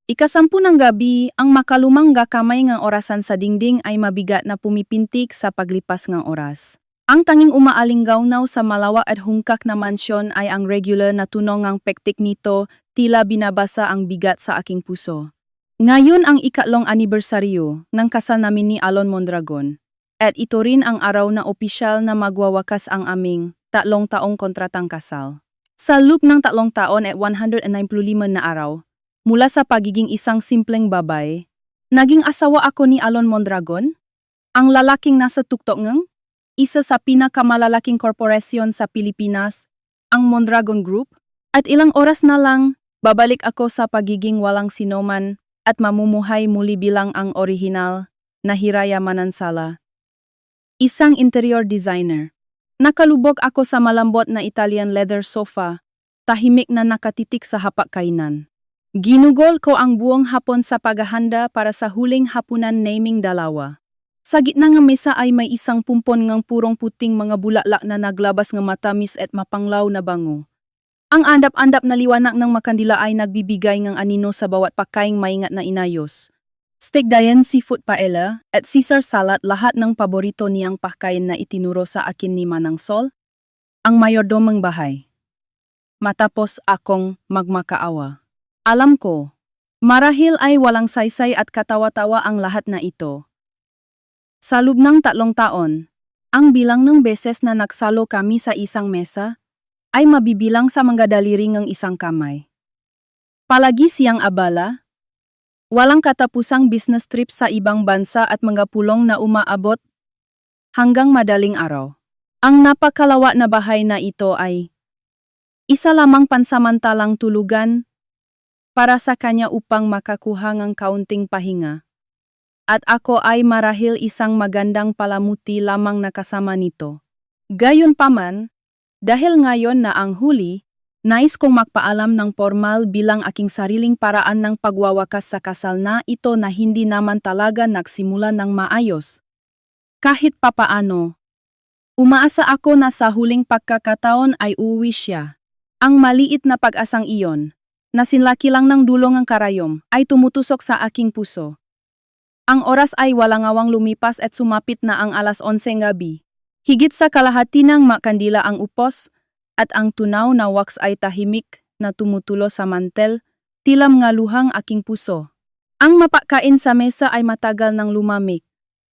Ikasampu ng gabi, ang makalumang gakamay ng orasan sa dingding ay mabigat na pumipintik sa paglipas ng oras. Ang tanging umaalinggaw-naw sa malawa at hungkak na mansyon ay ang regular na tunog ng pektik nito, tila binabasa ang bigat sa aking puso. Ngayon ang ikatlong anibersaryo ng kasal namin ni Alon Mondragon. At ito rin ang araw na opisyal na magwawakas ang aming 3 taong kontratang kasal. Sa loob ng 3 taon at 195 na araw, mula sa pagiging isang simpleng babae, naging asawa ako ni Alon Mondragon, ang lalaking nasa tuktok ng isa sa pinakamalalaking korporasyon sa Pilipinas, ang Mondragon Group, at ilang oras na lang, babalik ako sa pagiging walang sinuman at mamumuhay muli bilang ang orihinal na Hiraya Manansala. Isang interior designer. Nakalubog ako sa malambot na Italian leather sofa, tahimik na nakatitik sa hapag-kainan. Ginugol ko ang buong hapon sa paghahanda para sa huling hapunan naming dalawa. Sa gitna ng mesa ay may isang pumpon ng purong puting mga bulaklak na naglabas ng matamis at mapanglaw na bango. Ang andap-andap na liwanag ng makandila ay nagbibigay ng anino sa bawat pagkaing maingat na inayos. Steak Diane seafood paella at Caesar salad, lahat ng paborito niyang pagkain na itinuro sa akin ni Manang Sol, ang mayordomong bahay. Matapos akong magmakaawa. Alam ko, marahil ay walang saysay at katawa-tawa ang lahat na ito. Sa loob ng 3 taon, ang bilang ng beses na nagsalo kami sa isang mesa ay mabibilang sa mga daliri ng isang kamay. Palagi siyang abala, walang katapusang business trip sa ibang bansa at mga pulong na umaabot hanggang madaling araw. Ang napakalawa na bahay na ito ay isa lamang pansamantalang tulugan para sa kanya upang makakuha ng kaunting pahinga. At ako ay marahil isang magandang palamuti lamang na kasama nito. Gayunpaman, dahil ngayon na ang huli, nais kong magpaalam ng formal bilang aking sariling paraan ng pagwawakas sa kasal na ito na hindi naman talaga nagsimula ng maayos. Kahit papaano, umaasa ako na sa huling pagkakataon ay uuwi siya. Ang maliit na pag-asang iyon, na sinlaki lang ng dulong ang karayom, ay tumutusok sa aking puso. Ang oras ay walang awang lumipas at sumapit na ang alas 11 gabi. Higit sa kalahati ng makandila ang upos, at ang tunaw na wax ay tahimik na tumutulo sa mantel, tilam nga luhang aking puso. Ang mapakain sa mesa ay matagal nang lumamig.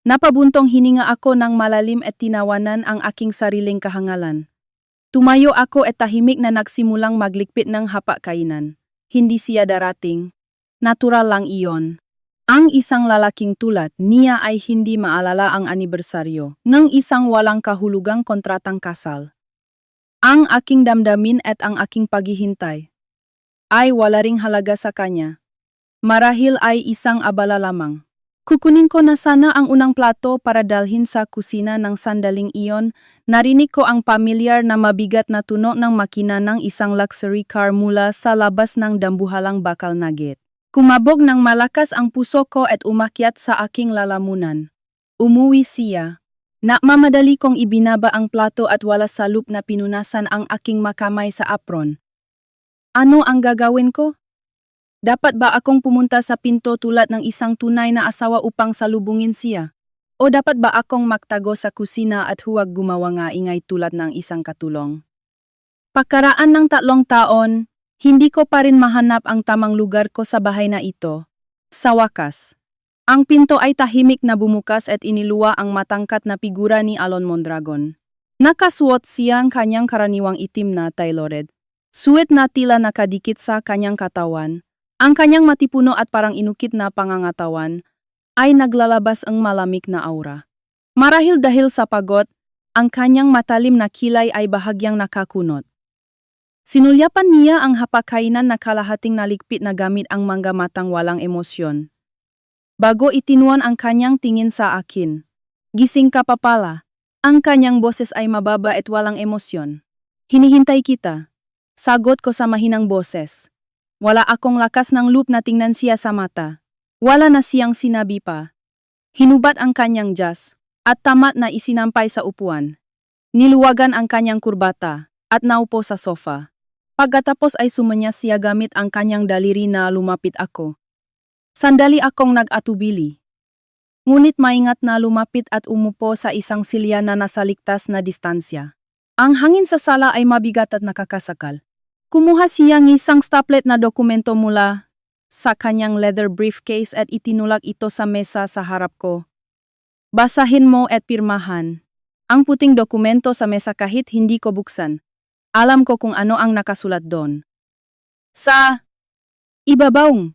Napabuntong hininga ako ng malalim at tinawanan ang aking sariling kahangalan. Tumayo ako at tahimik na nagsimulang maglikpit ng hapag-kainan. Hindi siya darating. Natural lang iyon. Ang isang lalaking tulad niya ay hindi maalala ang anibersaryo ng isang walang kahulugang kontratang kasal. Ang aking damdamin at ang aking paghihintay ay wala ring halaga sa kanya. Marahil ay isang abala lamang. Kukunin ko na sana ang unang plato para dalhin sa kusina ng sandaling iyon. Narinig ko ang pamilyar na mabigat na tunog ng makina ng isang luxury car mula sa labas ng dambuhalang bakal na gate. Kumabog ng malakas ang puso ko at umakyat sa aking lalamunan. Umuwi siya. Mamadali kong ibinaba ang plato at wala sa loop na pinunasan ang aking makamay sa apron. Ano ang gagawin ko? Dapat ba akong pumunta sa pinto tulad ng isang tunay na asawa upang salubungin siya? O dapat ba akong magtago sa kusina at huwag gumawa ng ingay tulad ng isang katulong? Pagkaraan ng 3 taon, hindi ko pa rin mahanap ang tamang lugar ko sa bahay na ito. Sa wakas, ang pinto ay tahimik na bumukas at iniluwa ang matangkat na figura ni Alon Mondragon. Nakasuot siyang kanyang karaniwang itim na tailored. Suot na tila nakadikit sa kanyang katawan. Ang kanyang matipuno at parang inukit na pangangatawan ay naglalabas ang malamig na aura. Marahil dahil sa pagod, ang kanyang matalim na kilay ay bahagyang nakakunot. Sinulyapan niya ang hapag-kainan na kalahating naligpit na gamit ang mga matang walang emosyon. Bago itinuan ang kanyang tingin sa akin. Gising ka pa pala. Ang kanyang boses ay mababa at walang emosyon. Hinihintay kita. Sagot ko sa mahinang boses. Wala akong lakas ng loob na tingnan siya sa mata. Wala na siyang sinabi pa. Hinubad ang kanyang jas, at tamat na isinampay sa upuan. Niluwagan ang kanyang kurbata, at naupo sa sofa. Pagkatapos ay sumanya siya gamit ang kanyang daliri na lumapit ako. Sandali akong nag-atubili. Ngunit maingat na lumapit at umupo sa isang silya na nasa ligtas na distansya. Ang hangin sa sala ay mabigat at nakakasakal. Kumuha siya ng isang staplet na dokumento mula sa kanyang leather briefcase at itinulak ito sa mesa sa harap ko. Basahin mo at pirmahan. Ang puting dokumento sa mesa kahit hindi ko buksan. Alam ko kung ano ang nakasulat doon. Sa ibabawng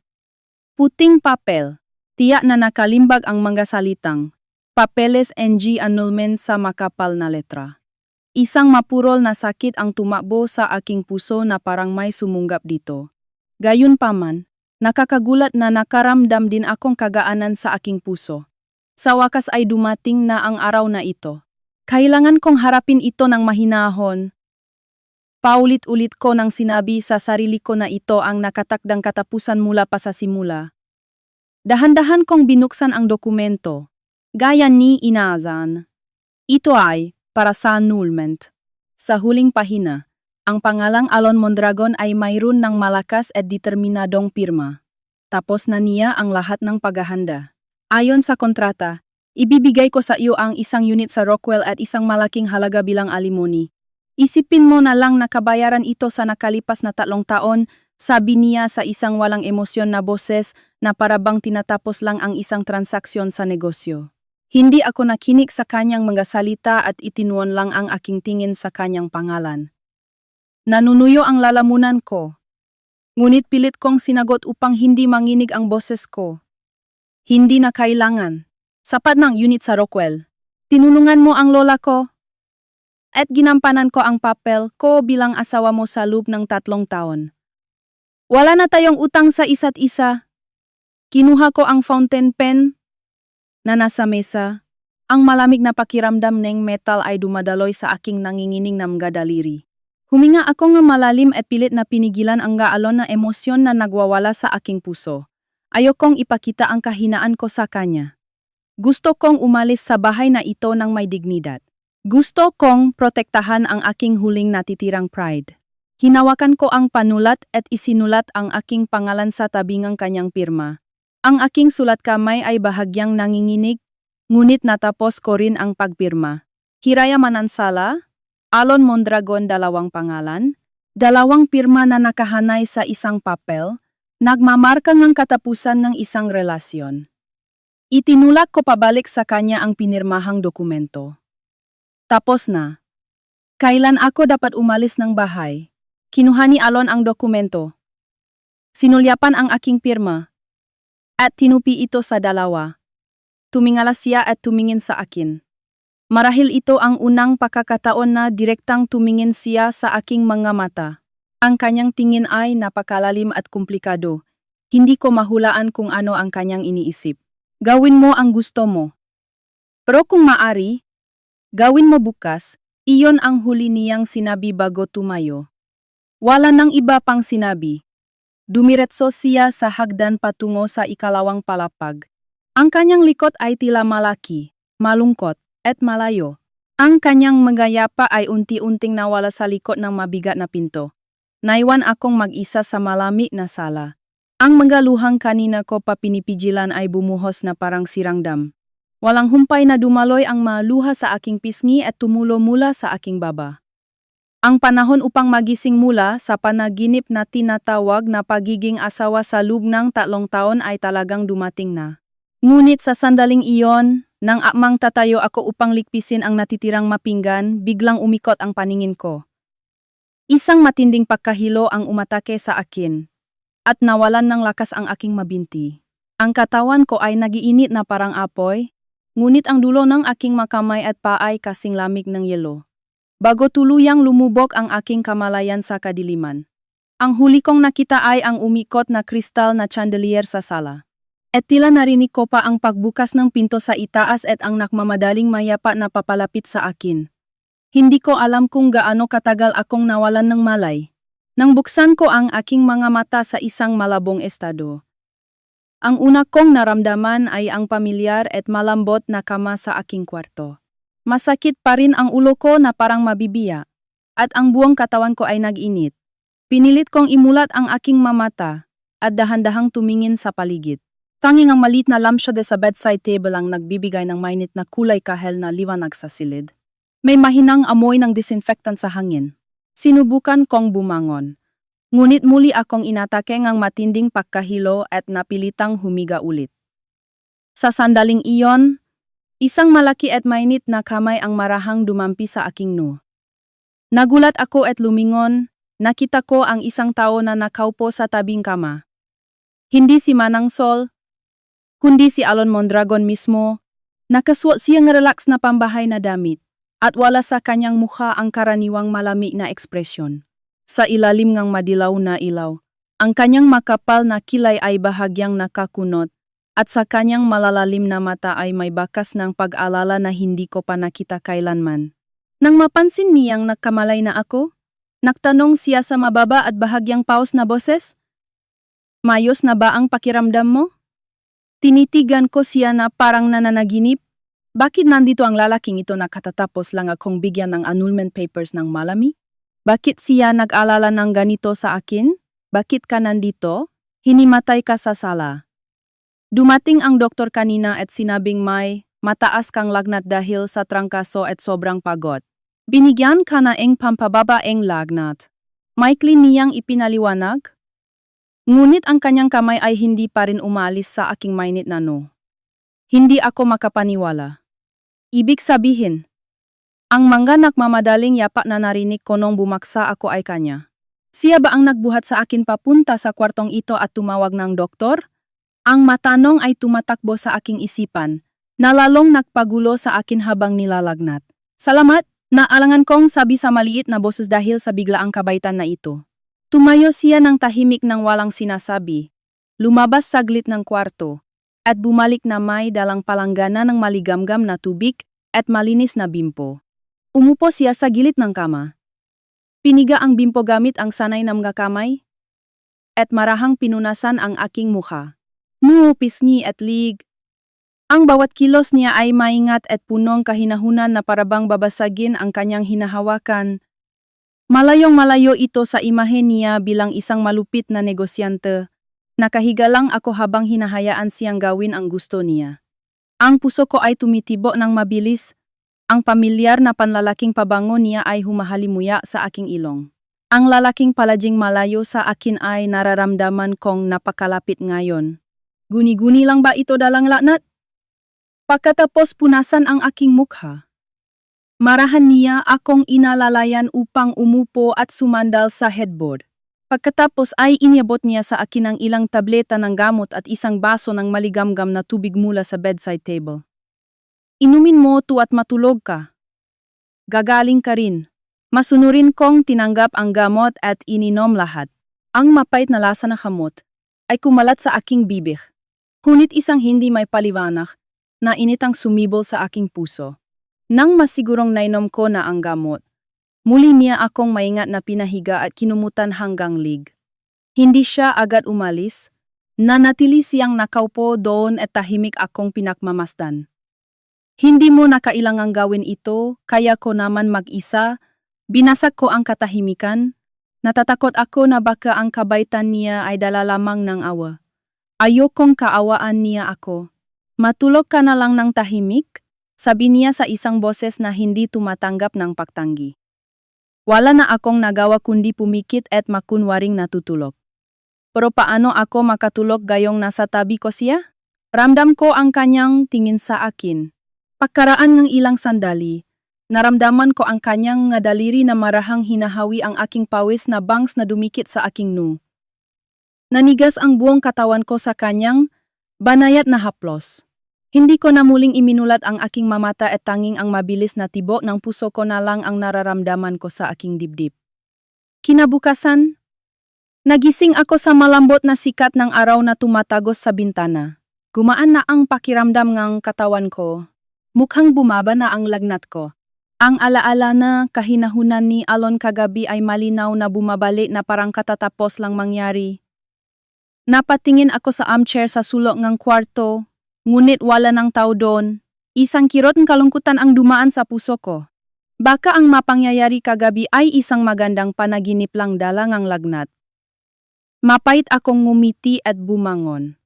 puting papel, tiyak na nakalimbag ang mga salitang papeles ng annulment sa makapal na letra. Isang mapurol na sakit ang tumakbo sa aking puso na parang may sumunggap dito. Gayunpaman, nakakagulat na nakaramdam din akong kagaanan sa aking puso. Sa wakas ay dumating na ang araw na ito. Kailangan kong harapin ito ng mahinahon. Paulit-ulit ko nang sinabi sa sarili ko na ito ang nakatakdang katapusan mula pa sa simula. Dahan-dahan kong binuksan ang dokumento. Gaya ni inaasahan. Ito ay para sa annulment. Sa huling pahina, ang pangalang Alon Mondragon ay mayroon ng malakas at determinadong pirma. Tapos na niya ang lahat ng paghahanda. Ayon sa kontrata, ibibigay ko sa iyo ang isang unit sa Rockwell at isang malaking halaga bilang alimony. Isipin mo na lang nakabayaran ito sa nakalipas na 3 taon, sabi niya sa isang walang emosyon na boses na parabang tinatapos lang ang isang transaksyon sa negosyo. Hindi ako nakinig sa kanyang mga salita at itinuon lang ang aking tingin sa kanyang pangalan. Nanunuyo ang lalamunan ko. Ngunit pilit kong sinagot upang hindi manginig ang boses ko. Hindi na kailangan. Sapat ng unit sa Rockwell. Tinulungan mo ang lola ko. At ginampanan ko ang papel ko bilang asawa mo sa loob ng 3 taon. Wala na tayong utang sa isa't isa. Kinuha ko ang fountain pen na nasa mesa. Ang malamig na pakiramdam ng metal ay dumadaloy sa aking nangingining na mga daliri. Huminga ako ng malalim at pilit na pinigilan ang gaalon na emosyon na nagwawala sa aking puso. Ayokong ipakita ang kahinaan ko sa kanya. Gusto kong umalis sa bahay na ito ng may dignidad. Gusto kong protektahan ang aking huling natitirang pride. Hinawakan ko ang panulat at isinulat ang aking pangalan sa tabingang kanyang pirma. Ang aking sulat kamay ay bahagyang nanginginig, ngunit natapos ko rin ang pagpirma. Hiraya Manansala, Alon Mondragon, 2 pangalan, 2 pirma na nakahanay sa isang papel, nagmamarka ng katapusan ng isang relasyon. Itinulak ko pabalik sa kanya ang pinirmahang dokumento. Tapos na. Kailan ako dapat umalis ng bahay? Kinuha ni Alon ang dokumento. Sinulyapan ang aking pirma. At tinupi ito sa 2. Tumingala siya at tumingin sa akin. Marahil ito ang unang pagkakataon na direktang tumingin siya sa aking mga mata. Ang kanyang tingin ay napakalalim at komplikado. Hindi ko mahulaan kung ano ang kanyang iniisip. Gawin mo ang gusto mo. Pero kung maari, gawin mo bukas, iyon ang huli niyang sinabi bago tumayo. Wala nang iba pang sinabi. Dumiretso siya sa hagdan patungo sa 2 palapag. Ang kanyang likod ay tila malaki, malungkot, at malayo. Ang kanyang mga yapa ay unti-unting nawala sa likod ng mabigat na pinto. Naiwan akong mag-isa sa malamig na sala. Ang mga luhang kanina ko pa pinipigilan ay bumuhos na parang sirang dam. Walang humpay na dumaloy ang maluha sa aking pisngi at tumulo mula sa aking baba. Ang panahon upang magising mula sa panaginip na tinatawag na pagiging asawa sa loob ng 3 taon ay talagang dumating na. Ngunit sa sandaling iyon, nang akmang tatayo ako upang likpisin ang natitirang mapinggan, biglang umikot ang paningin ko. Isang matinding pagkahilo ang umatake sa akin, at nawalan ng lakas ang aking mabinti. Ang katawan ko ay nagiinit na parang apoy, ngunit ang dulo ng aking makamay at paa ay kasing lamig ng yelo. Bago tuluyang lumubog ang aking kamalayan sa kadiliman. Ang huli kong nakita ay ang umikot na kristal na chandelier sa sala. At tila narinig ko pa ang pagbukas ng pinto sa itaas at ang nakmamadaling mayapa na papalapit sa akin. Hindi ko alam kung gaano katagal akong nawalan ng malay. Nang buksan ko ang aking mga mata sa isang malabong estado. Ang una kong naramdaman ay ang pamilyar at malambot na kama sa aking kwarto. Masakit pa rin ang ulo ko na parang mabibiya, at ang buong katawan ko ay nag-init. Pinilit kong imulat ang aking mamata, at dahan-dahang tumingin sa paligid. Tanging ang malit na lampshade sa bedside table ang nagbibigay ng mainit na kulay kahel na liwanag sa silid. May mahinang amoy ng disinfectant sa hangin. Sinubukan kong bumangon. Ngunit muli akong inatake ng matinding pagkahilo at napilitang humiga ulit. Sa sandaling iyon, isang malaki at mainit na kamay ang marahang dumampi sa aking noo. Nagulat ako at lumingon, nakita ko ang isang tao na nakaupo sa tabing kama. Hindi si Manang Sol, kundi si Alon Mondragon mismo. Nakasuot siyang relax na pambahay na damit, at wala sa kanyang mukha ang karaniwang malamig na ekspresyon. Sa ilalim ng madilaw na ilaw, ang kanyang makapal na kilay ay bahagyang nakakunot, at sa kanyang malalalim na mata ay may bakas ng pag-alala na hindi ko pa nakita kailanman. Nang mapansin niyang nagkamalay na ako, nagtanong siya sa mababa at bahagyang paus na boses, "Mayos na ba ang pakiramdam mo?" Tinitigan ko siya na parang nananaginip. Bakit nandito ang lalaking ito na katatapos lang akong bigyan ng annulment papers ng malami? Bakit siya nag-alala ng ganito sa akin? Bakit ka nandito? Hinimatay ka sa sala. Dumating ang doktor kanina at sinabing may mataas kang lagnat dahil sa trangkaso at sobrang pagod. Binigyan ka na eng pampababaeng lagnat. Maikli niyang ipinaliwanag. Ngunit ang kanyang kamay ay hindi pa rin umalis sa aking mainit na noo. Hindi ako makapaniwala. Ibig sabihin, ang mga nagmamadaling yapa na narinig ko nung bumaksa ako ay kanya. Siya ba ang nagbuhat sa akin papunta sa kwartong ito at tumawag ng doktor? Ang matanong ay tumatakbo sa aking isipan, na lalong nagpagulo sa akin habang nilalagnat. "Salamat," naalangan kong sabi sa maliit na boses dahil sa biglaang kabaitan na ito. Tumayo siya ng tahimik nang walang sinasabi, lumabas saglit ng kwarto, at bumalik na may dalang palanggana ng maligamgam na tubig at malinis na bimpo. Umupo siya sa gilid ng kama. Piniga ang bimpo gamit ang sanay na mga kamay, at marahang pinunasan ang aking mukha. Noo, pisngi at lig. Ang bawat kilos niya ay maingat at punong kahinahunan na parabang babasagin ang kanyang hinahawakan. Malayong malayo ito sa imahe niya bilang isang malupit na negosyante. Nakahiga lang ako habang hinahayaan siyang gawin ang gusto niya. Ang puso ko ay tumitibo ng mabilis. Ang pamilyar na panlalaking pabango niya ay humahalimuya sa aking ilong. Ang lalaking palaging malayo sa akin ay nararamdaman kong napakalapit ngayon. Guni-guni lang ba ito dalang lagnat? Pagkatapos punasan ang aking mukha, marahan niya akong inalalayan upang umupo at sumandal sa headboard. Pagkatapos ay iniabot niya sa akin ang ilang tableta ng gamot at isang baso ng maligamgam na tubig mula sa bedside table. "Inumin mo to at matulog ka. Gagaling ka rin." Masunurin kong tinanggap ang gamot at ininom lahat. Ang mapait na lasa ng kamot ay kumalat sa aking bibig. Ngunit isang hindi may paliwanag na initang sumibol sa aking puso. Nang masigurong nainom ko na ang gamot, muli niya akong maingat na pinahiga at kinumutan hanggang lig. Hindi siya agad umalis, nanatili siyang nakaupo doon at tahimik akong pinakmamasdan. "Hindi mo na kailangang gawin ito, kaya ko naman mag-isa." Binasag ko ang katahimikan. Natatakot ako na baka ang kabaitan niya ay dala lamang ng awa. Ayokong kaawaan niya ako. "Matulog ka na lang ng tahimik," sabi niya sa isang boses na hindi tumatanggap ng pagtanggi. Wala na akong nagawa kundi pumikit at makunwaring natutulog. Pero paano ako makatulog gayong nasa tabi ko siya? Ramdam ko ang kanyang tingin sa akin. Pagkaraan ng ilang sandali, naramdaman ko ang kanyang nga daliri na marahang hinahawi ang aking pawis na bangs na dumikit sa aking noo. Nanigas ang buong katawan ko sa kanyang banayat na haplos. Hindi ko na muling iminulat ang aking mamata at tanging ang mabilis na tibok ng puso ko na lang ang nararamdaman ko sa aking dibdib. Kinabukasan, nagising ako sa malambot na sikat ng araw na tumatagos sa bintana. Gumaan na ang pakiramdam ng katawan ko. Mukhang bumaba na ang lagnat ko. Ang alaala na kahinahunan ni Alon kagabi ay malinaw na bumabalik na parang katatapos lang mangyari. Napatingin ako sa armchair sa sulok ng kwarto. Ngunit wala ng tao doon. Isang kirot ng kalungkutan ang dumaan sa puso ko. Baka ang mapangyayari kagabi ay isang magandang panaginip lang dala ng lagnat. Mapait akong ngumiti at bumangon.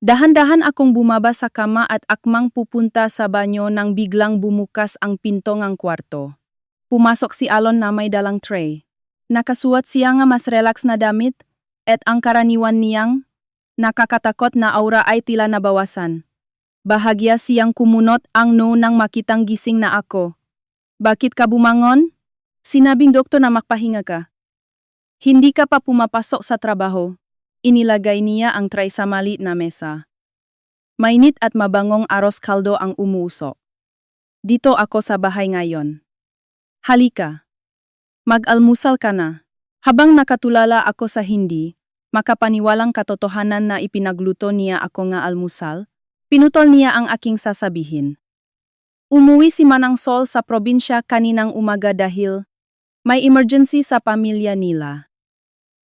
Dahan-dahan akong bumaba sa kama at akmang pupunta sa banyo nang biglang bumukas ang pinto ng kwarto. Pumasok si Alon na may dalang tray. Nakasuot siya nga mas relax na damit at ang karaniwan niyang nakakatakot na aura ay tila nabawasan. Bahagya siyang kumunot ang no nang makitang gising na ako. Bakit ka bumangon? Sinabing doktor na magpahinga ka. Hindi ka pa pumapasok sa trabaho. Inilagay niya ang tray sa maliit na mesa. Mainit at mabangong aros kaldo ang umuusok. Dito ako sa bahay ngayon. Halika. Mag-almusal ka na. Habang nakatulala ako sa hindi, makapaniwalang katotohanan na ipinagluto niya ako nga almusal, pinutol niya ang aking sasabihin. Umuwi si Manang Sol sa probinsya kaninang umaga dahil may emergency sa pamilya nila.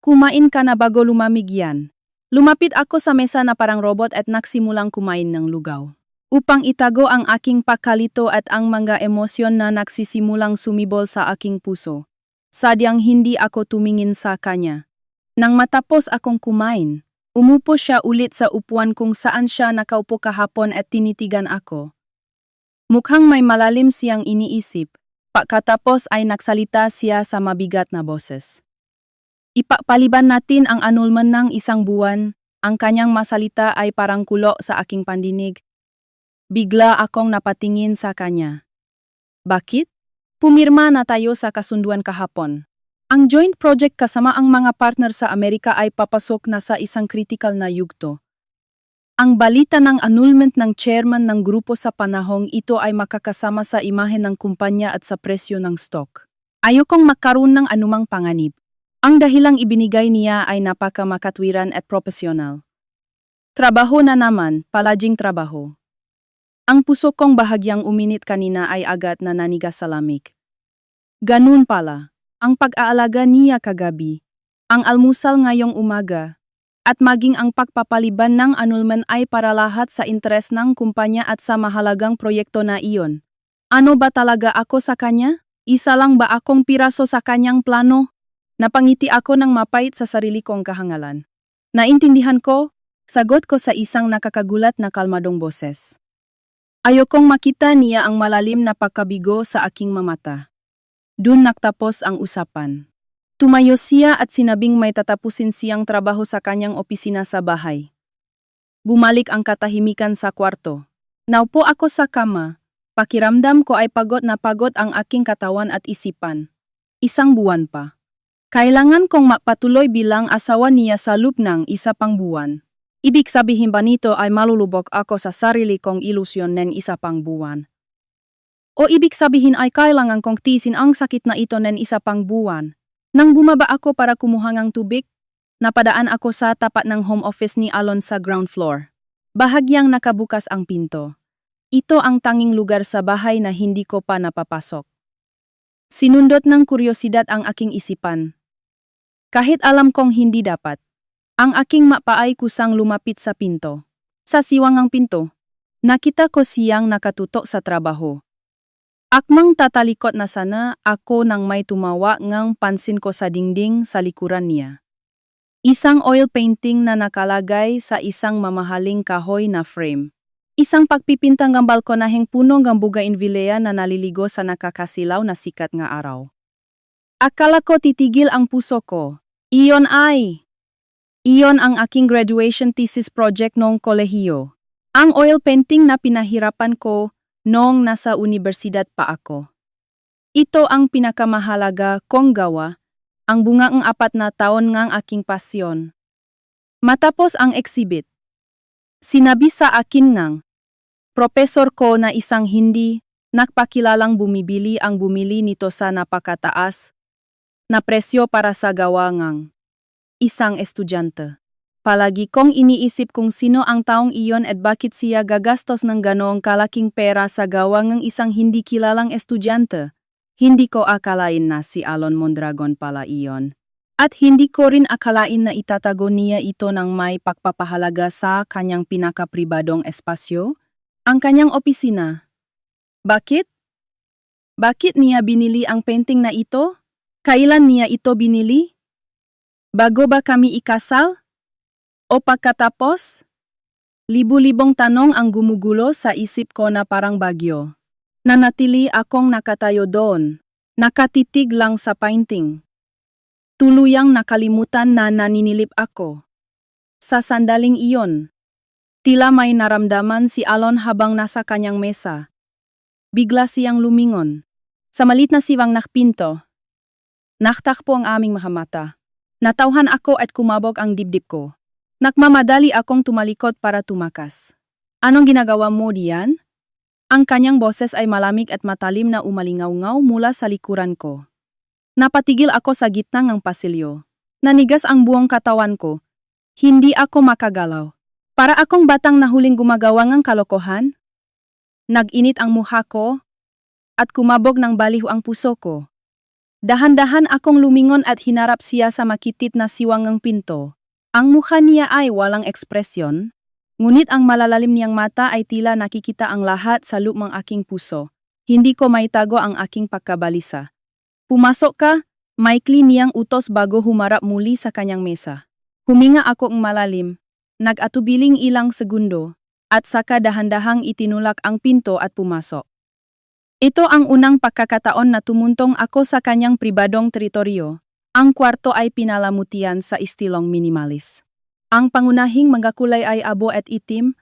Kumain ka na bago lumamig yan. Lumapit ako sa mesa na parang robot at nagsimulang kumain ng lugaw. Upang itago ang aking pakalito at ang mga emosyon na nagsisimulang sumibol sa aking puso. Sadyang hindi ako tumingin sa kanya. Nang matapos akong kumain, umupo siya ulit sa upuan kung saan siya nakaupo kahapon at tinitigan ako. Mukhang may malalim siyang iniisip, pagkatapos ay nagsalita siya sa mabigat na boses. Ipapaliban natin ang annulment ng 1 buwan, ang kanyang masalita ay parang kulo sa aking pandinig. Bigla akong napatingin sa kanya. Bakit? Pumirma na tayo sa kasunduan kahapon. Ang joint project kasama ang mga partner sa Amerika ay papasok na sa isang critical na yugto. Ang balita ng annulment ng chairman ng grupo sa panahong ito ay makakasama sa imahe ng kumpanya at sa presyo ng stock. Ayokong magkaroon ng anumang panganib. Ang dahilang ibinigay niya ay napakamakatwiran at profesional. Trabaho na naman, palaging trabaho. Ang puso kong bahagyang uminit kanina ay agad na nanigas sa lamig. Ganun pala, ang pag-aalaga niya kagabi, ang almusal ngayong umaga, at maging ang pagpapaliban ng annulment ay para lahat sa interes ng kumpanya at sa mahalagang proyekto na iyon. Ano ba talaga ako sa kanya? Isa lang ba akong piraso sa kanyang plano? Napangiti ako ng mapait sa sarili kong kahangalan. Naintindihan ko, sagot ko sa isang nakakagulat na kalmadong boses. Ayokong makita niya ang malalim na pagkabigo sa aking mamata. Dun nagtapos ang usapan. Tumayo siya at sinabing may tatapusin siyang trabaho sa kanyang opisina sa bahay. Bumalik ang katahimikan sa kwarto. Naupo ako sa kama. Pakiramdam ko ay pagod na pagod ang aking katawan at isipan. 1 buwan pa. Kailangan kong mapatuloy bilang asawa niya sa loob ng 1 pang buwan. Ibig sabihin ba nito ay malulubog ako sa sarili kong ilusyon ng 1 pang buwan? O ibig sabihin ay kailangan kong tiisin ang sakit na ito ng 1 pang buwan? Nang bumaba ako para kumuha ng tubig, napadaan ako sa tapat ng home office ni Alon sa ground floor. Bahagyang nakabukas ang pinto. Ito ang tanging lugar sa bahay na hindi ko pa napapasok. Sinundot ng kuryosidad ang aking isipan. Kahit alam kong hindi dapat. Ang aking mapa ay kusang lumapit sa pinto. Sa siwangang pinto, nakita ko siyang nakatutok sa trabaho. Akmang tatalikot na sana ako nang may tumawa ngang pansin ko sa dingding sa likuran niya. Isang oil painting na nakalagay sa isang mamahaling kahoy na frame. Isang pagpipintang ng balkonaheng puno ng bougainvillea na naliligo sa nakakasilaw na sikat nga araw. Akala ko titigil ang puso ko. Iyon ang aking graduation thesis project noong kolehiyo. Ang oil painting na pinahirapan ko noong nasa universidad pa ako. Ito ang pinakamahalaga kong gawa, ang bungang 4 na taon ngang aking pasyon. Matapos ang exhibit, sinabi sa akin ng profesor ko na isang hindi nagpakilalang bumibili ang bumili nito sa napakataas na presyo para sa gawa ngang isang estudyante. Palagi kong iniisip kung sino ang taong iyon at bakit siya gagastos ng ganoong kalaking pera sa gawa ng isang hindi kilalang estudyante. Hindi ko akalain na si Alon Mondragon pala iyon. At hindi ko rin akalain na itatago niya ito ng may pagpapahalaga sa kanyang pinakapribadong espasyo, ang kanyang opisina. Bakit? Bakit niya binili ang painting na ito? Kailan niya ito binili? Bago ba kami ikasal? O pagkatapos? Libu-libong tanong ang gumugulo sa isip ko na parang bagyo. Nanatili akong nakatayo doon. Nakatitig lang sa painting. Tuluyang nakalimutan na naninilip ako. Sa sandaling iyon, tila may naramdaman si Alon habang nasa kanyang mesa. Bigla siyang lumingon. Sa malit na siwang nakpinto. Naktakpo ang aming mga mata. Natauhan ako at kumabog ang dibdib ko. Nagmamadali akong tumalikod para tumakas. Anong ginagawa mo diyan? Ang kanyang boses ay malamig at matalim na umalingaw-ngaw mula sa likuran ko. Napatigil ako sa gitna ng pasilyo. Nanigas ang buong katawan ko. Hindi ako makagalaw. Para akong batang nahuling gumagawa ng kalokohan. Nag-init ang mukha ko at kumabog ng baliw ang puso ko. Dahan-dahan akong lumingon at hinarap siya sa makitit na siwangang pinto. Ang mukha niya ay walang ekspresyon, ngunit ang malalalim niyang mata ay tila nakikita ang lahat sa loob ng aking puso. Hindi ko maitago ang aking pagkabalisa. Pumasok ka, maikli niyang utos bago humarap muli sa kanyang mesa. Huminga ako ng malalim, nag-atubiling ilang segundo, at saka dahan-dahang itinulak ang pinto at pumasok. Ito ang unang pagkakataon na tumuntong ako sa kanyang pribadong teritoryo. Ang kwarto ay pinalamutian sa istilong minimalis. Ang pangunahing mga kulay ay abo at itim,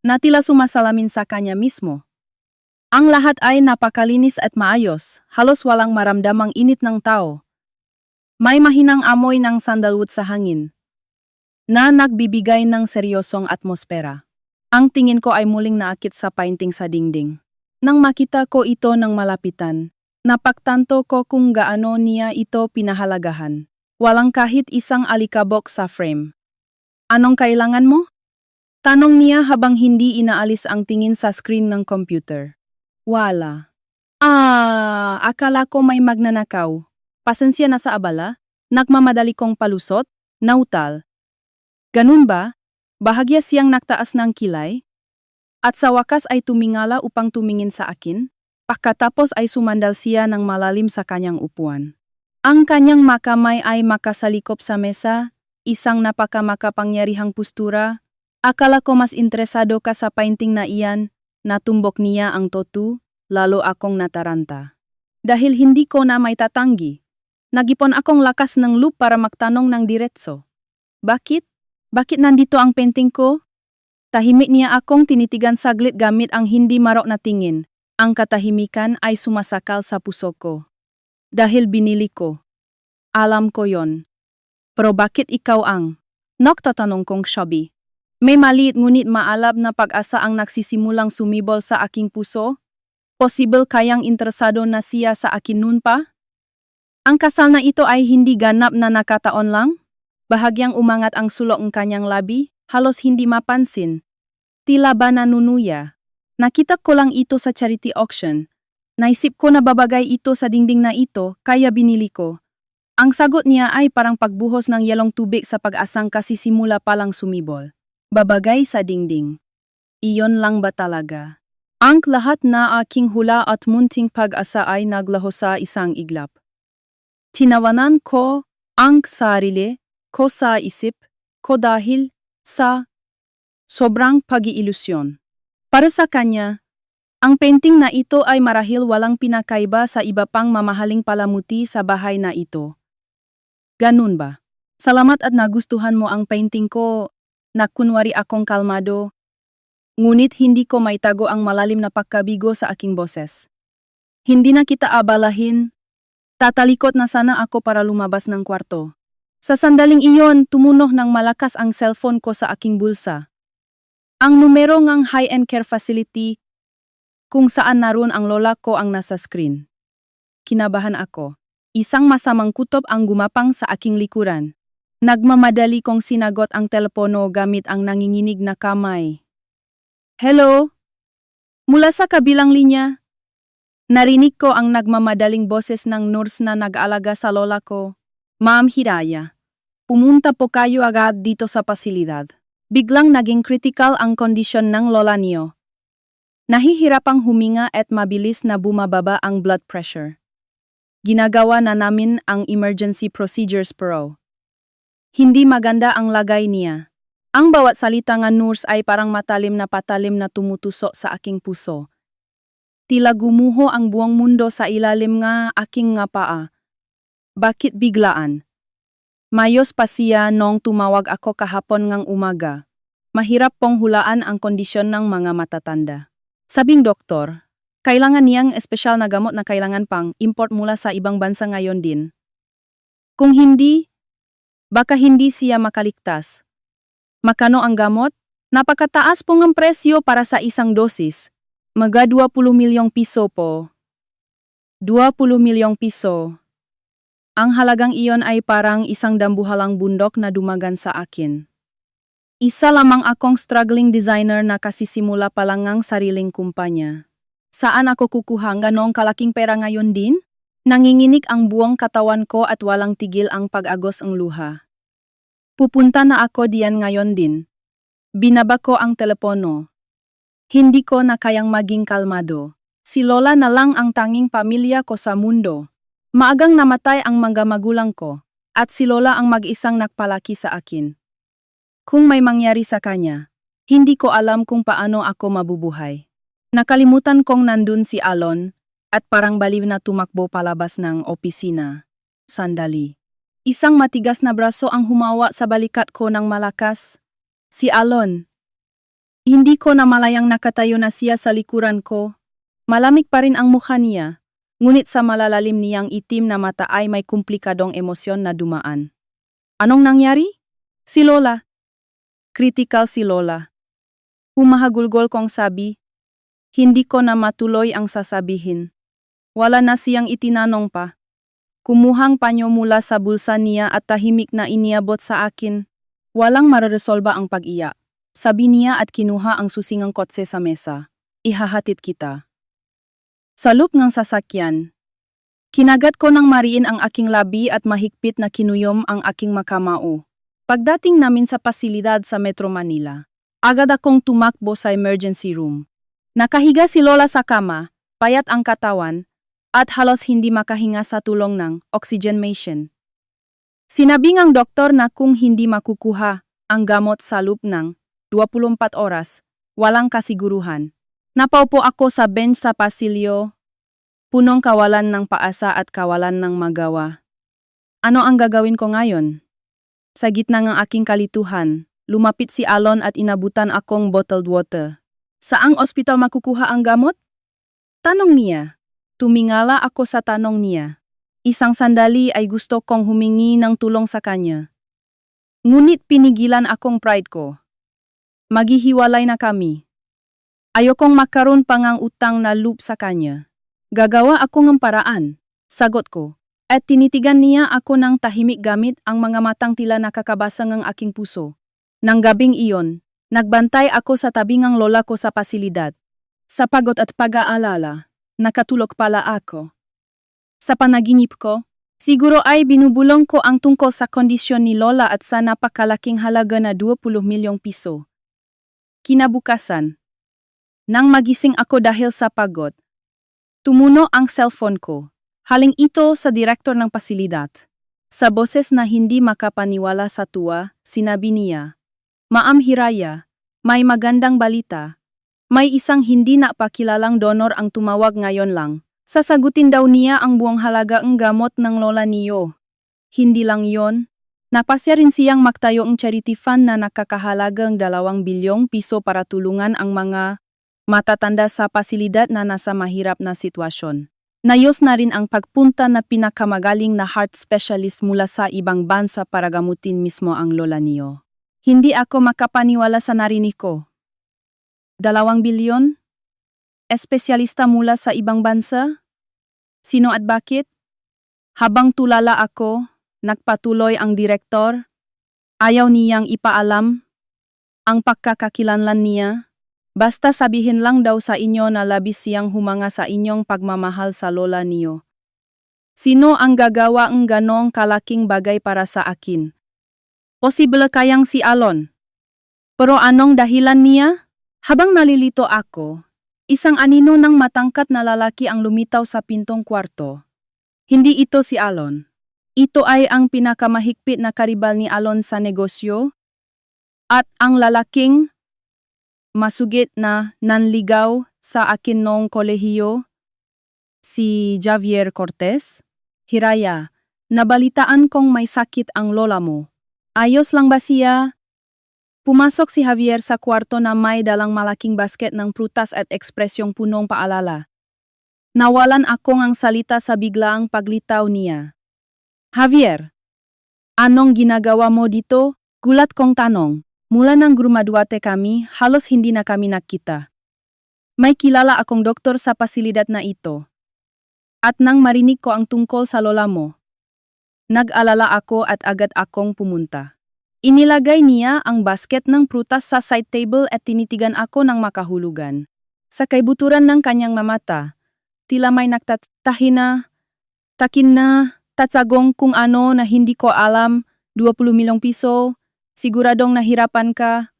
na tila sumasalamin sa kanya mismo. Ang lahat ay napakalinis at maayos, halos walang maramdamang init ng tao. May mahinang amoy ng sandalwood sa hangin, na nagbibigay ng seryosong atmosfera. Ang tingin ko ay muling naakit sa painting sa dingding. Nang makita ko ito ng malapitan, napagtanto ko kung gaano niya ito pinahalagahan. Walang kahit isang alikabok sa frame. Anong kailangan mo? Tanong niya habang hindi inaalis ang tingin sa screen ng computer. Wala. Akala ko may magnanakaw. Pasensya na sa abala, nagmamadali kong palusot, nautal. Ganun ba? Bahagya siyang naktaas ng kilay? At sa wakas ay tumingala upang tumingin sa akin? Pagkatapos ay sumandal siya ng malalim sa kanyang upuan. Ang kanyang makamay ay makasalikop sa mesa, isang napakamakapangyarihang postura. Akala ko mas interesado ka sa painting na iyan, natumbok niya ang totu, lalo akong nataranta. Dahil hindi ko na may tatanggi, nagipon akong lakas ng loob para magtanong ng diretso. Bakit? Bakit nandito ang painting ko? Tahimik niya akong tinitigan saglit gamit ang hindi marok na tingin. Ang katahimikan ay sumasakal sa puso ko. Dahil binili ko. Alam ko yon. Pero bakit ikaw ang? Nagtatanong kong Shabby. May maliit ngunit maalab na pag-asa ang nagsisimulang sumibol sa aking puso? Posible kayang interesado na siya sa akin nun pa? Ang kasal na ito ay hindi ganap na nakataon lang? Bahagyang umangat ang sulok ng kanyang labi, halos hindi mapansin. Tila ba nanunuya? Nakita ko lang ito sa charity auction. Naisip ko na babagay ito sa dingding na ito, kaya binili ko. Ang sagot niya ay parang pagbuhos ng yelong tubig sa pag-asang kasi simula palang sumibol. Babagay sa dingding. Iyon lang ba talaga? Ang lahat na aking hula at munting pag-asa ay naglaho sa isang iglap. Tinawanan ko ang sarili ko sa isip ko dahil sa sobrang pag-iilusyon. Para sa kanya, ang painting na ito ay marahil walang pinakaiba sa iba pang mamahaling palamuti sa bahay na ito. Ganun ba? Salamat at nagustuhan mo ang painting ko, na kunwari akong kalmado. Ngunit hindi ko maitago ang malalim na pagkabigo sa aking boses. Hindi na kita abalahin. Tatalikot na sana ako para lumabas ng kwarto. Sa sandaling iyon, tumunog ng malakas ang cellphone ko sa aking bulsa. Ang numero ng high-end care facility kung saan naroon ang lola ko ang nasa screen. Kinabahan ako. Isang masamang kutob ang gumapang sa aking likuran. Nagmamadali kong sinagot ang telepono gamit ang nanginginig na kamay. Hello? Mula sa kabilang linya, narinig ko ang nagmamadaling boses ng nurse na nag-aalaga sa lola ko. Ma'am Hiraya, pumunta po kayo agad dito sa pasilidad. Biglang naging critical ang kondisyon ng lola niyo. Nahihirapang huminga at mabilis na bumababa ang blood pressure. Ginagawa na namin ang emergency procedures pero hindi maganda ang lagay niya. Ang bawat salita nga nurse ay parang matalim na patalim na tumutusok sa aking puso. Tila gumuho ang buong mundo sa ilalim nga aking nga paa. Bakit biglaan? Mayos pa siya nung tumawag ako kahapon ngang umaga. Mahirap pong hulaan ang kondisyon ng mga matatanda. Sabing doktor, kailangan niyang espesyal na gamot na kailangan pang import mula sa ibang bansa ngayon din. Kung hindi, baka hindi siya makaligtas. Makano ang gamot? Napakataas pong ang presyo para sa isang dosis. Mga 20 milyong piso po. 20 milyong piso. Ang halagang iyon ay parang isang dambuhalang bundok na dumagan sa akin. Isa lamang akong struggling designer na kasisimula pa lang ang sariling kumpanya. Saan ako kukuha ganong kalaking pera ngayon din? Nanginginig ang buong katawan ko at walang tigil ang pag-agos ang luha. Pupunta na ako diyan ngayon din. Binaba ko ang telepono. Hindi ko na kayang maging kalmado. Si Lola na lang ang tanging pamilya ko sa mundo. Maagang namatay ang mga magulang ko, at si Lola ang mag-isang nagpalaki sa akin. Kung may mangyari sa kanya, hindi ko alam kung paano ako mabubuhay. Nakalimutan kong nandun si Alon, at parang baliw na tumakbo palabas ng opisina. Sandali. Isang matigas na braso ang humawa sa balikat ko ng malakas. Si Alon. Hindi ko namalayang nakatayo na siya sa likuran ko. Malamig pa rin ang mukha niya. Ngunit sa malalalim niyang itim na mata ay may komplikadong emosyon na dumaan. Anong nangyari? Si Lola. Critical si Lola. Humahagulgol kong sabi. Hindi ko na matuloy ang sasabihin. Wala na siyang itinanong pa. Kumuhang panyo mula sa bulsa niya at tahimik na iniabot sa akin. Walang mareresolba ang pag-iyak. Sabi niya at kinuha ang susingang kotse sa mesa. Ihahatid kita. Sa loop ng sasakyan, kinagat ko ng mariin ang aking labi at mahigpit na kinuyom ang aking makamao. Pagdating namin sa pasilidad sa Metro Manila, agad akong tumakbo sa emergency room. Nakahiga si Lola sa kama, payat ang katawan, at halos hindi makahinga sa tulong ng oxygenation. Sinabi ng doktor na kung hindi makukuha ang gamot sa loob ng 24 oras, walang kasiguruhan. Napaupo ako sa bench sa pasilyo, punong kawalan ng paasa at kawalan ng magawa. Ano ang gagawin ko ngayon? Sa gitna ng aking kalituhan, lumapit si Alon at inabutan akong bottled water. Saang ospital makukuha ang gamot? Tanong niya. Tumingala ako sa tanong niya. Isang sandali ay gusto kong humingi ng tulong sa kanya. Ngunit pinigilan akong pride ko. Maghihiwalay na kami. Ayokong makaroon pang ang utang na loob sa kanya. Gagawa ako ng paraan, sagot ko. At tinitigan niya ako ng tahimik gamit ang mga matang tila nakakabasa ng aking puso. Nang gabing iyon, nagbantay ako sa tabi ng lola ko sa pasilidad. Sa pagod at pag-aalala, nakatulog pala ako. Sa panaginip ko, siguro ay binubulong ko ang tungkol sa kondisyon ni Lola at sa napakalaking halaga na 20 milyong piso. Kinabukasan, nang magising ako dahil sa pagod, tumuno ang cellphone ko. Haling ito sa direktor ng pasilidad. Sa boses na hindi makapaniwala sa tuwa, sinabi niya, Ma'am Hiraya, may magandang balita. May isang hindi napakilalang donor ang tumawag ngayon lang. Sasagutin daw niya ang buong halaga ng gamot ng lola niyo. Hindi lang yon. Napasya rin siyang magtayo ang charity fund na nakakahalagang 2 bilyong piso para tulungan ang mga matatanda sa pasilidad na nasa mahirap na sitwasyon. Nayos na rin ang pagpunta na pinakamagaling na heart specialist mula sa ibang bansa para gamutin mismo ang lola niyo. Hindi ako makapaniwala sa narinig ko. 2 bilyon? Espesyalista mula sa ibang bansa? Sino at bakit? Habang tulala ako, nagpatuloy ang direktor. Ayaw niyang ipaalam ang pagkakakilanlan niya. Basta sabihin lang daw sa inyo na labis siyang humanga sa inyong pagmamahal sa lola niyo. Sino ang gagawa ng ganong kalaking bagay para sa akin? Posible kayang si Alon. Pero anong dahilan niya? Habang nalilito ako, isang anino ng matangkat na lalaki ang lumitaw sa pintong kwarto. Hindi ito si Alon. Ito ay ang pinakamahigpit na karibal ni Alon sa negosyo. At ang lalaking masugid na nanligaw sa akin noong kolehiyo, si Javier Cortez. Hiraya, nabalitaan kong may sakit ang lola mo. Ayos lang ba siya? Pumasok si Javier sa kwarto na may dalang malaking basket ng prutas at ekspresyong punong paalala. Nawalan akong ang salita sa biglaang paglitaw niya. Javier, anong ginagawa mo dito? Gulat kong tanong. Mula nang grumaduate kami, halos hindi na kami nakita. May kilala akong doktor sa pasilidad na ito. At nang marinig ko ang tungkol sa lola mo, nag-alala ako at agad akong pumunta. Inilagay niya ang basket ng prutas sa side table at tinitigan ako ng makahulugan. Sa kaibuturan ng kanyang mamata, tila may takin na, tatsagong kung ano na hindi ko alam, 20 milyong piso, siguradong nahirapan ka.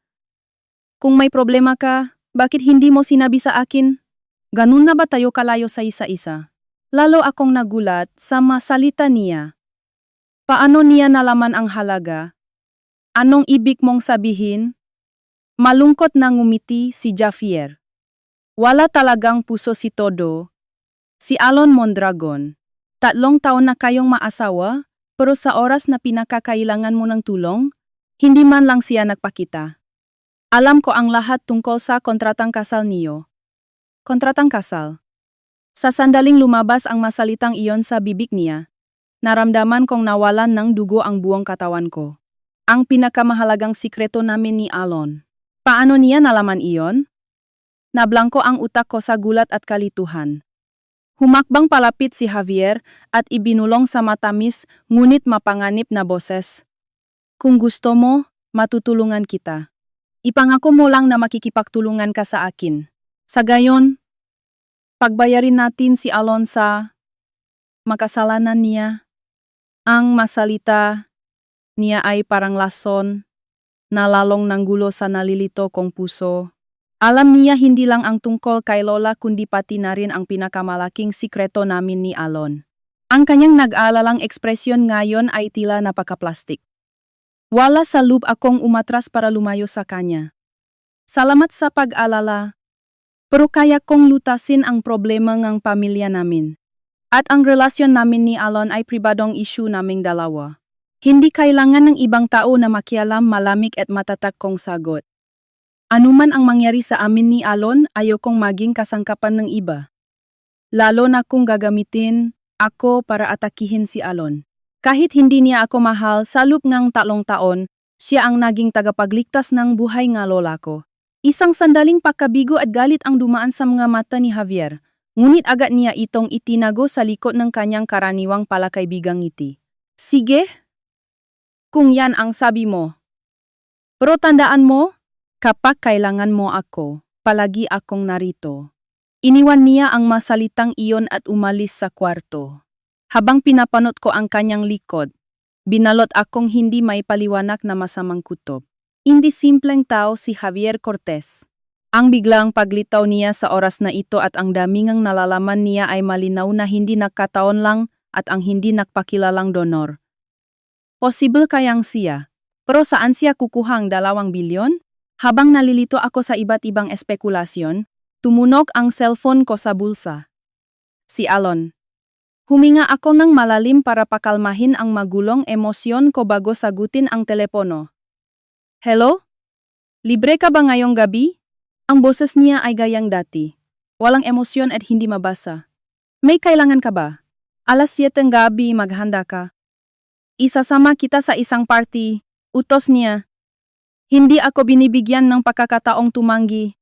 Kung may problema ka, bakit hindi mo sinabi sa akin? Ganun na ba tayo kalayo sa isa-isa? Lalo akong nagulat sa masalita niya. Paano niya nalaman ang halaga? Anong ibig mong sabihin? Malungkot na ngumiti si Javier. Wala talagang puso si Todo. Si Alon Mondragon. 3 taon na kayong maasawa, pero sa oras na pinakakailangan mo ng tulong, hindi man lang siya nagpakita. Alam ko ang lahat tungkol sa kontratang kasal niyo. Kontratang kasal. Sa sandaling lumabas ang masalitang iyon sa bibig niya, naramdaman kong nawalan ng dugo ang buong katawan ko. Ang pinakamahalagang sikreto namin ni Alon. Paano niya nalaman iyon? Nablangko ang utak ko sa gulat at kalituhan. Humakbang palapit si Javier at ibinulong sa matamis ngunit mapanganib na boses. Kung gusto mo, matutulungan kita. Ipangako mo lang na makikipagtulungan ka sa akin. Sa gayon, pagbayarin natin si Alon sa makasalanan niya. Ang masalita niya ay parang lason na lalong nanggulo sa nalilito kong puso. Alam niya hindi lang ang tungkol kay Lola kundi pati na rin ang pinakamalaking sikreto namin ni Alon. Ang kanyang nag-aalalang ekspresyon ngayon ay tila napaka-plastic. Wala sa loob akong umatras para lumayo sa kanya. Salamat sa pag-alala. Pero kaya kong lutasin ang problema ng pamilya namin. At ang relasyon namin ni Alon ay pribadong issue naming dalawa. Hindi kailangan ng ibang tao na makialam, malamig at matatak kong sagot. Anuman ang mangyari sa amin ni Alon, ayokong maging kasangkapan ng iba. Lalo na kung gagamitin ako para atakihin si Alon. Kahit hindi niya ako mahal, sa loob ng 3 taon, siya ang naging tagapagligtas ng buhay ng lola ko. Isang sandaling pagkabigo at galit ang dumaan sa mga mata ni Javier, ngunit agad niya itong itinago sa likod ng kanyang karaniwang palakaibigang ngiti. Sige? Kung yan ang sabi mo. Pero tandaan mo, kapag kailangan mo ako, palagi akong narito. Iniwan niya ang masalitang iyon at umalis sa kwarto. Habang pinapanot ko ang kanyang likod, binalot akong hindi may paliwanag na masamang kutob. Hindi simpleng tao si Javier Cortez. Ang biglang paglitaw niya sa oras na ito at ang damingang nalalaman niya ay malinaw na hindi nakataon lang at ang hindi nakpakilalang donor. Posible kayang siya. Pero saan siya kukuhang 2 bilyon? Habang nalilito ako sa iba't ibang espekulasyon, tumunog ang cellphone ko sa bulsa. Si Alon. Huminga ako ng malalim para pakalmahin ang magulong emosyon ko bago sagutin ang telepono. Hello? Libre ka ba ngayong gabi? Ang boses niya ay gayang dati. Walang emosyon at hindi mabasa. May kailangan ka ba? 7:00 gabi maghanda ka. Isasama kita sa isang party, utos niya. Hindi ako binibigyan ng pagkakataong tumanggi.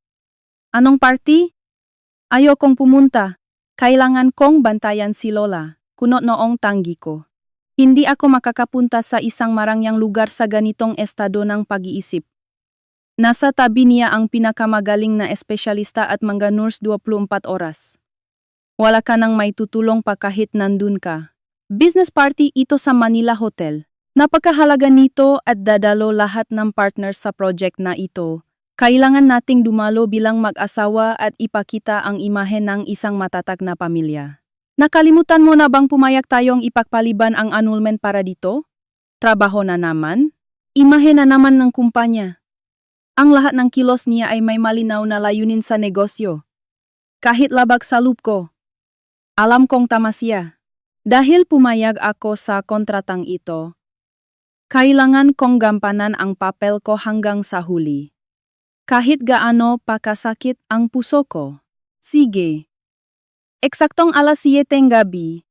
Anong party? Ayokong pumunta. Kailangan kong bantayan si Lola, kunot noong tanggi ko. Hindi ako makakapunta sa isang marangyang lugar sa ganitong estado ng pag-iisip. Nasa tabi niya ang pinakamagaling na espesyalista at mga nurse 24 oras. Wala ka nang may tutulong pa kahit nandun ka. Business party ito sa Manila Hotel. Napakahalaga nito at dadalo lahat ng partners sa project na ito. Kailangan nating dumalo bilang mag-asawa at ipakita ang imahe ng isang matatag na pamilya. Nakalimutan mo na bang pumayag tayong ipagpaliban ang annulment para dito? Trabaho na naman? Imahe na naman ng kumpanya. Ang lahat ng kilos niya ay may malinaw na layunin sa negosyo. Kahit labag sa loop ko, alam kong tama siya. Dahil pumayag ako sa kontratang ito, kailangan kong gampanan ang papel ko hanggang sa huli. Kahit gaano pa kasakit ang puso ko. Sige. Eksaktong alas 7 gabi.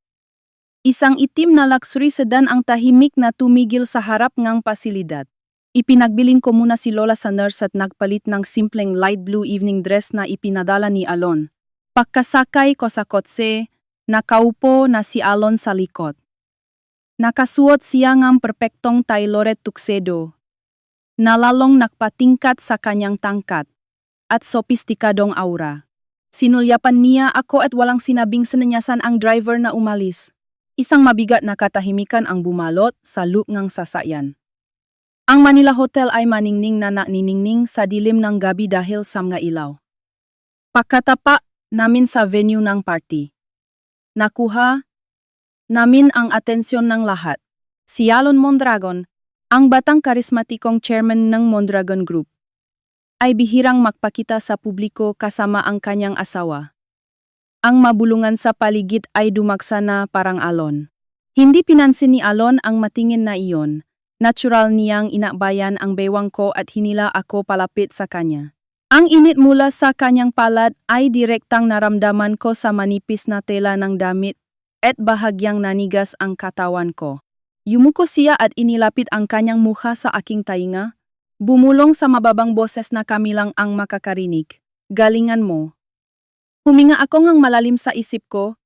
Isang itim na luxury sedan ang tahimik na tumigil sa harap ngang pasilidad. Ipinagbilin ko muna si Lola sa nurse at nagpalit ng simpleng light blue evening dress na ipinadala ni Alon. Pagkasakay ko sa kotse, nakaupo na si Alon sa likod. Nakasuot siya ng perpektong tailored tuxedo, na lalong nakpatingkat sa kanyang tangkat at sopistikadong aura. Sinulyapan niya ako at walang sinabing sinanyasan ang driver na umalis. Isang mabigat na katahimikan ang bumalot sa loop ng sasakyan. Ang Manila Hotel ay maningning na naniningning sa dilim ng gabi dahil sa mga ilaw. Pagkatapa namin sa venue ng party, nakuha namin ang atensyon ng lahat. Si Alon Mondragon, ang batang karismatikong chairman ng Mondragon Group, ay bihirang magpakita sa publiko kasama ang kanyang asawa. Ang mabulungan sa paligid ay dumaksa na parang Alon. Hindi pinansin ni Alon ang matingin na iyon. Natural niyang inabayan ang bewang ko at hinila ako palapit sa kanya. Ang init mula sa kanyang palad ay direktang naramdaman ko sa manipis na tela ng damit at bahagyang nanigas ang katawan ko. Yumuko siya at inilapit ang kanyang mukha sa aking tainga. Bumulong sa mababang boses na kami lang ang makakarinig. Galingan mo. Huminga ako ngang malalim sa isip ko.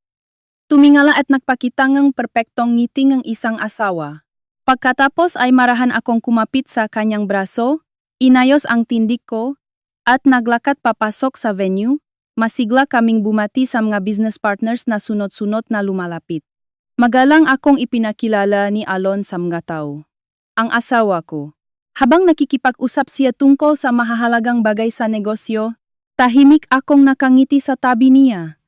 Tumingala at nagpakita ngang perpektong ngiti ng isang asawa. Pagkatapos ay marahan akong kumapit sa kanyang braso, inayos ang tindig ko, at naglakad papasok sa venue. Masigla kaming bumati sa mga business partners na sunod-sunod na lumalapit. Magalang akong ipinakilala ni Alon sa mga tao. Ang asawa ko. Habang nakikipag-usap siya tungkol sa mahahalagang bagay sa negosyo, tahimik akong nakangiti sa tabi niya.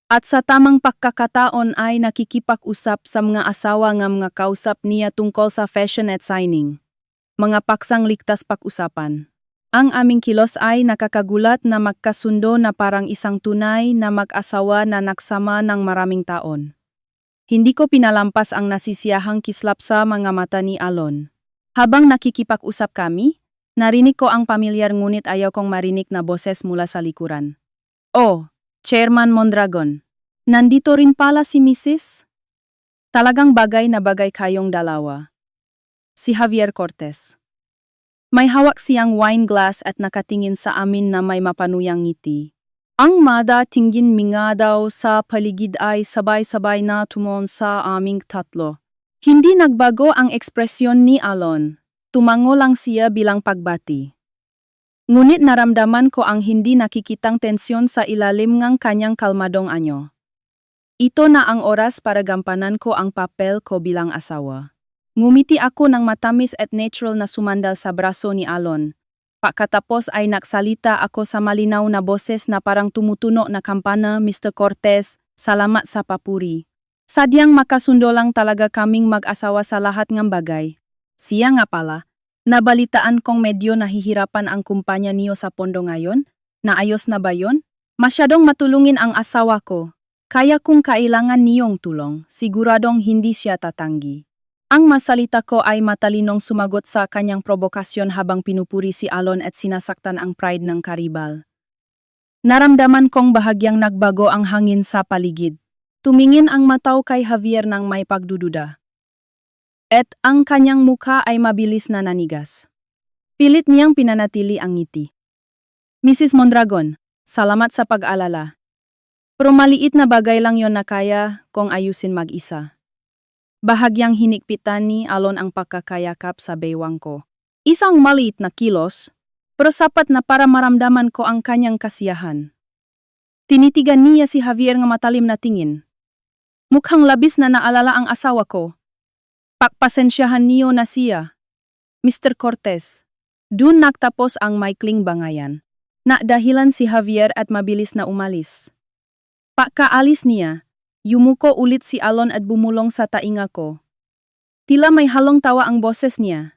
At sa tamang pagkakataon ay nakikipag-usap sa mga asawa ng mga kausap niya tungkol sa fashion at signing. Mga paksang ligtas pag-usapan. Ang aming kilos ay nakakagulat na magkasundo na parang isang tunay na mag-asawa na nagsama ng maraming taon. Hindi ko pinalampas ang nasisiyahang kislap sa mga mata ni Alon. Habang nakikipag-usap kami, narinig ko ang pamilyar ngunit ayaw kong marinig na boses mula sa likuran. Oh, Chairman Mondragon, nandito rin pala si Mrs. Talagang bagay na bagay kayong dalawa. Si Javier Cortez. May hawak siyang wine glass at nakatingin sa amin na may mapanuyang ngiti. Ang madatingin mga daw sa paligid ay sabay-sabay na tumon sa aming tatlo. Hindi nagbago ang ekspresyon ni Alon. Tumango lang siya bilang pagbati. Ngunit naramdaman ko ang hindi nakikitang tensyon sa ilalim ng kanyang kalmadong anyo. Ito na ang oras para gampanan ko ang papel ko bilang asawa. Ngumiti ako ng matamis at natural na sumandal sa braso ni Alon. Pagkatapos ay nagsalita ako sa malinaw na boses na parang tumutunog na kampana, Mr. Cortez, salamat sa papuri. Sadyang makasundo lang talaga kaming mag-asawa sa lahat ng bagay. Siya nga pala, nabalitaan kong medyo nahihirapan ang kumpanya niyo sa pondo ngayon? Naayos na ba yon? Masyadong matulungin ang asawa ko. Kaya kung kailangan niyong tulong, siguradong hindi siya tatanggi. Ang masalita ko ay matalinong sumagot sa kanyang provokasyon habang pinupuri si Alon at sinasaktan ang pride ng karibal. Naramdaman kong bahagyang nagbago ang hangin sa paligid. Tumingin ang mataw kay Javier ng may pagdududa. At ang kanyang mukha ay mabilis na nanigas. Pilit niyang pinanatili ang ngiti. Mrs. Mondragon, salamat sa pag-alala. Pero maliit na bagay lang yon na kaya kong ayusin mag-isa. Bahagyang hinikpitan ni Alon ang pagkakayakap sa bewang ko. Isang maliit na kilos, pero sapat na para maramdaman ko ang kanyang kasiyahan. Tinitigan niya si Javier ng matalim na tingin. Mukhang labis na naalala ang asawa ko. Pagpasensyahan niyo na siya. Mr. Cortez, dun nagtapos ang maikling bangayan. Dahilan si Javier at mabilis na umalis. Pagkaalis niya, yumuko ulit si Alon at bumulong sa tainga ko. Tila may halong tawa ang boses niya.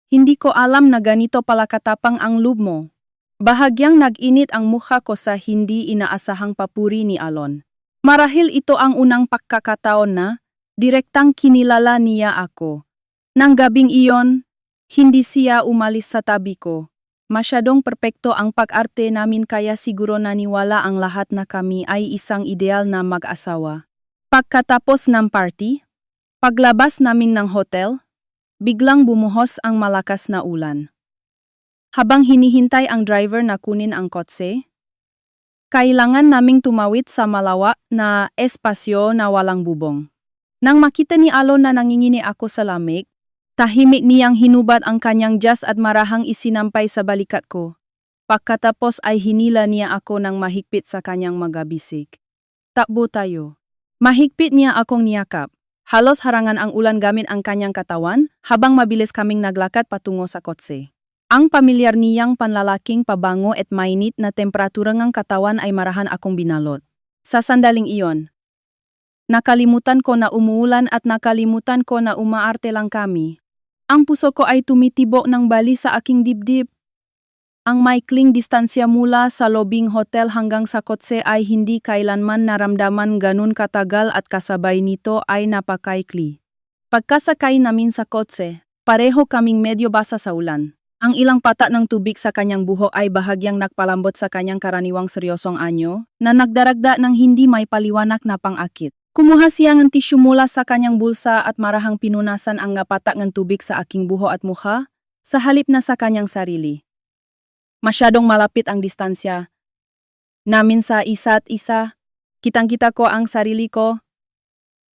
Hindi ko alam na ganito pala katapang ang loob mo. Bahagyang nag-init ang mukha ko sa hindi inaasahang papuri ni Alon. Marahil ito ang unang pagkakataon na direktang kinilala niya ako. Nang gabing iyon, hindi siya umalis sa tabi ko. Masyadong perpekto ang pag-arte namin kaya siguro naniwala ang lahat na kami ay isang ideal na mag-asawa. Pagkatapos ng party, paglabas namin ng hotel, biglang bumuhos ang malakas na ulan. Habang hinihintay ang driver na kunin ang kotse, kailangan naming tumawid sa malawak na espasyo na walang bubong. Nang makita ni Alon na nangingini ako sa lamig, tahimik niyang hinubad ang kanyang jas at marahang isinampay sa balikat ko. Pagkatapos ay hinila niya ako ng mahigpit sa kanyang magabisik. Takbo tayo. Mahigpit niya akong niyakap. Halos harangan ang ulan gamit ang kanyang katawan habang mabilis kaming naglakad patungo sa kotse. Ang pamilyar niyang panlalaking pabango at mainit na temperatura ng katawan ay marahan akong binalot. Sa sandaling iyon, nakalimutan ko na umuulan at nakalimutan ko na umaarte lang kami. Ang puso ko ay tumitibok ng bali sa aking dibdib. Ang maikling distansya mula sa lobing hotel hanggang sa kotse ay hindi kailanman naramdaman ganun katagal at kasabay nito ay napakaikli. Pagkasakay namin sa kotse, pareho kaming medyo basa sa ulan. Ang ilang patak ng tubig sa kanyang buhok ay bahagyang nagpalambot sa kanyang karaniwang seryosong anyo na nagdaragda ng hindi may paliwanag na pang-akit. Kumuha siya ng tisyu mula sa kanyang bulsa at marahang pinunasan ang patak ng tubig sa aking buhok at mukha sa halip na sa kanyang sarili. Masyadong malapit ang distansya namin sa isa't isa. Kitang-kita ko ang sarili ko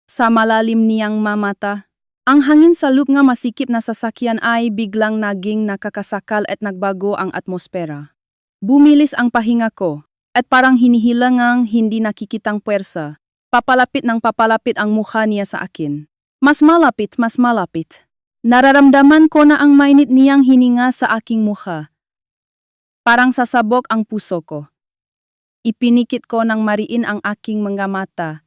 sa malalim niyang mamata. Ang hangin sa loob nga masikip na sasakyan ay biglang naging nakakasakal at nagbago ang atmosfera. Bumilis ang pahinga ko at parang hinihilangang hindi nakikitang puwersa. Papalapit ng papalapit ang mukha niya sa akin. Mas malapit, mas malapit. Nararamdaman ko na ang mainit niyang hininga sa aking mukha. Parang sasabog ang puso ko. Ipinikit ko ng mariin ang aking mga mata.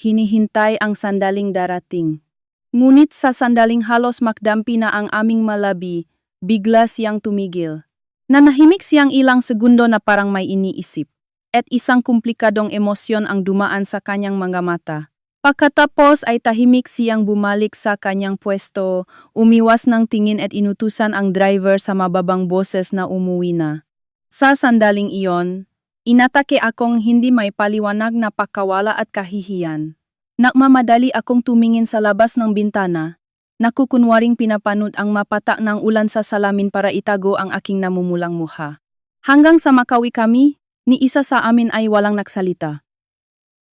Hinihintay ang sandaling darating. Ngunit sa sandaling halos makdampi na ang aming malabi, bigla siyang tumigil. Nanahimik siyang ilang segundo na parang may iniisip. At isang komplikadong emosyon ang dumaan sa kanyang mga mata. Pagkatapos ay tahimik siyang bumalik sa kanyang pwesto, umiwas ng tingin at inutusan ang driver sa mababang boses na umuwi na. Sa sandaling iyon, inatake akong hindi may paliwanag na pakawala at kahihiyan. Nagmamadali akong tumingin sa labas ng bintana. Nakukunwaring pinapanood ang mapatak ng ulan sa salamin para itago ang aking namumulang mukha. Hanggang sa makawi kami, ni isa sa amin ay walang nagsalita.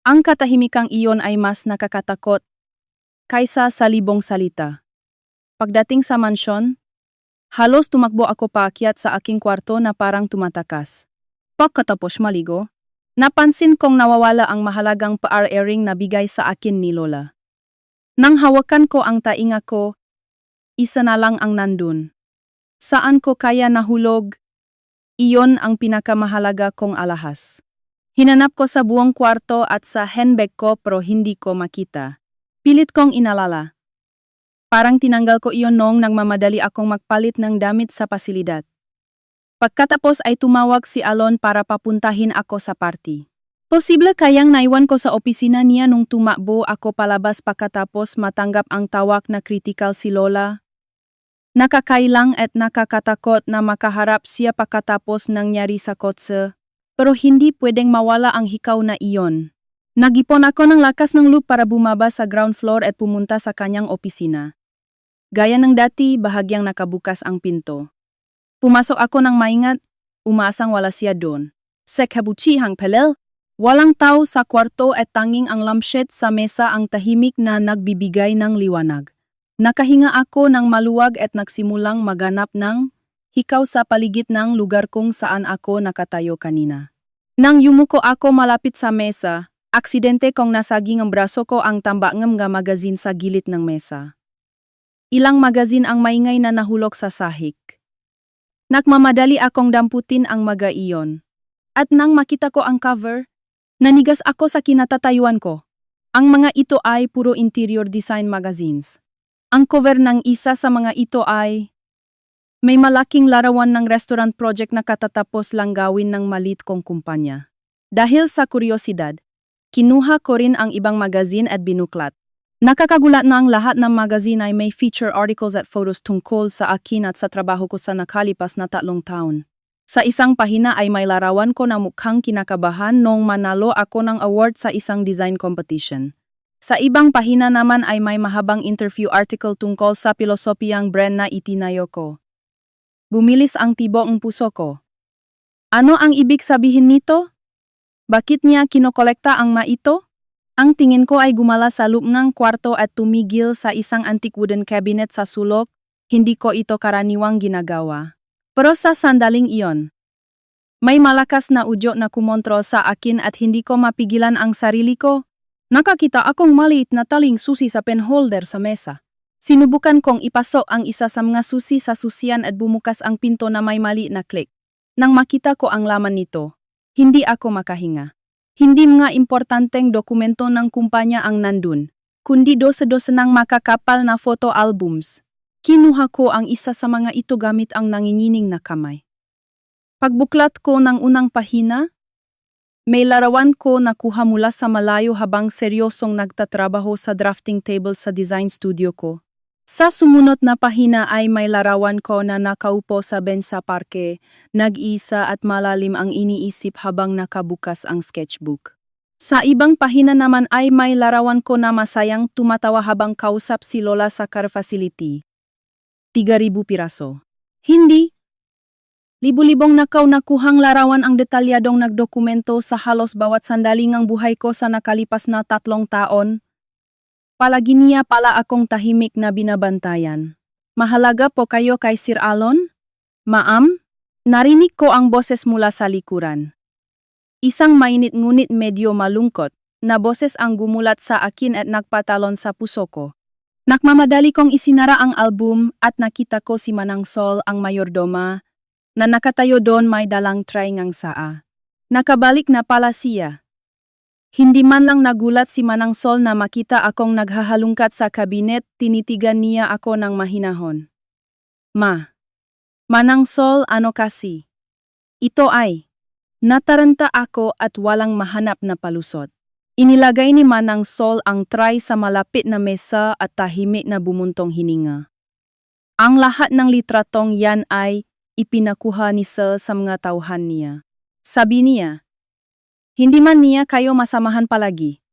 Ang katahimikang iyon ay mas nakakatakot kaysa sa libong salita. Pagdating sa mansyon, halos tumakbo ako paakyat sa aking kwarto na parang tumatakas. Pagkatapos maligo, napansin kong nawawala ang mahalagang pa-earring na bigay sa akin ni Lola. Nang hawakan ko ang tainga ko, isa na lang ang nandun. Saan ko kaya nahulog? Iyon ang pinakamahalaga kong alahas. Hinanap ko sa buong kwarto at sa handbag ko pero hindi ko makita. Pilit kong inalala. Parang tinanggal ko iyon noong nagmamadali akong magpalit ng damit sa pasilidad. Pagkatapos ay tumawag si Alon para papuntahin ako sa party. Posible kayang naiwan ko sa opisina niya nung tumakbo ako palabas pagkatapos matanggap ang tawag na critical si Lola. Nakakailang at nakakatakot na makaharap siya pagkatapos nangyari sa kotse. Pero hindi pwedeng mawala ang hikaw na iyon. Nag-ipon ako ng lakas ng loob para bumaba sa ground floor at pumunta sa kanyang opisina. Gaya ng dati, bahagyang nakabukas ang pinto. Pumasok ako ng maingat, umaasang wala siya doon. Sa kabutsihang pelel, walang tao sa kwarto at tanging ang lampshade sa mesa ang tahimik na nagbibigay ng liwanag. Nakahinga ako ng maluwag at nagsimulang maganap ng hikaw sa paligid ng lugar kung saan ako nakatayo kanina. Nang yumuko ako malapit sa mesa, aksidente kong nasaging ang braso ko ang tambangam nga magazine sa gilid ng mesa. Ilang magazine ang maingay na nahulog sa sahig. Nagmamadali akong damputin ang mga iyon. At nang makita ko ang cover, nanigas ako sa kinatatayuan ko. Ang mga ito ay puro interior design magazines. Ang cover ng isa sa mga ito ay May malaking larawan ng restaurant project na katatapos lang gawin ng malit kong kumpanya. Dahil sa kuryosidad, kinuha ko rin ang ibang magazine at binuklat. Nakakagulat na ang lahat ng magazine ay may feature articles at photos tungkol sa akin at sa trabaho ko sa nakalipas na 3 taon. Sa isang pahina ay may larawan ko na mukhang kinakabahan noong manalo ako ng award sa isang design competition. Sa ibang pahina naman ay may mahabang interview article tungkol sa pilosopiyang brand na itinayo ko. Bumilis ang tibok ng puso ko. Ano ang ibig sabihin nito? Bakit niya kinokolekta ang maito? Ang tingin ko ay gumala sa loob ng kwarto at tumigil sa isang antique wooden cabinet sa sulok. Hindi ko ito karaniwang ginagawa. Pero sa sandaling iyon, may malakas na udyo na kumontrol sa akin at hindi ko mapigilan ang sarili ko. Nakakita akong maliit na taling susi sa pen holder sa mesa. Sinubukan kong ipasok ang isa sa mga susi sa susian at bumukas ang pinto na may mali na click. Nang makita ko ang laman nito, hindi ako makahinga. Hindi mga importanteng dokumento ng kumpanya ang nandun, kundi dosa-dosa ng makakapal na photo albums. Kinuha ko ang isa sa mga ito gamit ang nangingining na kamay. Pagbuklat ko ng unang pahina, may larawan ko na kuha mula sa malayo habang seryosong nagtatrabaho sa drafting table sa design studio ko. Sa sumunod na pahina ay may larawan ko na nakaupo sa bench sa parke, nag-iisa at malalim ang iniisip habang nakabukas ang sketchbook. Sa ibang pahina naman ay may larawan ko na masayang tumatawa habang kausap si Lola sa car facility. 3,000 piraso. Hindi. Libu-libong nakuhang larawan ang detalyadong nagdokumento sa halos bawat sandali ng buhay ko sa nakalipas na 3 taon. Palagi niya pala akong tahimik na binabantayan. Mahalaga po kayo kay Sir Alon? Ma'am? Narinig ko ang boses mula sa likuran. Isang mainit ngunit medyo malungkot na boses ang gumulat sa akin at nagpatalon sa puso ko. Nakmamadali kong isinara ang album at nakita ko si Manang Sol ang mayordoma na nakatayo doon may dalang tray ngang saa. Nakabalik na pala siya. Hindi man lang nagulat si Manang Sol na makita akong naghahalungkat sa kabinet, tinitigan niya ako ng mahinahon. Manang Sol, ano kasi? Ito ay. Nataranta ako at walang mahanap na palusot. Inilagay ni Manang Sol ang tray sa malapit na mesa at tahimik na bumuntong hininga. Ang lahat ng litratong yan ay ipinakuha ni Sir sa mga tauhan niya. Sabi niya, hindi man niya kayo masamahan palagi.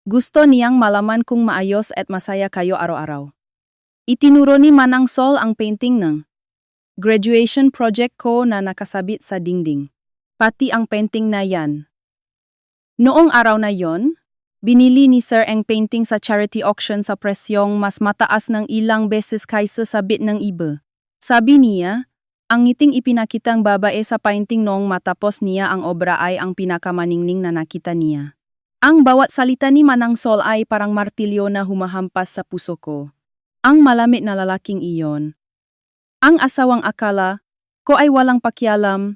Gusto niyang malaman kung maayos at masaya kayo araw-araw. Itinuro ni Manang Sol ang painting ng graduation project ko na nakasabit sa dingding. Pati ang painting na yan. Noong araw na yon, binili ni Sir ang painting sa charity auction sa presyong mas mataas ng ilang beses kaysa sa bid ng iba. Sabi niya, ang ngiting ipinakitang babae sa painting noong matapos niya ang obra ay ang pinakamaningning na nakita niya. Ang bawat salita ni Manang Sol ay parang martilyo na humahampas sa puso ko. Ang malamit na lalaking iyon. Ang asawang akala ko ay walang pakialam,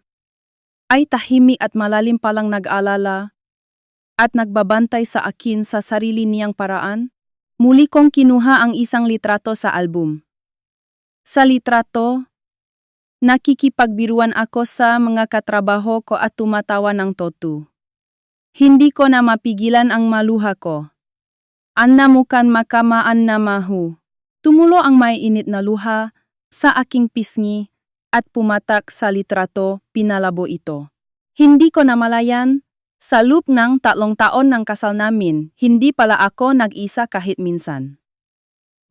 ay tahimik at malalim palang nag-alala at nagbabantay sa akin sa sarili niyang paraan. Muli kong kinuha ang isang litrato sa album. Sa litrato, nakikipagbiruan ako sa mga katrabaho ko at tumatawa ng totu. Hindi ko na mapigilan ang maluha ko. Annamukan makamaan na mahu. Tumulo ang may init na luha sa aking pisngi at pumatak sa litrato, pinalabo ito. Hindi ko namalayan, sa loob ng 3 taon ng kasal namin, hindi pala ako nag-isa kahit minsan.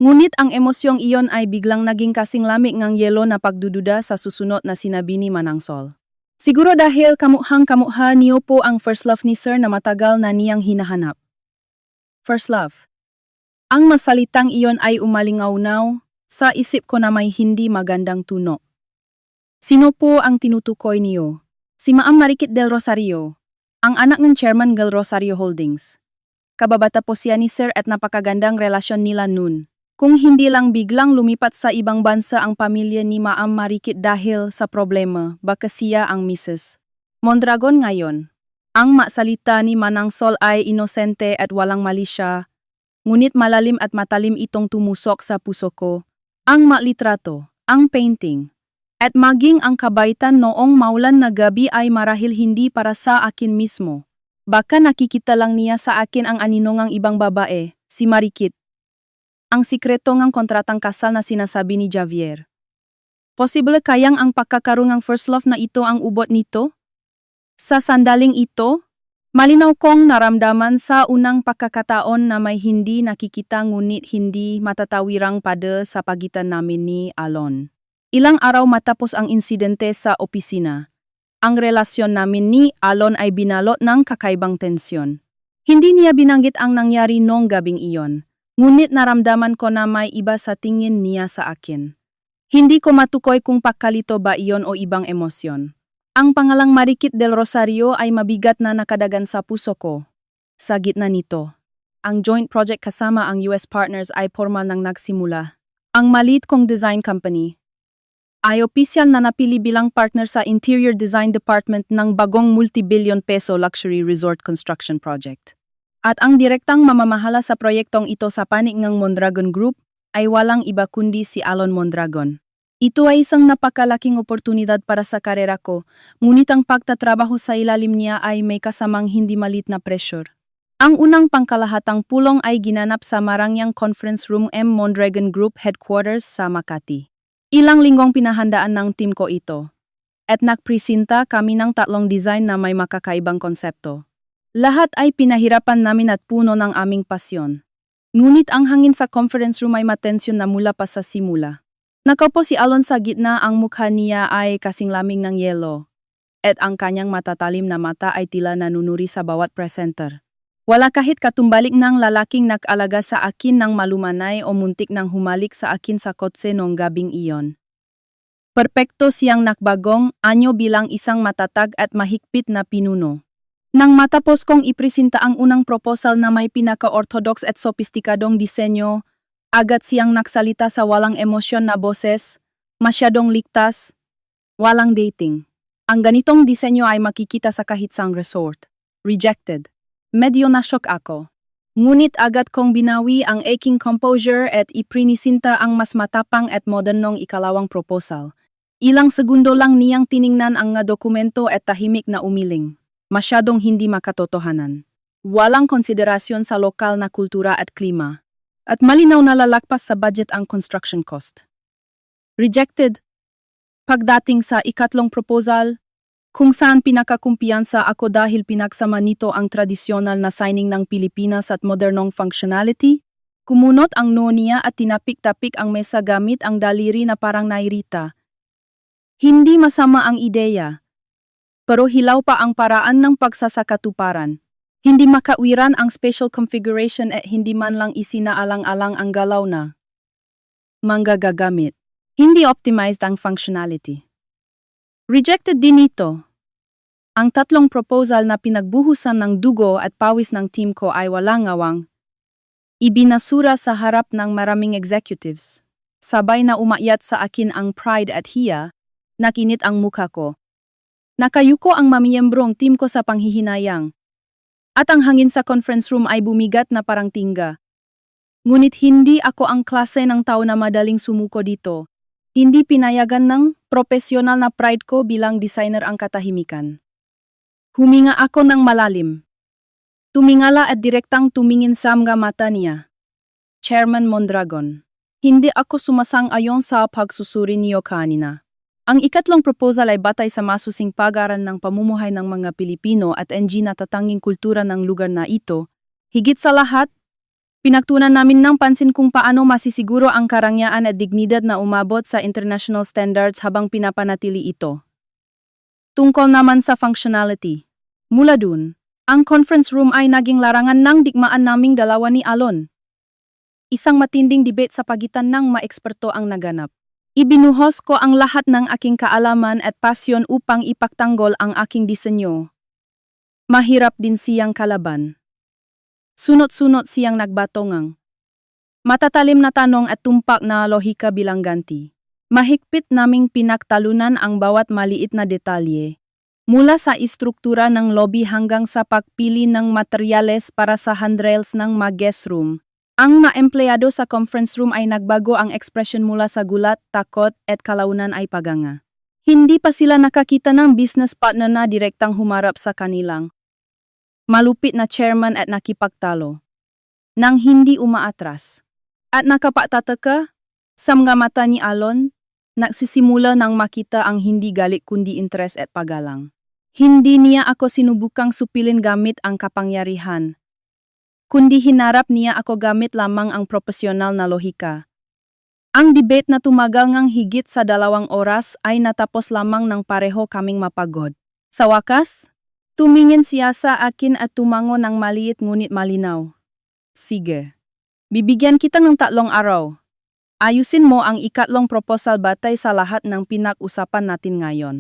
Ngunit ang emosyong iyon ay biglang naging kasing lamig ng yelo na pagdududa sa susunod na sinabi ni Manang Sol. Siguro dahil kamuhang-kamukha niyo po ang first love ni Sir na matagal na niyang hinahanap. First love. Ang masalitang iyon ay umalingaw-naw sa isip ko na may hindi magandang tuno. Sino po ang tinutukoy niyo? Si Ma'am Marikit del Rosario, ang anak ng Chairman Del Rosario Holdings. Kababata po siya ni Sir at napakagandang relasyon nila nun. Kung hindi lang biglang lumipat sa ibang bansa ang pamilya ni Ma'am Marikit dahil sa problema, baka siya ang Mrs. Mondragon ngayon. Ang masalita ni Manang Sol ay inosente at walang mali siya, ngunit malalim at matalim itong tumusok sa puso ko. Ang malitrato, ang painting, At maging ang kabaitan noong maulan na gabi ay marahil hindi para sa akin mismo. Baka nakikita lang niya sa akin ang aninongang ibang babae, si Marikit. Ang sikreto ngang kontratang kasal na sinasabi ni Javier. Posible kayang ang pagkakaroon ng first love na ito ang ubot nito? Sa sandaling ito, malinaw kong naramdaman sa unang pagkakataon na may hindi nakikita ngunit hindi matatawirang pada sa pagitan namin ni Alon. Ilang araw matapos ang insidente sa opisina, ang relasyon namin ni Alon ay binalot ng kakaibang tensyon. Hindi niya binanggit ang nangyari noong gabing iyon, ngunit naramdaman ko na may iba sa tingin niya sa akin. Hindi ko matukoy kung pagkalito ba iyon o ibang emosyon. Ang pangalang Marikit del Rosario ay mabigat na nakadagan sa puso ko. Sa gitna nito, ang joint project kasama ang US partners ay formal nang nagsimula. Ang maliit kong design company ay opisyal na napili bilang partner sa interior design department ng bagong multi-billion peso luxury resort construction project. At ang direktang mamamahala sa proyektong ito sa panig ng Mondragon Group ay walang iba kundi si Alon Mondragon. Ito ay isang napakalaking oportunidad para sa karera ko, ngunit ang pagtatrabaho sa ilalim niya ay may kasamang hindi malit na pressure. Ang unang pangkalahatang pulong ay ginanap sa Marangyang Conference Room M Mondragon Group Headquarters sa Makati. Ilang linggong pinahandaan ng team ko ito. At nagpresenta kami ng 3 design na may makakaibang konsepto. Lahat ay pinahirapan namin at puno ng aming pasyon. Ngunit ang hangin sa conference room ay matensyon na mula pa sa simula. Nakaupo si Alon sa gitna, ang mukha niya ay kasing lamig ng yelo. At ang kanyang matatalim na mata ay tila nanunuri sa bawat presenter. Wala kahit katumbalik ng lalaking nag-alaga sa akin ng malumanay o muntik nang humalik sa akin sa kotse noong gabing iyon. Perpekto siyang nakbagong anyo bilang isang matatag at mahigpit na pinuno. Nang matapos kong ipresenta ang unang proposal na may pinaka-orthodox at sopistikadong disenyo, agad siyang nagsalita sa walang emosyon na boses, masyadong ligtas, walang dating. Ang ganitong disenyo ay makikita sa kahit saang resort. Rejected. Medyo na-shock ako. Ngunit agad kong binawi ang aking composure at iprinisinta ang mas matapang at modernong ikalawang proposal. Ilang segundo lang niyang tiningnan ang nga dokumento at tahimik na umiling. Masyadong hindi makatotohanan. Walang konsiderasyon sa lokal na kultura at klima. At malinaw na lalagpas sa budget ang construction cost. Rejected. Pagdating sa ikatlong proposal, kung saan pinakakumpiyansa ako dahil pinagsama nito ang tradisyonal na signing ng Pilipinas at modernong functionality, kumunot ang noo niya at tinapik-tapik ang mesa gamit ang daliri na parang nairita. Hindi masama ang ideya, pero hilaw pa ang paraan ng pagsasakatuparan. Hindi makawiran ang special configuration at hindi man lang isinaalang-alang ang galaw na manggagagamit. Hindi optimized ang functionality. Rejected din ito. Ang 3 proposal na pinagbuhusan ng dugo at pawis ng team ko ay walang ngawang. Ibinasura sa harap ng maraming executives. Sabay na umakyat sa akin ang pride at hiya, nakinit ang mukha ko. Nakayuko ang mamiyembrong team ko sa panghihinayang. At ang hangin sa conference room ay bumigat na parang tingga. Ngunit hindi ako ang klase ng tao na madaling sumuko dito. Hindi pinayagan ng profesional na pride ko bilang designer ang katahimikan. Huminga ako ng malalim. Tumingala at direktang tumingin sa mga mata niya. Chairman Mondragon, hindi ako sumasang-ayon sa pagsusuri niyo kanina. Ang ikatlong proposal ay batay sa masusing pag-aaral ng pamumuhay ng mga Pilipino at natatanging kultura ng lugar na ito. Higit sa lahat, pinagtuunan namin ng pansin kung paano masisiguro ang karangyaan at dignidad na umabot sa international standards habang pinapanatili ito. Tungkol naman sa functionality. Mula dun, ang conference room ay naging larangan ng digmaan naming dalawa ni Alon. Isang matinding debate sa pagitan ng maeksperto ang naganap. Ibinuhos ko ang lahat ng aking kaalaman at pasyon upang ipagtanggol ang aking disenyo. Mahirap din siyang kalaban. Sunod-sunod siyang nagbatongang. Matatalim na tanong at tumpak na lohika bilang ganti. Mahigpit naming pinagtalunan ang bawat maliit na detalye. Mula sa istruktura ng lobby hanggang sa pagpili ng materyales para sa handrails ng guest room. Ang mga empleyado sa conference room ay nagbago, ang ekspresyon mula sa gulat, takot at kalaunan ay paganga. Hindi pa sila nakakita ng business partner na direktang humarap sa kanilang malupit na chairman at nakipagtalo nang hindi umaatras. At nakapatataka, sa mga mata ni Alon, nagsisimula nang makita ang hindi galit kundi interes at paggalang. Hindi niya ako sinubukang supilin gamit ang kapangyarihan, kundi hinarap niya ako gamit lamang ang profesional na lohika. Ang debate na tumagal ngang higit sa 2 oras ay natapos lamang ng pareho kaming mapagod. Sa wakas, tumingin siya sa akin at tumango ng maliit ngunit malinaw. Sige. Bibigyan kita ng 3 araw. Ayusin mo ang ikatlong proposal batay sa lahat ng pinag-usapan natin ngayon.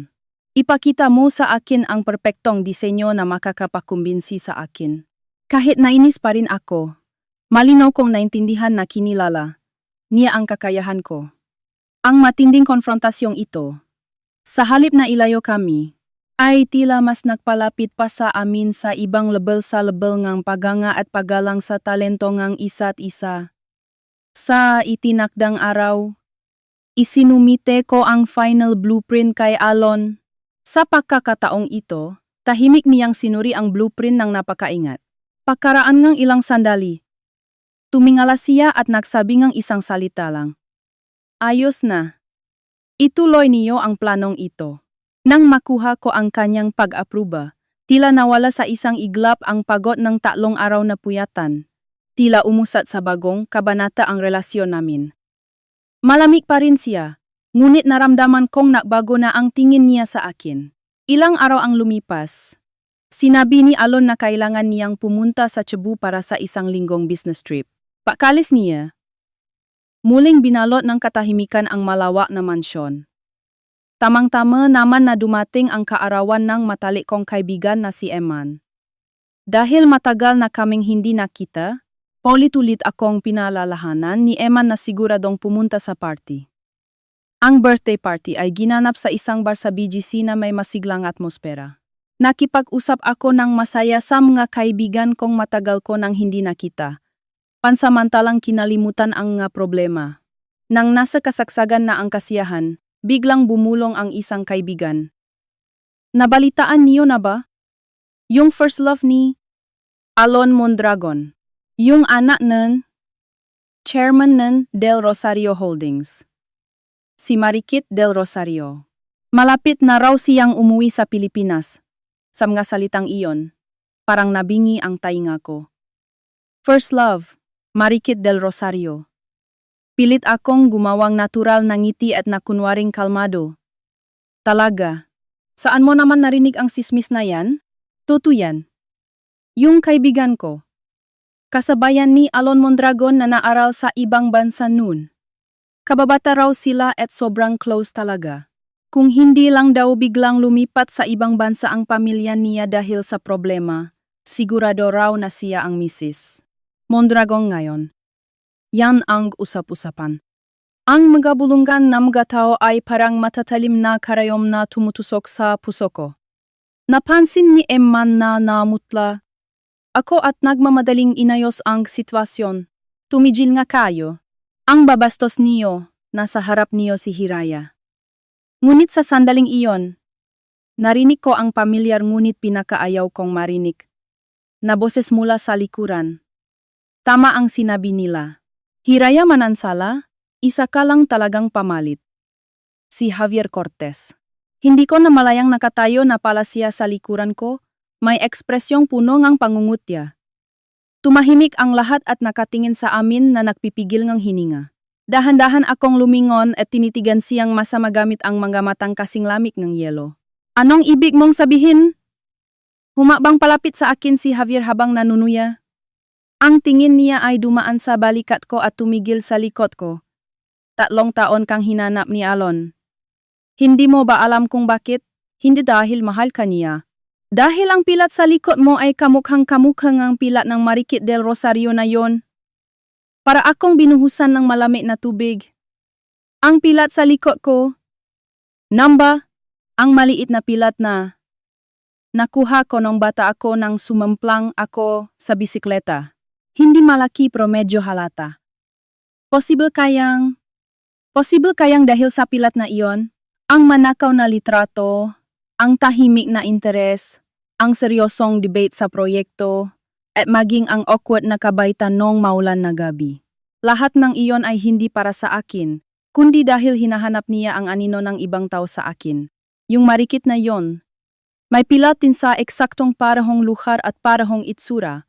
Ipakita mo sa akin ang perpektong disenyo na makakapakumbinsi sa akin. Kahit nainis pa rin ako, malinaw kong naintindihan na kinilala niya ang kakayahan ko. Ang matinding konfrontasyong ito, sa halip na ilayo kami, ay tila mas nagpalapit pa sa amin sa ibang level sa level ngang paganga at paggalang sa talento ngang isa't isa. Sa itinakdang araw, isinumite ko ang final blueprint kay Alon. Sa pagkakataong ito, tahimik niyang sinuri ang blueprint ng napakaingat. Pagkaraan ngang ilang sandali, tumingala siya at nagsabi ngang isang salita lang. Ayos na. Ituloy niyo ang planong ito. Nang makuha ko ang kanyang pag-apruba, tila nawala sa isang iglap ang pagod ng 3 araw na puyatan. Tila umusat sa bagong kabanata ang relasyon namin. Malamig pa rin siya, ngunit naramdaman kong nagbago na ang tingin niya sa akin. Ilang araw ang lumipas. Sinabi ni Alon na kailangan niyang pumunta sa Cebu para sa isang linggong business trip. Pagkalis niya, muling binalot ng katahimikan ang malawak na mansyon. Tamang-tama naman na dumating ang kaarawan ng matalik kong kaibigan na si Eman. Dahil matagal na kaming hindi nakita, paulit-ulit akong pinalalahanan ni Eman na siguradong pumunta sa party. Ang birthday party ay ginanap sa isang bar sa BGC na may masiglang atmosfera. Nakipag-usap ako ng masaya sa mga kaibigan kong matagal ko nang hindi nakita. Pansamantalang kinalimutan ang nga problema. Nang nasa kasagsagan na ang kasiyahan, biglang bumulong ang isang kaibigan. Nabalitaan niyo na ba? Yung first love ni Alon Mondragon. Yung anak ng chairman ng Del Rosario Holdings. Si Marikit Del Rosario. Malapit na raw siyang umuwi sa Pilipinas. Sa mga salitang iyon, parang nabingi ang tainga ko. First love. Marikit Del Rosario. Pilit akong gumawang natural na ngiti at nakunwaring kalmado. Talaga, saan mo naman narinig ang sismis na yan? Totoo yan. Yung kaibigan ko. Kasabayan ni Alon Mondragon na naaral sa ibang bansa noon. Kababata raw sila at sobrang close talaga. Kung hindi lang daw biglang lumipat sa ibang bansa ang pamilya niya dahil sa problema, sigurado raw na siya ang misis Mondragon ngayon. Yan ang usap-usapan. Ang mga bulungan ng mga tao ay parang matatalim na karayom na tumutusok sa puso ko. Napansin ni Eman na namutla ako at nagmamadaling inayos ang sitwasyon. Tumigil nga kayo. Ang babastos niyo, nasa harap niyo si Hiraya. Ngunit sa sandaling iyon, narinig ko ang pamilyar ngunit pinakaayaw kong marinig na boses mula sa likuran. Tama ang sinabi nila. Hiraya Manansala, isa ka lang talagang pamalit. Si Javier Cortez. Hindi ko namalayang nakatayo na pala siya sa likuran ko, may ekspresyong puno ngang pangungutya. Tumahimik ang lahat at nakatingin sa amin na nagpipigil ngang hininga. Dahan-dahan akong lumingon at tinitigan siyang masama gamit ang mga matang kasing lamig ng yelo. Anong ibig mong sabihin? Humabang palapit sa akin si Javier habang nanunuya. Ang tingin niya ay dumaan sa balikat ko at tumigil sa likod ko. 3 taon kang hinanap ni Alon. Hindi mo ba alam kung bakit? Hindi dahil mahal ka niya. Dahil ang pilat sa likod mo ay kamukhang-kamukhang ang pilat ng Marikit Del Rosario na yon. Para akong binuhusan ng malamig na tubig. Ang pilat sa likod ko. Namba, ang maliit na pilat na nakuha ko nung bata ako nang sumamplang ako sa bisikleta. Hindi malaki pero medyo halata. Posible kayang dahil sa pilat na iyon, Ang manakaw na litrato, ang tahimik na interes, ang seryosong debate sa proyekto, at maging ang awkward na kabaitan noong maulan na gabi. Lahat ng iyon ay hindi para sa akin, kundi dahil hinahanap niya ang anino ng ibang tao sa akin. Yung marikit na yon, may pilatin sa eksaktong parahong lugar at parahong itsura.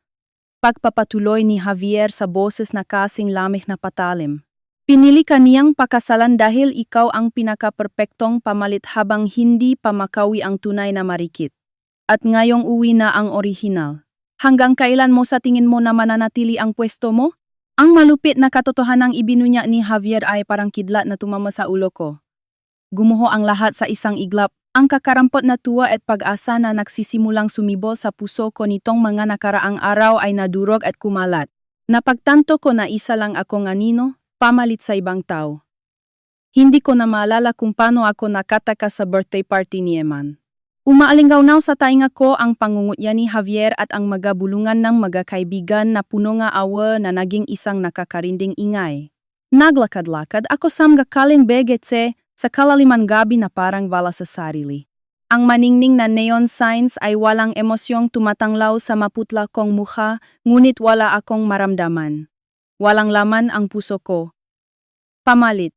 Pagpapatuloy ni Javier sa boses na kasing lamig na patalim. Pinili ka niyang pakasalan dahil ikaw ang pinaka-perpektong pamalit habang hindi pa makawi ang tunay na marikit. At ngayong uwi na ang orihinal. Hanggang kailan mo sa tingin mo na mananatili ang pwesto mo? Ang malupit na katotohanang ibinunya ni Javier ay parang kidlat na tumama sa ulo ko. Gumuho ang lahat sa isang iglap. Ang kakarampot na tuwa at pag-asa na nagsisimulang sumibol sa puso ko nitong mga nakaraang araw ay nadurog at kumalat. Napagtanto ko na isa lang akong anino, pamalit sa ibang tao. Hindi ko na maalala kung paano ako nakataka sa birthday party ni Eman. Umaalinggaw-naw sa tainga ko ang pangungutya ni Javier at ang magabulungan ng magkakaibigan na puno nga awa na naging isang nakakarinding ingay. Naglakad-lakad ako sa mga begetse sa kalaliman gabi na parang bala sa sarili. Ang maningning na neon signs ay walang emosyong tumatanglaw sa maputla kong mukha, ngunit wala akong maramdaman. Walang laman ang puso ko. Pamalit.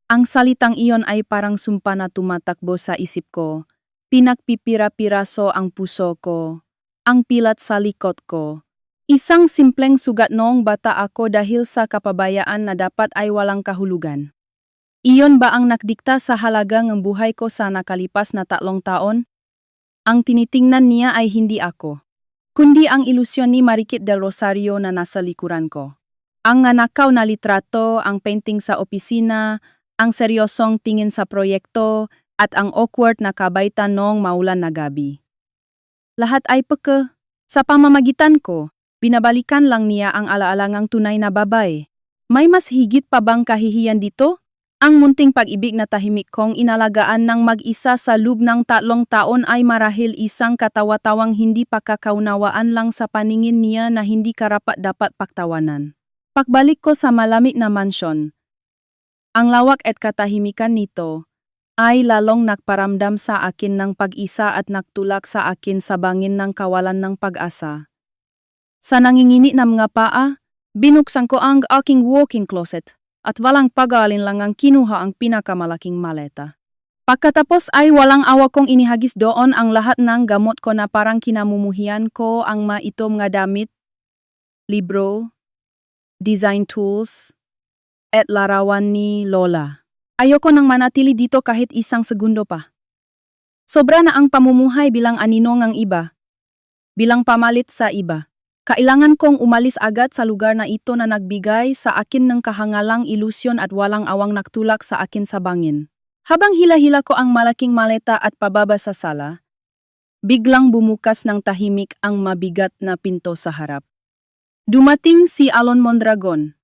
Ang salitang iyon ay parang sumpa na tumatakbo sa isip ko. Pinagpipira-piraso ang puso ko. Ang pilat sa likod ko. Isang simpleng sugat noong bata ako dahil sa kapabayaan na dapat ay walang kahulugan. Iyon ba ang nakdikta sa halaga ng buhay ko sa nakalipas na 3 taon? Ang tinitingnan niya ay hindi ako, kundi ang ilusyon ni Marikit del Rosario na nasa likuran ko. Ang nanakaw na litrato, ang painting sa opisina, ang seryosong tingin sa proyekto, at ang awkward na kabaitan noong maulan na gabi. Lahat ay peke. Sa pamamagitan ko, binabalikan lang niya ang alaalangang tunay na babae. May mas higit pa bang kahihiyan dito? Ang munting pag-ibig na tahimik kong inalagaan ng mag-isa sa loob ng 3 taon ay marahil isang katawa-tawang hindi pagkakaunawaan lang sa paningin niya na hindi karapat-dapat paktawanan. Pagbalik ko sa malamig na mansyon, ang lawak at katahimikan nito ay lalong nagparamdam sa akin ng pag-isa at nagtulak sa akin sa bangin ng kawalan ng pag-asa. Sa nanginginit na mga paa, binuksan ko ang aking walk-in closet. At walang pag-aalinlangang kinuha ang pinakamalaking maleta. Pagkatapos ay walang awa kong inihagis doon ang lahat ng gamot ko na parang kinamumuhian ko ang maitom nga damit, libro, design tools, at larawan ni Lola. Ayoko nang manatili dito kahit isang segundo pa. Sobra na ang pamumuhay bilang anino ng iba, bilang pamalit sa iba. Kailangan kong umalis agad sa lugar na ito na nagbigay sa akin ng kahangalang ilusyon at walang awang nagtulak sa akin sa bangin. Habang hila-hila ko ang malaking maleta at pababa sa sala, biglang bumukas ng tahimik ang mabigat na pinto sa harap. Dumating si Alon Mondragon.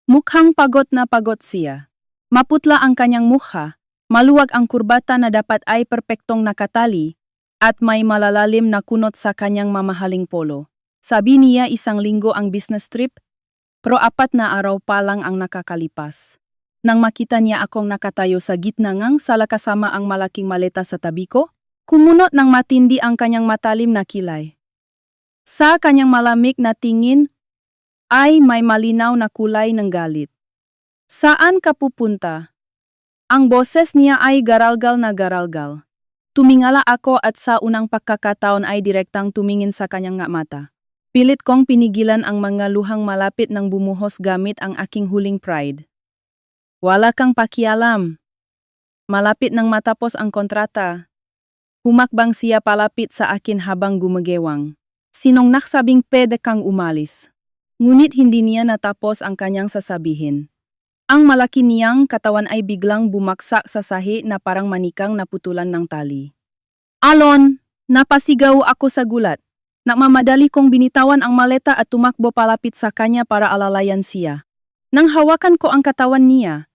Mukhang pagod na pagod siya. Maputla ang kanyang mukha, maluwag ang kurbata na dapat ay perpektong nakatali, at may malalalim na kunot sa kanyang mamahaling polo. Sabi niya 1 linggo ang business trip, pero 4 na araw pa lang ang nakakalipas. Nang makita niya akong nakatayo sa gitna ngang sala kasama ang malaking maleta sa tabi ko, kumunot ng matindi ang kanyang matalim na kilay. Sa kanyang malamig na tingin ay may malinaw na kulay ng galit. Saan ka pupunta? Ang boses niya ay garalgal na garalgal. Tumingala ako at sa unang pagkakataon ay direktang tumingin sa kanyang mata. Pilit kong pinigilan ang mga luhang malapit ng bumuhos gamit ang aking huling pride. Wala kang pakialam. Malapit nang matapos ang kontrata. Humakbang siya palapit sa akin habang gumagewang. Sinong nagsabing pwede kang umalis? Ngunit hindi niya natapos ang kanyang sasabihin. Ang malaki niyang katawan ay biglang bumaksak sa sahi na parang manikang naputulan ng tali. Alon! Napasigaw ako sa gulat. Nagmamadali kong binitawan ang maleta at tumakbo palapit sa kanya para alalayan siya. Nang hawakan ko ang katawan niya,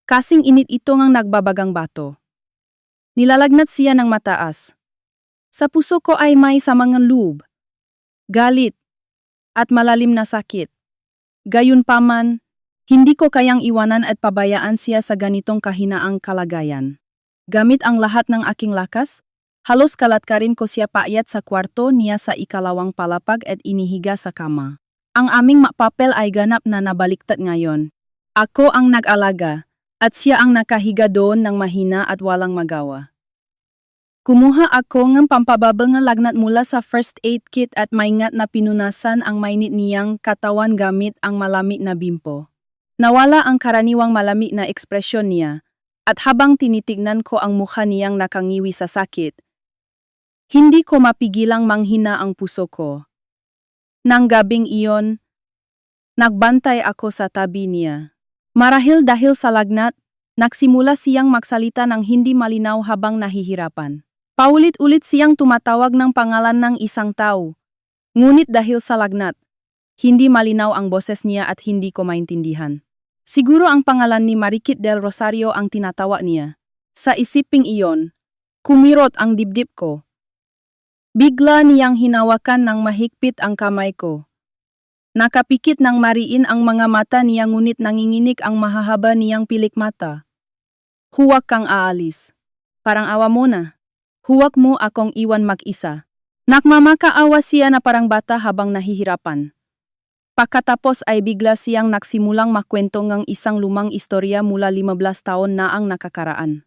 kasing init ito ngang nagbabagang bato. Nilalagnat siya ng mataas. Sa puso ko ay may samangang loob, galit, at malalim na sakit. Gayunpaman, hindi ko kayang iwanan at pabayaan siya sa ganitong kahinaang kalagayan. Gamit ang lahat ng aking lakas, halos kalatkarin ko siya paakyat sa kwarto niya sa ikalawang palapag at inihiga sa kama. Ang aming papel ay ganap na nabaliktad ngayon. Ako ang nag-alaga, at siya ang nakahiga doon ng mahina at walang magawa. Kumuha ako ng pampababa ng lagnat mula sa first aid kit at maingat na pinunasan ang mainit niyang katawan gamit ang malamig na bimpo. Nawala ang karaniwang malamig na ekspresyon niya, at habang tinitignan ko ang mukha niyang nakangiwi sa sakit, hindi ko mapigilang manghina ang puso ko. Nang gabing iyon, nagbantay ako sa tabi niya. Marahil dahil sa lagnat, nagsimula siyang magsalita ng hindi malinaw habang nahihirapan. Paulit-ulit siyang tumatawag ng pangalan ng isang tao. Ngunit dahil sa lagnat, hindi malinaw ang boses niya at hindi ko maintindihan. Siguro ang pangalan ni Marikit del Rosario ang tinatawa niya. Sa isiping iyon, kumirot ang dibdib ko. Bigla niyang hinawakan ng mahigpit ang kamay ko. Nakapikit ng mariin ang mga mata niya ngunit nanginginig ang mahahaba niyang pilik mata. Huwag kang aalis. Parang awa mo na. Huwag mo akong iwan mag-isa. Nagmamakaawa siya na parang bata habang nahihirapan. Pagkatapos ay bigla siyang nagsimulang makwento ng isang lumang istorya mula 15 taon na ang nakakaraan.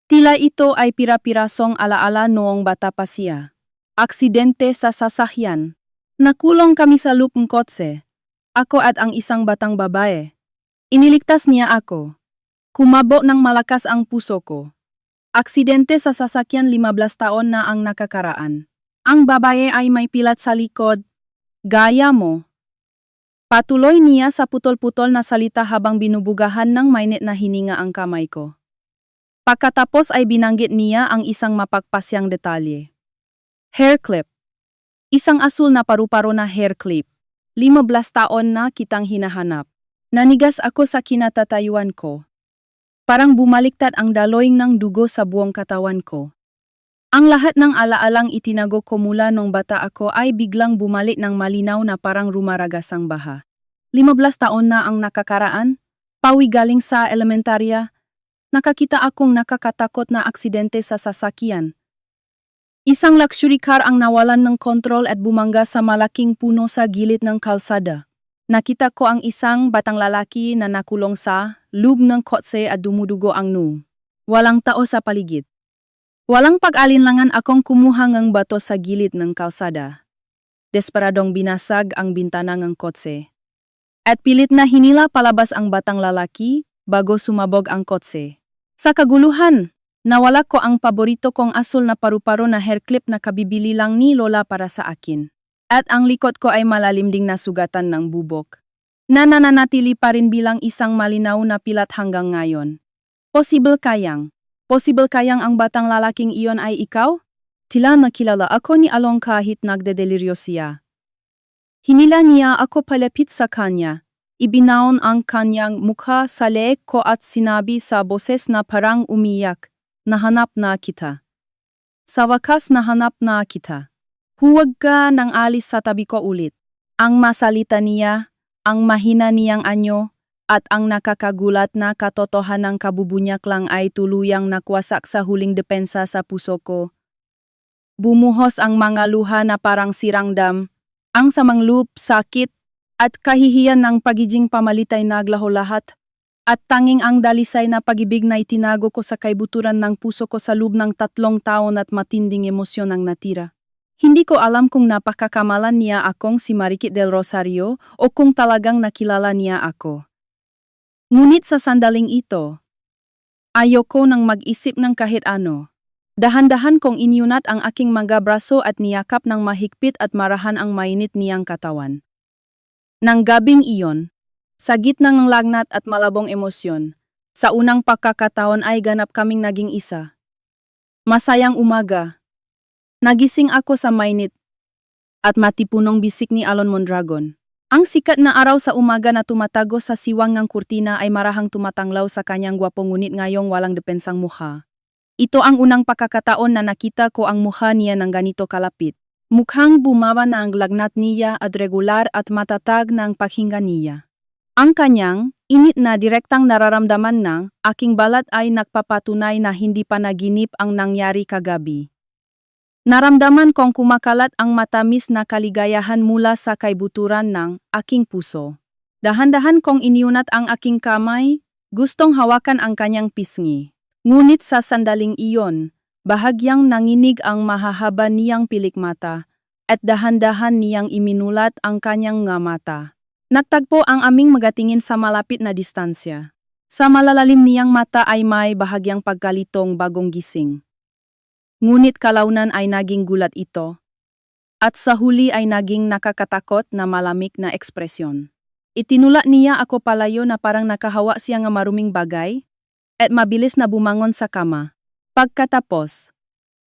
Tila ito ay pira-pirasong alaala noong bata pa siya. Aksidente sa sasakyan. Nakulong kami sa loob ng kotse. Ako at ang isang batang babae. Iniligtas niya ako. Kumabo ng malakas ang puso ko. Aksidente sa sasakyan 15 taon na ang nakakaraan. Ang babae ay may pilat sa likod. Gaya mo. Patuloy niya sa putol-putol na salita habang binubugahan ng mainit na hininga ang kamay ko. Pagkatapos ay binanggit niya ang isang mapagpasyang detalye. Hair clip. Isang asul na paru-paro na hair clip. 15 taon na kitang hinahanap. Nanigas ako sa kinatatayuan ko. Parang bumaliktad ang daloy ng dugo sa buong katawan ko. Ang lahat ng alaalang itinago ko mula nung bata ako ay biglang bumalik ng malinaw na parang rumaragasang baha. 15 taon na ang nakakaraan, pawi galing sa elementarya, nakakita akong nakakatakot na aksidente sa sasakyan. Isang luxury car ang nawalan ng kontrol at bumangga sa malaking puno sa gilid ng kalsada. Nakita ko ang isang batang lalaki na nakulong sa loob ng kotse at dumudugo ang noo. Walang tao sa paligid. Walang pag-alinlangan akong kumuha ng bato sa gilid ng kalsada. Desperadong binasag ang bintana ng kotse. At pilit na hinila palabas ang batang lalaki bago sumabog ang kotse. Sa kaguluhan, nawala ko ang paborito kong asul na paru-paro na hair clip na kabibili lang ni Lola para sa akin. At ang likod ko ay malalim ding nasugatan ng bubok. Nananatili pa rin bilang isang malinaw na pilat hanggang ngayon. Posible kayang ang batang lalaking iyon ay ikaw? Tila nakilala ako ni Along kahit nagdedeliryo siya. Hinila niya ako palapit sa kanya. Ibinaon ang kanyang mukha sa leeg ko at sinabi sa boses na parang umiyak, "Nahanap na kita. Sa wakas nahanap na kita. Huwag ka nang alis sa tabi ko ulit." Ang masalita niya, ang mahina niyang anyo, at ang nakakagulat na katotohanang kabubunyak lang ay tuluyang nakwasak sa huling depensa sa puso ko. Bumuhos ang mga luha na parang sirang dam, ang samang loob, sakit, at kahihiyan ng pagiging pamalitay naglaho lahat, at tanging ang dalisay na pag-ibig na itinago ko sa kaibuturan ng puso ko sa loob ng 3 taon at matinding emosyon ang natira. Hindi ko alam kung napakakamalan niya akong si Marikit del Rosario o kung talagang nakilala niya ako. Ngunit sa sandaling ito, ayoko nang mag-isip ng kahit ano. Dahan-dahan kong inyunat ang aking mga braso at niyakap ng mahigpit at marahan ang mainit niyang katawan. Nang gabing iyon, sa gitna ng lagnat at malabong emosyon, sa unang pagkakataon ay ganap kaming naging isa. Masayang umaga. Nagising ako sa mainit at matipunong bisik ni Alon Mondragon. Ang sikat na araw sa umaga na tumatago sa siwang ng kurtina ay marahang tumatanglaw sa kanyang gwapong ngunit ngayong walang depensang mukha. Ito ang unang pagkakataon na nakita ko ang mukha niya ng ganito kalapit. Mukhang bumaba na ang lagnat niya at regular at matatag na ang paghinga niya. Ang kanyang Init na direktang nararamdaman ng aking balat ay nagpapatunay na hindi panaginip ang nangyari kagabi. Naramdaman kong kumakalat ang matamis na kaligayahan mula sa kaibuturan ng aking puso. Dahan-dahan kong iniunat ang aking kamay, gustong hawakan ang kanyang pisngi. Ngunit sa sandaling iyon, bahagyang nanginig ang mahahaba niyang pilikmata at dahan-dahan niyang iminulat ang kanyang nga mata. Nagtagpo ang aming magatingin sa malapit na distansya. Sa malalalim niyang mata ay may bahagyang pagkalitong bagong gising. Ngunit kalaunan ay naging gulat ito. At sa huli ay naging nakakatakot na malamig na ekspresyon. Itinula niya ako palayo na parang nakahawa siya ng maruming bagay at mabilis na bumangon sa kama. Pagkatapos,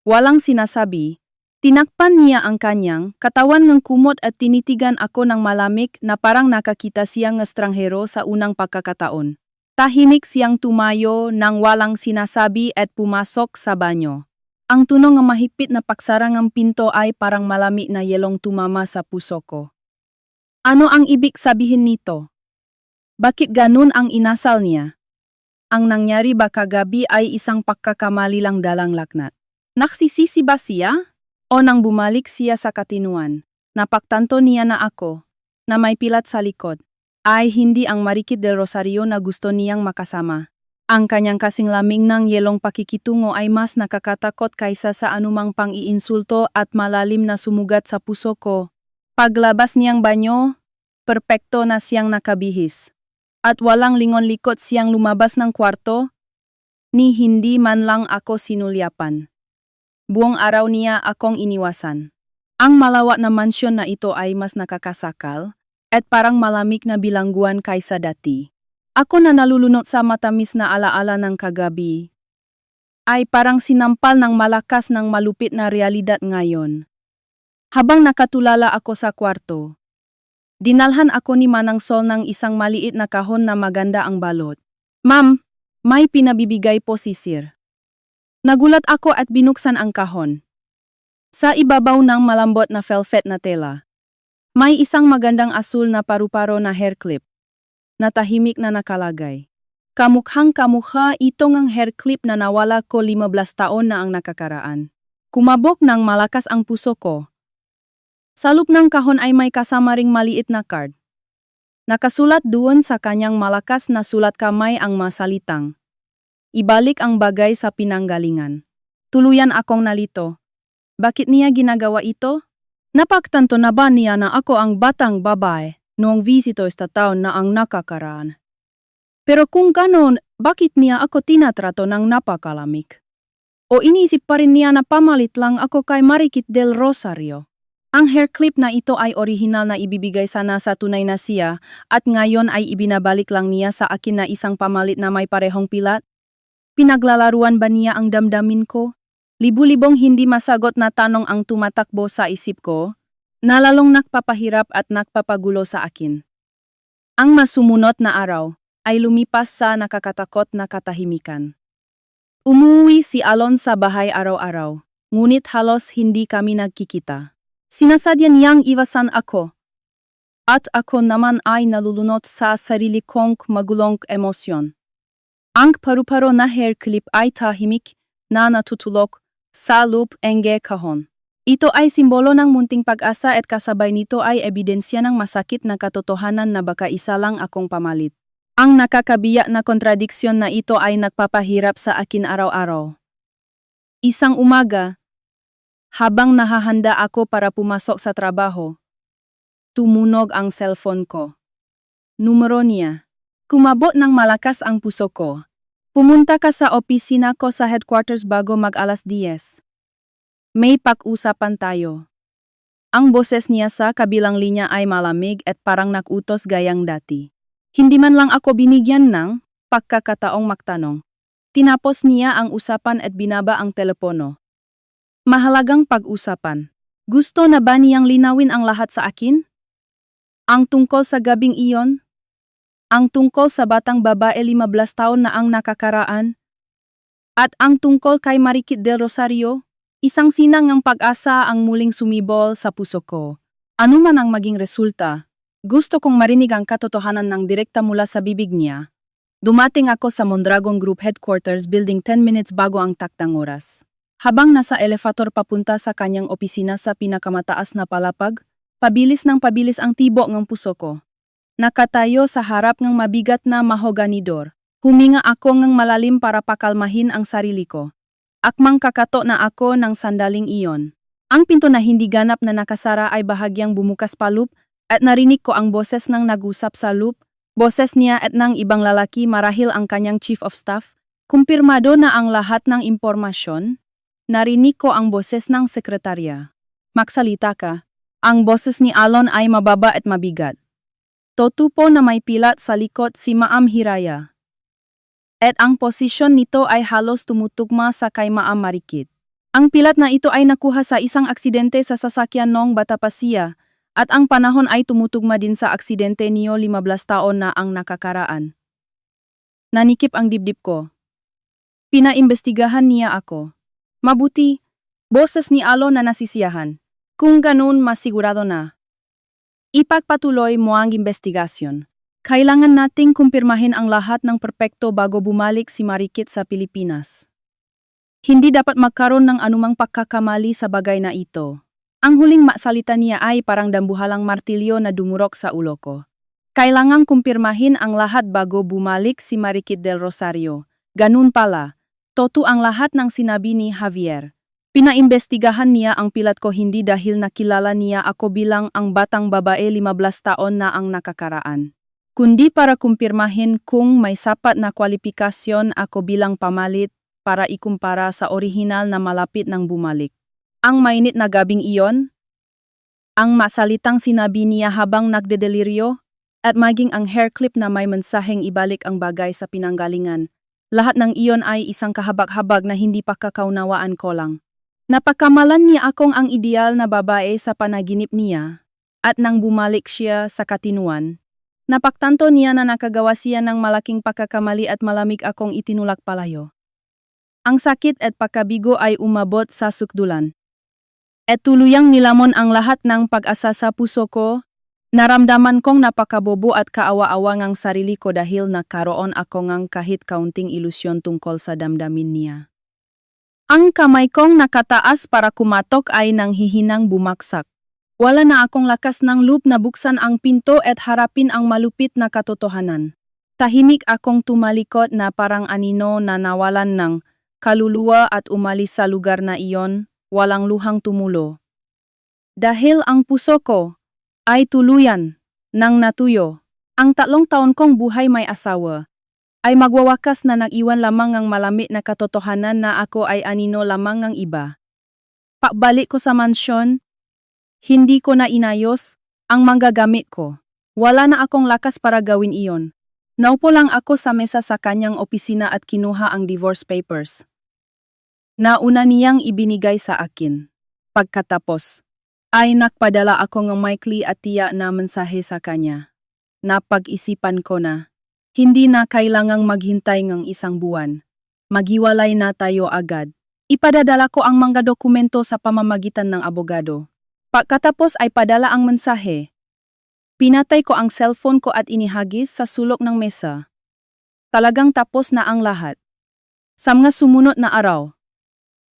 walang sinasabi, tinakpan niya ang kanyang katawan ng kumot at tinitigan ako ng malamig na parang nakakita siyang estranghero sa unang pagkakataon. Tahimik siyang tumayo nang walang sinasabi at pumasok sa banyo. Ang tunog ng mahigpit na paksara ng pinto ay parang malamig na yelong tumama sa puso ko. Ano ang ibig sabihin nito? Bakit ganun ang inasal niya? Ang nangyari ba kagabi ay isang pagkakamali lang dalang laknat? Nagsisisi ba siya? O nang bumalik siya sa katinuan, napagtanto niya na ako, na may pilat sa likod, ay hindi ang Marikit del Rosario na gusto niyang makasama. Ang kanyang kasing lamig ng yelong pakikitungo ay mas nakakatakot kaysa sa anumang pang-iinsulto at malalim na sumugat sa puso ko. Paglabas niyang banyo, perpekto na siyang nakabihis. At walang lingon-likot siyang lumabas ng kwarto, ni hindi man lang ako sinulyapan. Buong araw niya akong iniwasan. Ang malawak na mansyon na ito ay mas nakakasakal at parang malamig na bilangguan kaysa dati. Ako na nalulunod sa matamis na alaala ng kagabi ay parang sinampal ng malakas ng malupit na realidad ngayon. Habang nakatulala ako sa kwarto, dinalhan ako ni Manang Sol ng isang maliit na kahon na maganda ang balot. Ma'am, may pinabibigay po si Sir. Nagulat ako at binuksan ang kahon. Sa ibabaw ng malambot na velvet na tela, may isang magandang asul na paru-paro na hair clip na tahimik na nakalagay. Kamukhang-kamukha itong ang hair clip na nawala ko 15 taon na ang nakakaraan. Kumabog ng malakas ang puso ko. Sa loob ng kahon ay may kasama ring maliit na card. Nakasulat doon sa kanyang malakas na sulat kamay ang masalitang, ibalik ang bagay sa pinanggalingan. Tuluyan akong nalito. Bakit niya ginagawa ito? Napagtanto na ba niya na ako ang batang babae noong 20 taon na ang nakakaraan? Pero kung ganon, bakit niya ako tinatrato ng napakalamig? O inisip pa rin niya na pamalit lang ako kay Marikit del Rosario? Ang hair clip na ito ay orihinal na ibibigay sana sa tunay na siya at ngayon ay ibinabalik lang niya sa akin na isang pamalit na may parehong pilat? Pinaglalaruan ba niya ang damdamin ko? Libu-libong hindi masagot na tanong ang tumatakbo sa isip ko, na lalong nakpapahirap at nakpapagulo sa akin. Ang masumunod na araw ay lumipas sa nakakatakot na katahimikan. Umuwi si Alon sa bahay araw-araw, ngunit halos hindi kami nagkikita. Sinasadya niyang iwasan ako. At ako naman ay nalulunod sa sarili kong magulong emosyon. Ang paru-paro na hair clip ay tahimik na natutulog sa loob enge kahon. Ito ay simbolo ng munting pag-asa at kasabay nito ay ebidensya ng masakit na katotohanan na baka isa lang akong pamalit. Ang nakakabiyak na kontradiksyon na ito ay nagpapahirap sa akin araw-araw. Isang umaga, habang nahahanda ako para pumasok sa trabaho, tumunog ang cellphone ko. Numero niya. Kumabot ng malakas ang puso ko. Pumunta ka sa opisina ko sa headquarters bago mag-alas 10. May pag-usapan tayo. Ang boses niya sa kabilang linya ay malamig at parang nakutos gayang dati. Hindi man lang ako binigyan ng pagkakataong magtanong. Tinapos niya ang usapan at binaba ang telepono. Mahalagang pag-usapan. Gusto na ba niyang linawin ang lahat sa akin? Ang tungkol sa gabing iyon? Ang tungkol sa batang babae 15 taon na ang nakakaraan? At ang tungkol kay Marikit del Rosario? Isang sinang ng pag-asa ang muling sumibol sa puso ko. Ano man ang maging resulta, Gusto kong marinig ang katotohanan ng direkta mula sa bibig niya. Dumating ako sa Mondragon Group Headquarters building 10 minutes bago ang taktang oras. Habang nasa elevator papunta sa kanyang opisina sa pinakamataas na palapag, pabilis ang tibok ng puso ko. Nakatayo sa harap ng mabigat na mahoganidor. Huminga ako ng malalim para pakalmahin ang sarili ko. Akmang kakato na ako ng sandaling iyon. Ang pinto na hindi ganap na nakasara ay bahagyang bumukas palup at narinig ko ang boses ng nag-usap sa loop, boses niya at ng ibang lalaki marahil ang kanyang chief of staff. Kumpirmado na ang lahat ng impormasyon. Narinig ko ang boses ng sekretarya. Magsalita ka. Ang boses ni Alon ay mababa at mabigat. Totupo na may pilat sa likod si Ma'am Hiraya. At ang posisyon nito ay halos tumutugma sa kay Ma'am Marikit. Ang pilat na ito ay nakuha sa isang aksidente sa sasakyan noong bata pa siya, at ang panahon ay tumutugma din sa aksidente niyo 15 taon na ang nakakaraan. Nanikip ang dibdib ko. Pinaimbestigahan niya ako. Mabuti, boses ni Alon na nasisiyahan. Kung ganun masigurado na. Ipagpatuloy mo ang investigasyon. Kailangan nating kumpirmahin ang lahat ng perpekto bago bumalik si Marikit sa Pilipinas. Hindi dapat magkaroon ng anumang pagkakamali sa bagay na ito. Ang huling masalita niya ay parang dambuhalang martilyo na dumurok sa ulo ko. Kailangang kumpirmahin ang lahat bago bumalik si Marikit del Rosario. Ganun pala, totoo ang lahat ng sinabi ni Javier. Pinaimbestigahan niya ang pilat ko hindi dahil nakilala niya ako bilang ang batang babae 15 taon na ang nakakaraan, kundi para kumpirmahin kung may sapat na kwalifikasyon ako bilang pamalit para ikumpara sa orihinal na malapit ng bumalik. Ang mainit na gabing iyon, ang masalitang sinabi niya habang nagdedeliryo, at maging ang hair clip na may mensaheng ibalik ang bagay sa pinanggalingan, lahat ng iyon ay isang kahabag-habag na hindi pagkakaunawaan ko lang. Napakamalan niya akong ang ideal na babae sa panaginip niya, at nang bumalik siya sa katinuan, napaktanto niya na nakagawa siya ng malaking pagkakamali at malamig akong itinulak palayo. Ang sakit at pagkabigo ay umabot sa sukdulan. At tuluyang nilamon ang lahat ng pag-asa sa puso ko, naramdaman kong napakabobo at kaawa-awa ngang sarili ko dahil nagkaroon ako ngang kahit kaunting ilusyon tungkol sa damdamin niya. Ang kamay kong nakataas para kumatok ay nanghihinang bumaksak. Wala na akong lakas ng loob na buksan ang pinto at harapin ang malupit na katotohanan. Tahimik akong tumalikod na parang anino na nawalan ng kaluluwa at umalis sa lugar na iyon. Walang luhang tumulo. Dahil ang puso ko ay tuluyan nang natuyo, ang 3 taon kong buhay may asawa, ay magwawakas na nag-iwan lamang ang malamig na katotohanan na ako ay anino lamang ng iba. Pagbalik ko sa mansyon, hindi ko na inayos ang manggagamit ko. Wala na akong lakas para gawin iyon. Naupo lang ako sa mesa sa kanyang opisina at kinuha ang divorce papers. Nauna niyang ibinigay sa akin. Pagkatapos, ay nakpadala ako ng maikli at tiyak na mensahe sa kanya. Napag-isipan ko na, hindi na kailangang maghintay ng 1 buwan. Maghiwalay na tayo agad. Ipadadala ko ang mga dokumento sa pamamagitan ng abogado. Pagkatapos ay padala ang mensahe. Pinatay ko ang cellphone ko at inihagis sa sulok ng mesa. Talagang tapos na ang lahat. Sa mga sumunod na araw,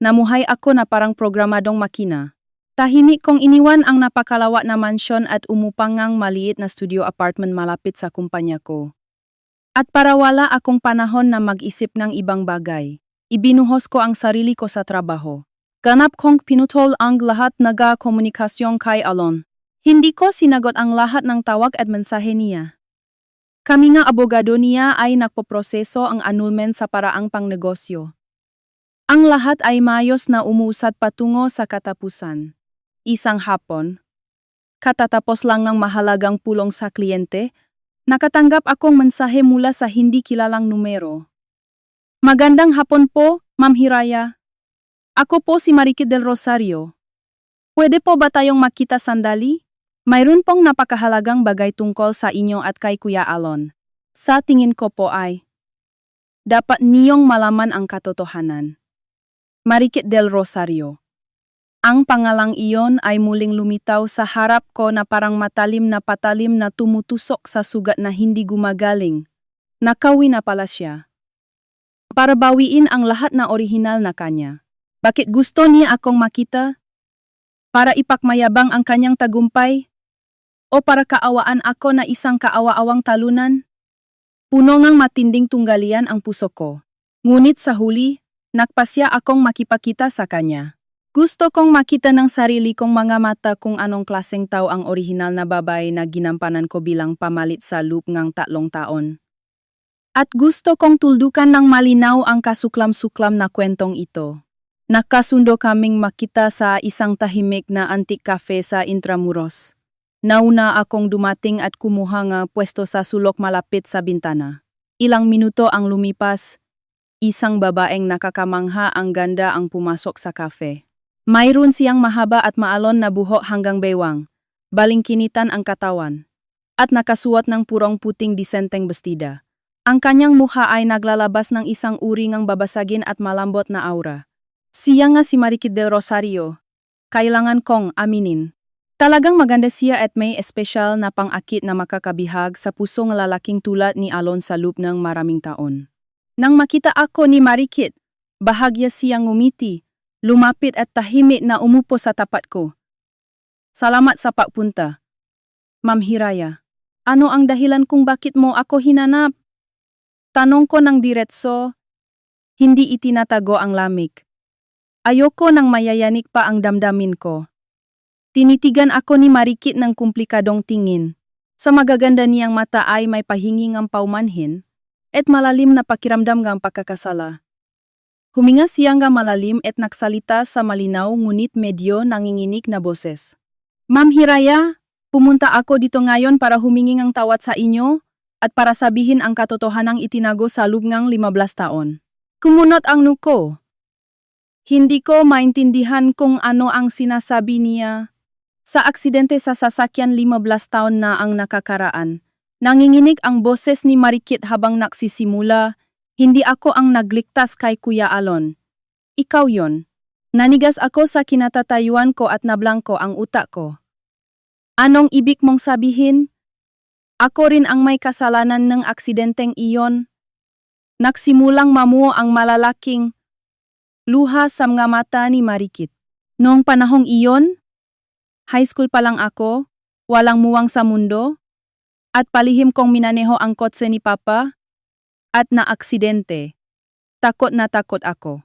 namuhay ako na parang programadong makina. Tahimik kong iniwan ang napakalawa na mansyon at umupang ngang maliit na studio apartment malapit sa kumpanya ko. At para wala akong panahon na mag-isip ng ibang bagay, ibinuhos ko ang sarili ko sa trabaho. Ganap kong pinutol ang lahat ng komunikasyon kay Alon. Hindi ko sinagot ang lahat ng tawag at mensahe niya. Kami nga abogado niya ay nagpoproseso ang annulment sa paraang pangnegosyo. Ang lahat ay maayos na umusad patungo sa katapusan. Isang hapon, katatapos lang ng mahalagang pulong sa kliyente, nakatanggap akong mensahe mula sa hindi kilalang numero. Magandang hapon po, Ma'am Hiraya. Ako po si Marikit del Rosario. Pwede po ba tayong makita sandali? Mayroon pong napakahalagang bagay tungkol sa inyo at kay Kuya Alon. Sa tingin ko po ay, dapat niyong malaman ang katotohanan. Marikit del Rosario. Ang pangalang iyon ay muling lumitaw sa harap ko na parang matalim na patalim na tumutusok sa sugat na hindi gumagaling. Nakawi na pala siya. Para bawiin ang lahat na orihinal na kanya. Bakit gusto niya akong makita? Para ipakmayabang ang kanyang tagumpay? O para kaawaan ako na isang kaawa-awang talunan? Puno ngang matinding tunggalian ang puso ko. Ngunit sa huli, nagpasya akong makipakita sa kanya. Gusto kong makita ng sarili kong mga mata kung anong klaseng tao ang orihinal na babae na ginampanan ko bilang pamalit sa loop ngang 3 taon. At gusto kong tuldukan ng malinaw ang kasuklam-suklam na kwentong ito. Nakasundo kaming makita sa isang tahimik na antique cafe sa Intramuros. Nauna akong dumating at kumuha ng pwesto sa sulok malapit sa bintana. Ilang minuto ang lumipas, isang babaeng nakakamangha ang ganda ang pumasok sa cafe. Mayroon siyang mahaba at maalon na buhok hanggang bewang, balingkinitan ang katawan, at nakasuot ng purong puting disenteng bestida. Ang kanyang mukha ay naglalabas ng isang uri ng babasagin at malambot na aura. Siya nga si Marikit del Rosario. Kailangan kong aminin. Talagang maganda siya at may espesyal na pang-akit na makakabihag sa pusong lalaking tulad ni Alon sa loob ng maraming taon. Nang makita ako ni Marikit, bahagya siyang ngumiti, lumapit at tahimik na umupo sa tapat ko. Salamat sa pagpunta. Ma'am Hiraya, ano ang dahilan kung bakit mo ako hinanap? Tanong ko ng diretso, hindi itinatago ang lamig. Ayoko nang mayayanik pa ang damdamin ko. Tinitigan ako ni Marikit ng komplikadong tingin. Sa magaganda niyang mata ay may pahinging ang paumanhin, at malalim na pakiramdam ng pagkakasala. Huminga siya nga malalim at nagsalita sa malinaw ngunit medyo nanginginig na boses. Ma'am Hiraya, pumunta ako dito ngayon para humingi ng tawad sa inyo at para sabihin ang katotohanang itinago sa loob ng 15 taon. Kumunot ang nuko. Hindi ko maintindihan kung ano ang sinasabi niya. Sa aksidente sa sasakyan 15 taon na ang nakakaraan, nanginginig ang boses ni Marikit habang nagsisimula, hindi ako ang nagligtas kay Kuya Alon. Ikaw yon. Nanigas ako sa kinatatayuan ko at nablangko ang utak ko. Anong ibig mong sabihin? Ako rin ang may kasalanan ng aksidenteng iyon. Nagsimulang mamuo ang malalaking luha sa mga mata ni Marikit. Noong panahong iyon, high school pa lang ako, walang muwang sa mundo, at palihim kong minaneho ang kotse ni Papa, at na-aksidente. Takot na takot ako.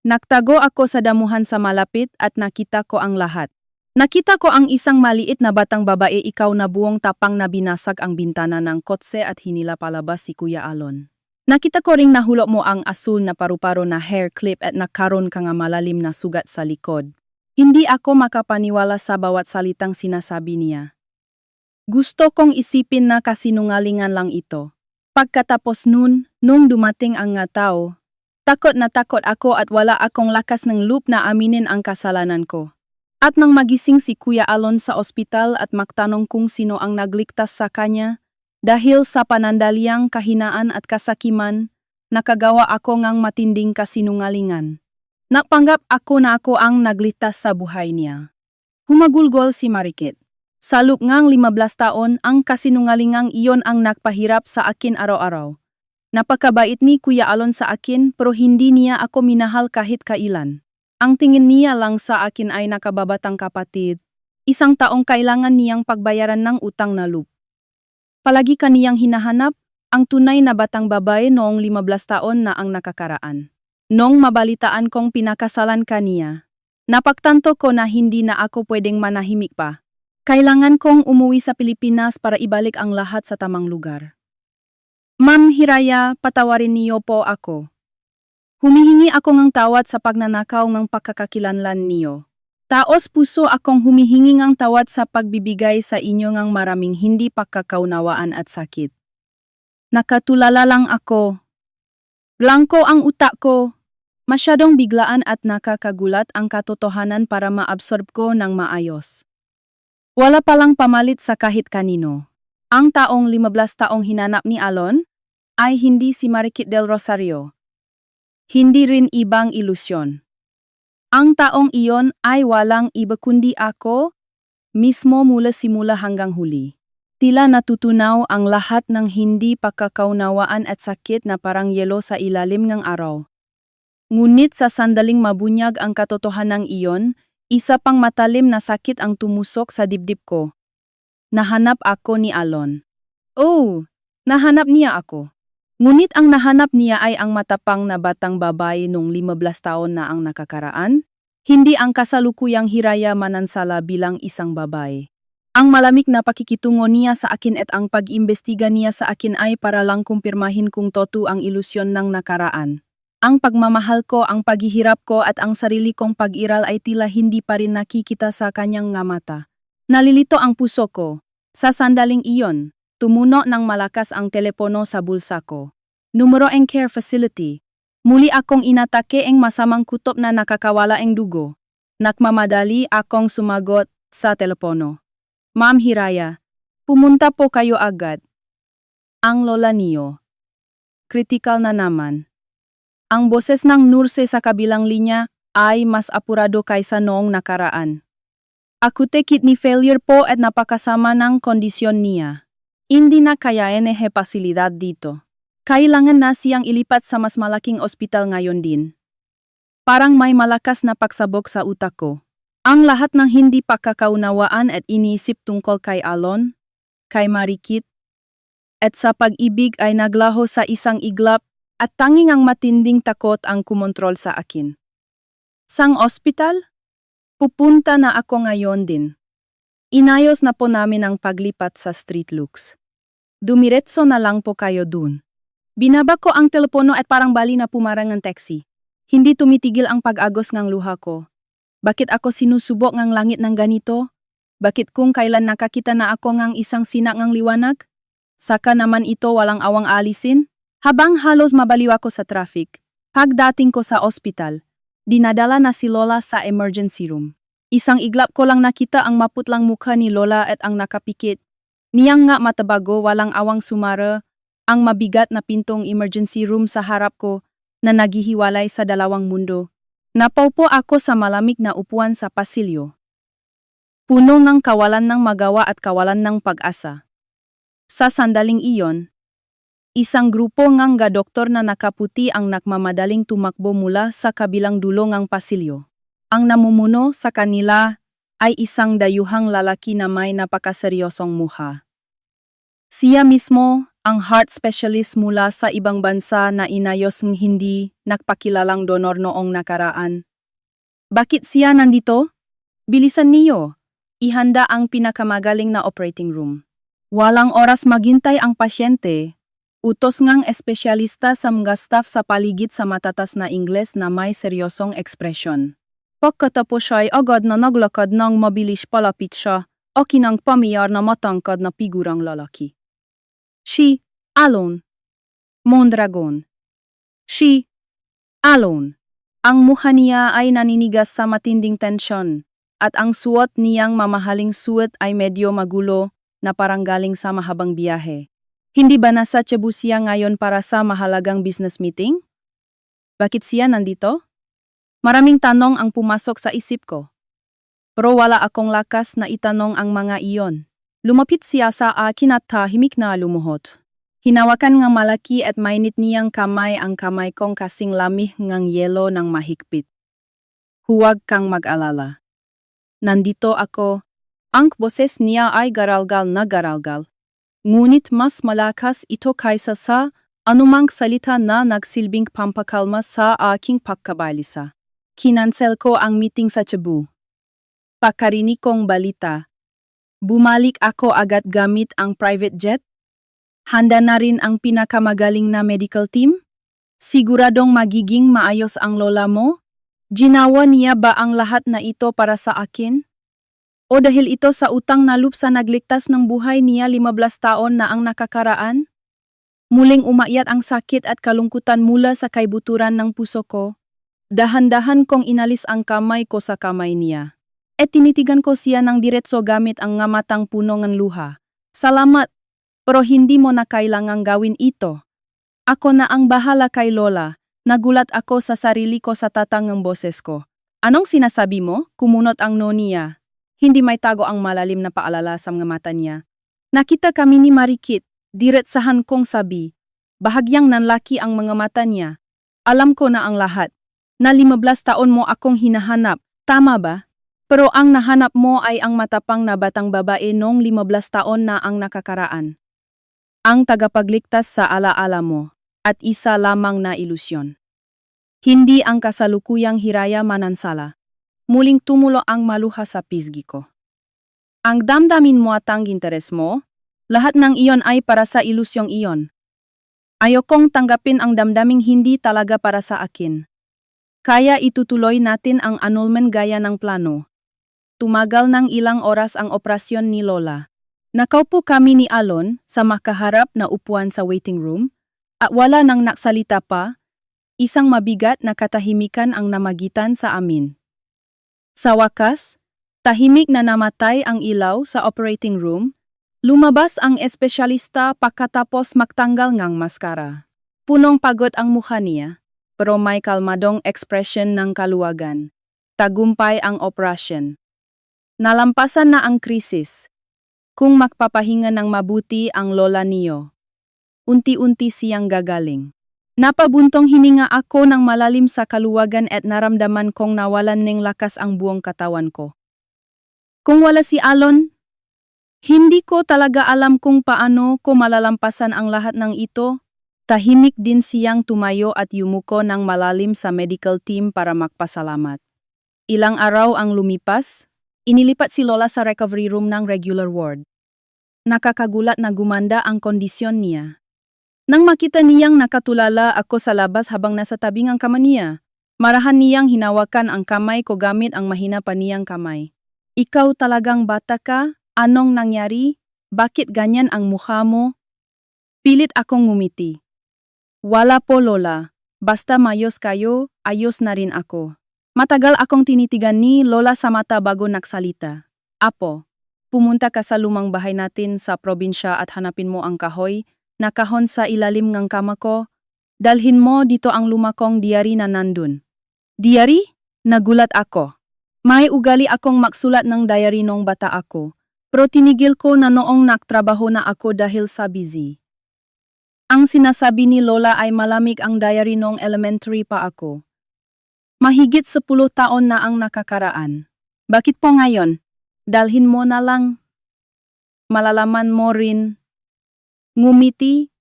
Nagtago ako sa damuhan sa malapit at nakita ko ang lahat. Nakita ko ang isang maliit na batang babae ikaw na buong tapang na binasag ang bintana ng kotse at hinila palabas si Kuya Alon. Nakita ko ring nahulog mo ang asul na paru-paro na hair clip at nagkaroon ka nga malalim na sugat sa likod. Hindi ako makapaniwala sa bawat salitang sinasabi niya. Gusto kong isipin na kasinungalingan lang ito. Pagkatapos nun, nung dumating ang nga tao, takot na takot ako at wala akong lakas ng loob na aminin ang kasalanan ko. At nang magising si Kuya Alon sa ospital at magtanong kung sino ang nagligtas sa kanya, dahil sa panandaliang kahinaan at kasakiman, nakagawa ako ngang matinding kasinungalingan. Napanggap ako na ako ang nagligtas sa buhay niya. Humagulgol si Marikit. Sa loob ngang 15 taon, ang kasinungalingang iyon ang nagpahirap sa akin araw-araw. Napakabait ni Kuya Alon sa akin pero hindi niya ako minahal kahit kailan. Ang tingin niya lang sa akin ay nakababatang kapatid. Isang taong kailangan niyang pagbayaran ng utang na loob. Palagi kaniyang hinahanap ang tunay na batang babae noong 15 taon na ang nakakaraan. Nung mabalitaan kong pinakasalan kaniya, napagtanto ko na hindi na ako pwedeng manahimik pa. Kailangan kong umuwi sa Pilipinas para ibalik ang lahat sa tamang lugar. Ma'am Hiraya, patawarin niyo po ako. Humihingi ako ng tawad sa pagnanakaw ng pagkakakilanlan niyo. Taos puso akong humihingi ng tawad sa pagbibigay sa inyo ng maraming hindi pagkakaunawaan at sakit. Nakatulala lang ako. Blanko ang utak ko. Masyadong biglaan at nakakagulat ang katotohanan para maabsorb ko ng maayos. Wala palang pamalit sa kahit kanino. Ang taong 15 taong hinanap ni Alon ay hindi si Marikit del Rosario. Hindi rin ibang ilusyon. Ang taong iyon ay walang iba kundi ako, mismo mula simula hanggang huli. Tila natutunaw ang lahat ng hindi pagkakaunawaan at sakit na parang yelo sa ilalim ng araw. Ngunit sa sandaling mabunyag ang katotohanan iyon, isa pang matalim na sakit ang tumusok sa dibdib ko. Nahanap ako ni Alon. Oh, nahanap niya ako. Ngunit ang nahanap niya ay ang matapang na batang babae nung 15 taon na ang nakakaraan, hindi ang kasalukuyang Hiraya Manansala bilang isang babae. Ang malamig na pakikitungo niya sa akin at ang pag-imbestiga niya sa akin ay para lang kumpirmahin kung totoo ang ilusyon ng nakaraan. Ang pagmamahal ko, ang paghihirap ko at ang sarili kong pag-iral ay tila hindi pa rin nakikita sa kanyang nga mata. Nalilito ang puso ko. Sa sandaling iyon, tumuno ng malakas ang telepono sa bulsa ko. Numero ng care facility. Muli akong inatake ang masamang kutob na nakakawala ang dugo. Nakmamadali akong sumagot sa telepono. Ma'am Hiraya, pumunta po kayo agad. Ang lola niyo. Kritikal na naman. Ang boses ng nurse sa kabilang linya ay mas apurado kaysa noong nakaraan. Akute kidney failure po at napakasama ng kondisyon niya. Hindi na kayain ang pasilidad dito. Kailangan na siyang ilipat sa mas malaking ospital ngayon din. Parang may malakas na pagsabog sa utak ko. Ang lahat ng hindi pagkakaunawaan at iniisip tungkol kay Alon, kay Marikit, at sa pag-ibig ay naglaho sa isang iglap at tanging ang matinding takot ang kumontrol sa akin. Sang ospital? Pupunta na ako ngayon din. Inayos na po namin ang paglipat sa Street Lux. Dumiretso na lang po kayo dun. Binaba ko ang telepono at parang bali na pumarang ng taxi. Hindi tumitigil ang pag-agos ng luha ko. Bakit ako sinusubok ng langit ng ganito? Bakit kung kailan nakakita na ako ng isang sinak ng liwanag? Saka naman ito walang awang alisin? Habang halos mabaliw ako sa traffic, pagdating ko sa ospital, dinadala na si Lola sa emergency room. Isang iglap ko lang nakita ang maputlang mukha ni Lola at ang nakapikit. Niyang nga matabago walang awang sumara, ang mabigat na pintong emergency room sa harap ko na naghihiwalay sa dalawang mundo. Napaupo ako sa malamig na upuan sa pasilyo. Puno ng kawalan ng magawa at kawalan ng pag-asa. Sa sandaling iyon, isang grupo ng doktor na nakaputi ang nakmamadaling tumakbo mula sa kabilang dulo ng pasilyo. Ang namumuno sa kanila ay isang dayuhang lalaki na may napakaseryosong mukha. Siya mismo ang heart specialist mula sa ibang bansa na inayos ng hindi nagpakilalang donor noong nakaraan. Bakit siya nandito? Bilisan niyo. Ihanda ang pinakamagaling na operating room. Walang oras maghintay ang pasyente. Utos ngang espesyalista sa mga staff sa paligid sa matatas na Ingles na may seryosong ekspresyon. Pagkatapos siya'y agad na naglakad ng mabilis palapit siya o kinang pamiyar na matangkad na figurang lalaki. Si Alon Mondragon. Si Alon. Ang mukha niya ay naninigas sa matinding tensyon at ang suot niyang mamahaling suot ay medyo magulo na parang galing sa mahabang biyahe. Hindi ba nasa Cebu siya ngayon para sa mahalagang business meeting? Bakit siya nandito? Maraming tanong ang pumasok sa isip ko. Pero wala akong lakas na itanong ang mga iyon. Lumapit siya sa akin at tahimik na lumuhod. Hinawakan ng malaki at mainit niyang kamay ang kamay kong kasing lamig ng yelo ng mahigpit. Huwag kang mag-alala. Nandito ako. Ang boses niya ay garalgal na garalgal. Ngunit mas malakas ito kaysa sa anumang salita na nagsilbing pampakalma sa aking pagkabalisa. Kinansel ko ang meeting sa Cebu. Pakarinig kong balita. Bumalik ako agad gamit ang private jet. Handa na rin ang pinakamagaling na medical team? Siguradong magiging maayos ang lola mo? Ginawa niya ba ang lahat na ito para sa akin? O dahil ito sa utang na loob sa nagligtas ng buhay niya 15 taon na ang nakakaraan? Muling umakyat ang sakit at kalungkutan mula sa kaibuturan ng puso ko. Dahan-dahan kong inalis ang kamay ko sa kamay niya. At tinitigan ko siya ng diretso gamit ang ngamatang puno ng luha. Salamat, pero hindi mo na kailangang gawin ito. Ako na ang bahala kay Lola. Nagulat ako sa sarili ko sa tatang ng boses ko. Anong sinasabi mo? Kumunot ang noniya. Hindi may tago ang malalim na paalala sa mga mata niya. Nakita kami ni Marikit, diretsahan kong sabi. Bahagyang nanlaki ang mga mata niya. Alam ko na ang lahat. Na 15 taon mo akong hinahanap, tama ba? Pero ang nahanap mo ay ang matapang na batang babae noong 15 taon na ang nakakaraan. Ang tagapagligtas sa alaala mo, at isa lamang na ilusyon. Hindi ang kasalukuyang hiraya manansala. Muling tumulo ang maluha sa pisgi ko. Ang damdamin mo at ang interes mo, lahat ng iyon ay para sa ilusyong iyon. Ayokong tanggapin ang damdaming hindi talaga para sa akin. Kaya itutuloy natin ang annulment gaya ng plano. Tumagal ng ilang oras ang operasyon ni Lola. Nakaupo kami ni Alon sa makaharap na upuan sa waiting room at wala nang naksalita pa, isang mabigat na katahimikan ang namagitan sa amin. Sa wakas, tahimik na namatay ang ilaw sa operating room, lumabas ang espesyalista pagkatapos magtanggal ng maskara. Punong pagod ang mukha niya, pero may kalmadong ekspresyon ng kaluwagan. Tagumpay ang operasyon. Nalampasan na ang krisis. Kung magpapahinga ng mabuti ang lola niyo, unti-unti siyang gagaling. Napabuntong hininga ako ng malalim sa kaluwagan at naramdaman kong nawalan ng lakas ang buong katawan ko. Kung wala si Alon, hindi ko talaga alam kung paano ko malalampasan ang lahat ng ito. Tahimik din siyang tumayo at yumuko ng malalim sa medical team para magpasalamat. Ilang araw ang lumipas, inilipat si Lola sa recovery room ng regular ward. Nakakagulat na gumanda ang kondisyon niya. Nang makita niyang nakatulala ako sa labas habang nasa tabing ang kama niya, marahan niyang hinawakan ang kamay ko gamit ang mahina pa niyang kamay. Ikaw talagang bata ka? Anong nangyari? Bakit ganyan ang mukha mo? Pilit akong ngumiti. Wala po Lola, basta mayos kayo, ayos na rin ako. Matagal akong tinitigan ni Lola sa mata bago nagsalita. Apo, pumunta ka sa lumang bahay natin sa probinsya at hanapin mo ang kahoy, na kahon sa ilalim ng kama ko. Dalhin mo dito ang lumakong diary na nandun. Diary? Nagulat ako. May ugali akong magsulat ng diary nung bata ako, pero tinigil ko na noong nagtrabaho na ako dahil sa busy. Ang sinasabi ni Lola ay malamig ang diary nung elementary pa ako. Mahigit 10 taon na ang nakakaraan. Bakit po ngayon? Dalhin mo na lang. Malalaman mo rin. Ngumiti.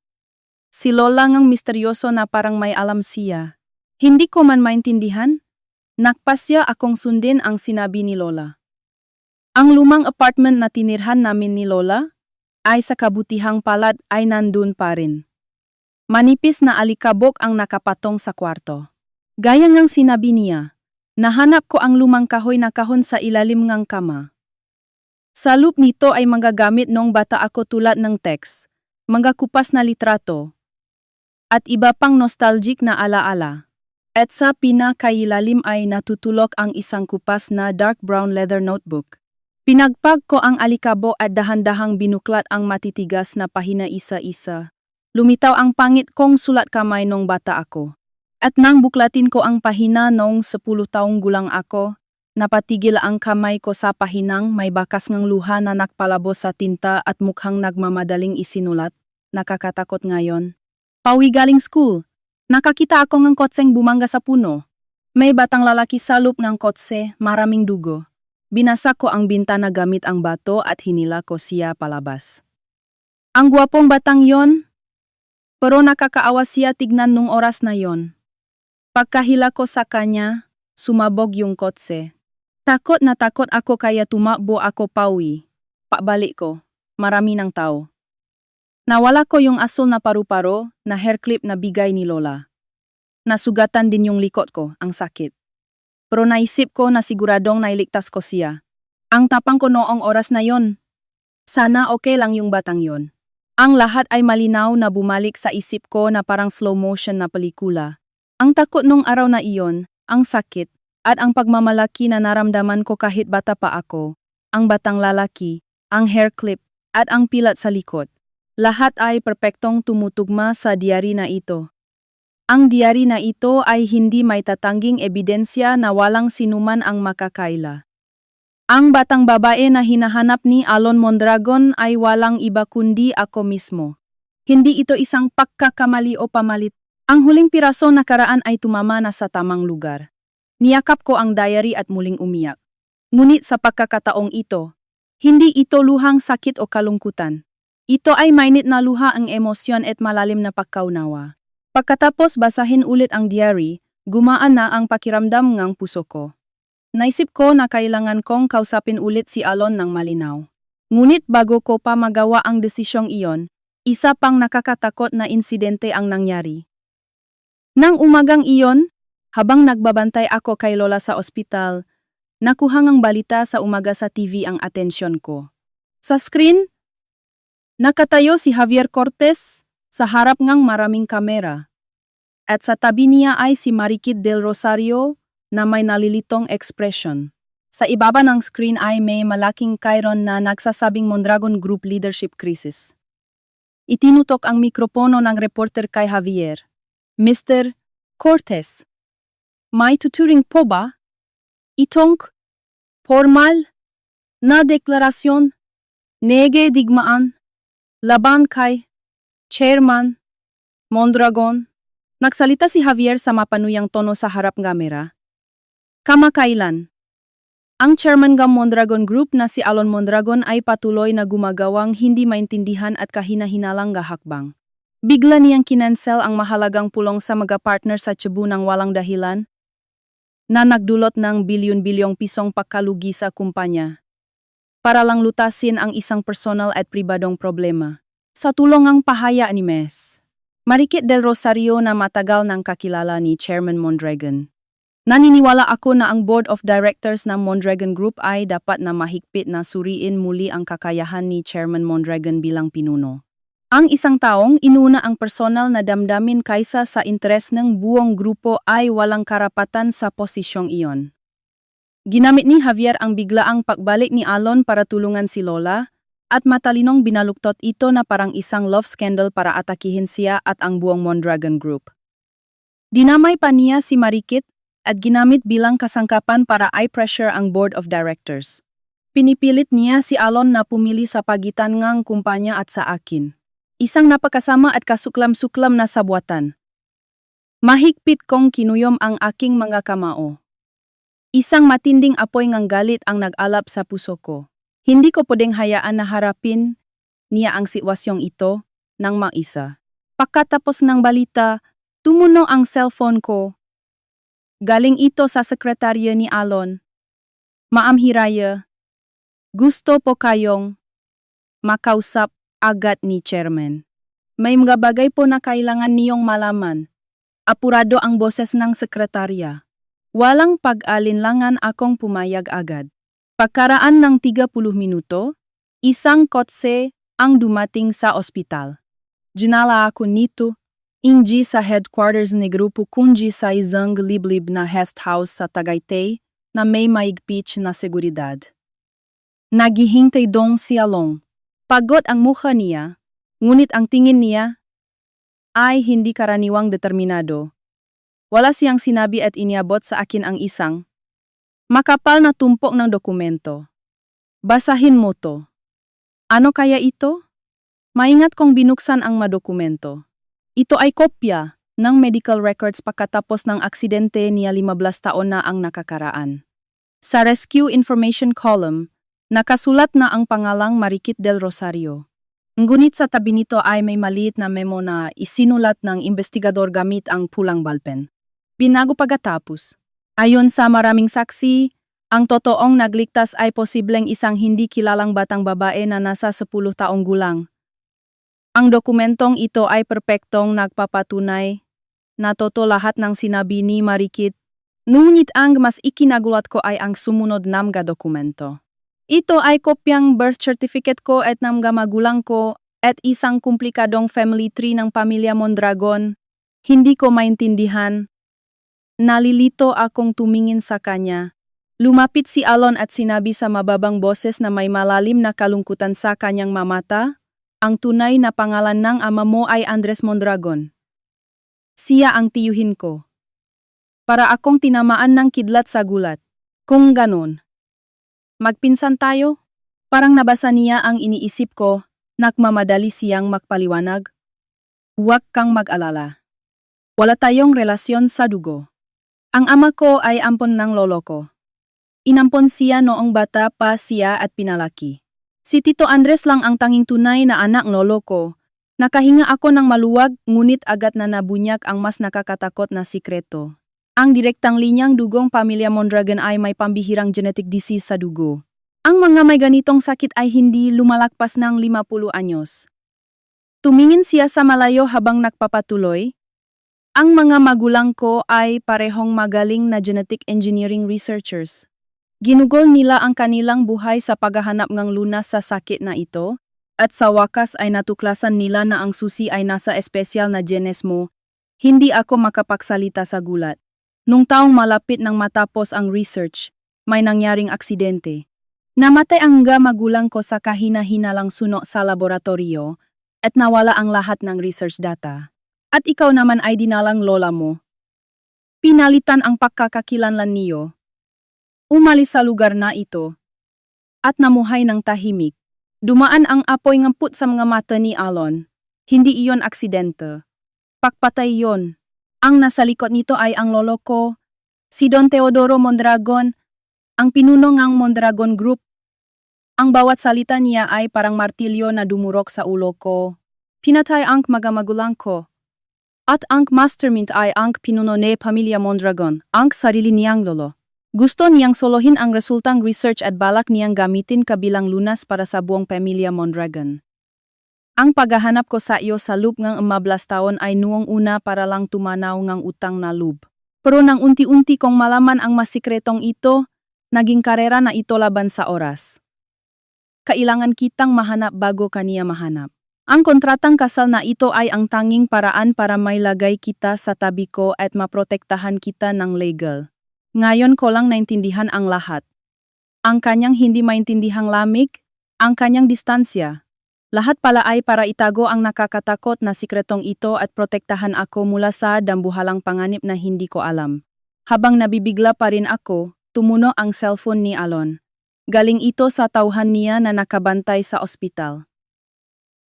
Si Lola ngang misteryoso na parang may alam siya. Hindi ko man maintindihan. Nakpasya akong sundin ang sinabi ni Lola. Ang lumang apartment na tinirhan namin ni Lola ay sa kabutihang palad ay nandun pa rin. Manipis na alikabok ang nakapatong sa kwarto. Gaya ngang sinabi niya, nahanap ko ang lumang kahoy na kahon sa ilalim ng kama. Sa loop nito ay magagamit nung bata ako tulad ng text, mga kupas na litrato, at iba pang nostalgic na alaala. At sa pinakailalim ay natutulok ang isang kupas na dark brown leather notebook. Pinagpag ko ang alikabo at dahan-dahang binuklat ang matitigas na pahina isa-isa. Lumitaw ang pangit kong sulat kamay nung bata ako. At nang buklatin ko ang pahina noong 10 taong gulang ako, napatigil ang kamay ko sa pahinang may bakas ng luha na nakpalabos sa tinta at mukhang nagmamadaling isinulat. Nakakatakot ngayon. Pauwi galing school. Nakakita ako ng kotseng bumangga sa puno. May batang lalaki sa loob ng kotse, maraming dugo. Binasa ko ang bintana gamit ang bato at hinila ko siya palabas. Ang gwapong batang yon. Pero nakakaawa siya tignan nung oras na yon. Pagkahila ko sa kanya, sumabog yung kotse. Takot na takot ako kaya tumakbo ako pauwi. Pabalik ko, marami ng tao. Nawala ko yung asul na paru-paro na hair clip na bigay ni Lola. Nasugatan din yung likod ko, ang sakit. Pero naisip ko na siguradong nailigtas ko siya. Ang tapang ko noong oras na yon. Sana okay lang yung batang yon. Ang lahat ay malinaw na bumalik sa isip ko na parang slow motion na pelikula. Ang takot nung araw na iyon, ang sakit, at ang pagmamalaki na naramdaman ko kahit bata pa ako, ang batang lalaki, ang hair clip, at ang pilat sa likod. Lahat ay perpektong tumutugma sa diary na ito. Ang diary na ito ay hindi may tatangging ebidensya na walang sinuman ang makakaila. Ang batang babae na hinahanap ni Alon Mondragon ay walang iba kundi ako mismo. Hindi ito isang pagkakamali o pamalit. Ang huling piraso nakaraan ay tumama na sa tamang lugar. Niyakap ko ang diary at muling umiyak. Ngunit sa pagkakataong ito, hindi ito luhang sakit o kalungkutan. Ito ay mainit na luha ang emosyon at malalim na pagkaunawa. Pagkatapos basahin ulit ang diary, gumaan na ang pakiramdam ng puso ko. Naisip ko na kailangan kong kausapin ulit si Alon ng malinaw. Ngunit bago ko pa magawa ang desisyong iyon, isa pang nakakatakot na insidente ang nangyari. Nang umagang iyon, habang nagbabantay ako kay Lola sa ospital, nakuha ngang balita sa umaga sa TV ang atensyon ko. Sa screen, nakatayo si Javier Cortez sa harap ngang maraming kamera. At sa tabi niya ay si Marikit del Rosario na may nalilitong ekspresyon. Sa ibaba ng screen ay may malaking kairon na nagsasabing Mondragon Group Leadership Crisis. Itinutok ang mikropono ng reporter kay Javier. Mr. Cortez, may tuturing po ba itong formal na deklarasyon nege digmaan laban kay Chairman Mondragon? Nagsalita si Javier sa mapanuyang tono sa harap kamera. Kamakailan, ang chairman ng Mondragon Group na si Alon Mondragon ay patuloy na gumagawang hindi maintindihan at kahina-hinalang gahakbang. Bigla niyang kinansel ang mahalagang pulong sa mga partner sa Cebu ng walang dahilan na nagdulot ng bilyon-bilyong pisong pagkalugi sa kumpanya para lang lutasin ang isang personal at pribadong problema. Sa tulong ng pahaya ni Ms. Marikit del Rosario na matagal nang kakilala ni Chairman Mondragon. Naniniwala ako na ang Board of Directors ng Mondragon Group ay dapat na mahigpit na suriin muli ang kakayahan ni Chairman Mondragon bilang pinuno. Ang isang taong inuna ang personal na damdamin kaysa sa interes ng buong grupo ay walang karapatan sa posisyong iyon. Ginamit ni Javier ang biglaang pagbalik ni Alon para tulungan si Lola, at matalinong binaluktot ito na parang isang love scandal para atakihin siya at ang buong Mondragon Group. Dinamay pa niya si Marikit at ginamit bilang kasangkapan para i-pressure ang Board of Directors. Pinipilit niya si Alon na pumili sa pagitan ng kumpanya at sa akin. Isang napakasama at kasuklam-suklam na sabuatan. Mahigpit kong kinuyom ang aking mga kamao. Isang matinding apoy ng galit ang nag-alap sa puso ko. Hindi ko pwedeng hayaan na harapin niya ang sitwasyong ito ng mag-isa. Pagkatapos ng balita, tumunog ang cellphone ko. Galing ito sa sekretarya ni Alon. Ma'am Hiraya, gusto po kayong makausap agad ni Chairman. May mga bagay po na kailangan niyong malaman. Apurado ang boses ng sekretarya. Walang pag-alinlangan akong pumayag agad. Pagkaraan ng 30 minuto, isang kotse ang dumating sa ospital. Dinala ako nito, hindi sa headquarters ni grupo kundi sa isang liblib na guest house sa Tagaytay na may maigpit na seguridad. Naghihintay dong si Along. Pagod ang mukha niya, ngunit ang tingin niya ay hindi karaniwang determinado. Wala siyang sinabi at iniabot sa akin ang isang makapal na tumpok ng dokumento. Basahin mo to. Ano kaya ito? Maingat kong binuksan ang madokumento. Ito ay kopya ng medical records pagkatapos ng aksidente niya 15 taon na ang nakakaraan. Sa Rescue Information Column, nakasulat na ang pangalang Marikit del Rosario. Ngunit sa tabi nito ay may maliit na memo na isinulat ng investigador gamit ang pulang balpen. Binago pagkatapos. Ayon sa maraming saksi, ang totoong nagligtas ay posibleng isang hindi kilalang batang babae na nasa 10 taong gulang. Ang dokumentong ito ay perpektong nagpapatunay na totoo lahat ng sinabi ni Marikit, ngunit ang mas ikinagulat ko ay ang sumunod na mga dokumento. Ito ay kopyang birth certificate ko at ng mga magulang ko at isang komplikadong family tree ng pamilya Mondragon. Hindi ko maintindihan. Nalilito akong tumingin sa kanya. Lumapit si Alon at sinabi sa mababang boses na may malalim na kalungkutan sa kanyang mamata, ang tunay na pangalan ng ama mo ay Andres Mondragon. Siya ang tiyuhin ko. Para akong tinamaan ng kidlat sa gulat. Kung ganon. Magpinsan tayo? Parang nabasa niya ang iniisip ko, nagmamadali siyang magpaliwanag. Huwag kang mag-alala. Wala tayong relasyon sa dugo. Ang ama ko ay ampon ng lolo ko. Inampon siya noong bata pa siya at pinalaki. Si Tito Andres lang ang tanging tunay na anak lolo ko. Nakahinga ako ng maluwag, ngunit agad na nabunyak ang mas nakakatakot na sikreto. Ang direktang linyang dugong pamilya Mondragon ay may pambihirang genetic disease sa dugo. Ang mga may ganitong sakit ay hindi lumalagpas ng 50 anyos. Tumingin siya sa malayo habang nagpapatuloy. Ang mga magulang ko ay parehong magaling na genetic engineering researchers. Ginugol nila ang kanilang buhay sa paghahanap ng lunas sa sakit na ito, at sa wakas ay natuklasan nila na ang susi ay nasa espesyal na genes mo. Hindi ako makapagsalita sa gulat. Nung taong malapit nang matapos ang research, may nangyaring aksidente. Namatay ang magulang ko sa kahina-hinalang suno sa laboratorio at nawala ang lahat ng research data. At ikaw naman ay dinalang lola mo. Pinalitan ang pagkakakilanlan niyo. Umalis sa lugar na ito at namuhay ng tahimik. Dumaan ang apoy ngamput sa mga mata ni Alon. Hindi iyon aksidente. Pagpatay iyon. Ang nasa likod nito ay ang lolo ko, si Don Teodoro Mondragon, ang pinuno ng Mondragon Group. Ang bawat salita niya ay parang martilyo na dumurok sa ulo ko. Pinatay ang mga magulang ko. At ang mastermind ay ang pinuno ni Pamilya Mondragon, ang sarili niyang lolo. Gusto niyang solohin ang resultang research at balak niyang gamitin kabilang lunas para sa buong Pamilya Mondragon. Ang paghahanap ko sa iyo sa loob ng 15 taon ay noong una para lang tumanaw ng utang na loob. Pero nang unti-unti kong malaman ang masikretong ito, naging karera na ito laban sa oras. Kailangan kitang mahanap bago kaniya mahanap. Ang kontratang kasal na ito ay ang tanging paraan para mailagay kita sa tabi ko at maprotektahan kita ng legal. Ngayon ko lang naintindihan ang lahat. Ang kanyang hindi maintindihang lamig, ang kanyang distansya. Lahat pala ay para itago ang nakakatakot na sikretong ito at protektahan ako mula sa dambuhalang panganib na hindi ko alam. Habang nabibigla pa rin ako, tumuno ang cellphone ni Alon. Galing ito sa tauhan niya na nakabantay sa ospital.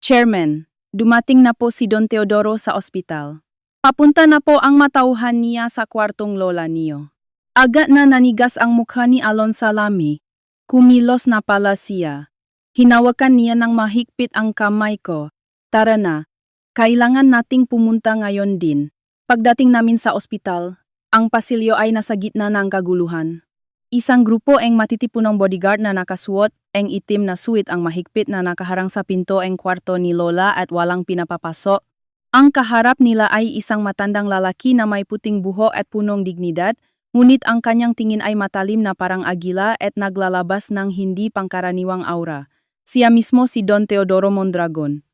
Chairman, dumating na po si Don Teodoro sa ospital. Papunta na po ang matauhan niya sa kwartong lola niyo. Agad na nanigas ang mukha ni Alon sa lami. Kumilos na pala siya. Hinawakan niya ng mahigpit ang kamay ko. Tara na, kailangan nating pumunta ngayon din. Pagdating namin sa ospital, ang pasilyo ay nasa gitna ng kaguluhan. Isang grupo ang matitipunong bodyguard na nakasuot, ang itim na suit ang mahigpit na nakaharang sa pinto ang kwarto ni Lola at walang pinapapasok. Ang kaharap nila ay isang matandang lalaki na may puting buhok at punong dignidad, ngunit ang kanyang tingin ay matalim na parang agila at naglalabas ng hindi pangkaraniwang aura. Siya mismo si Don Teodoro Mondragon.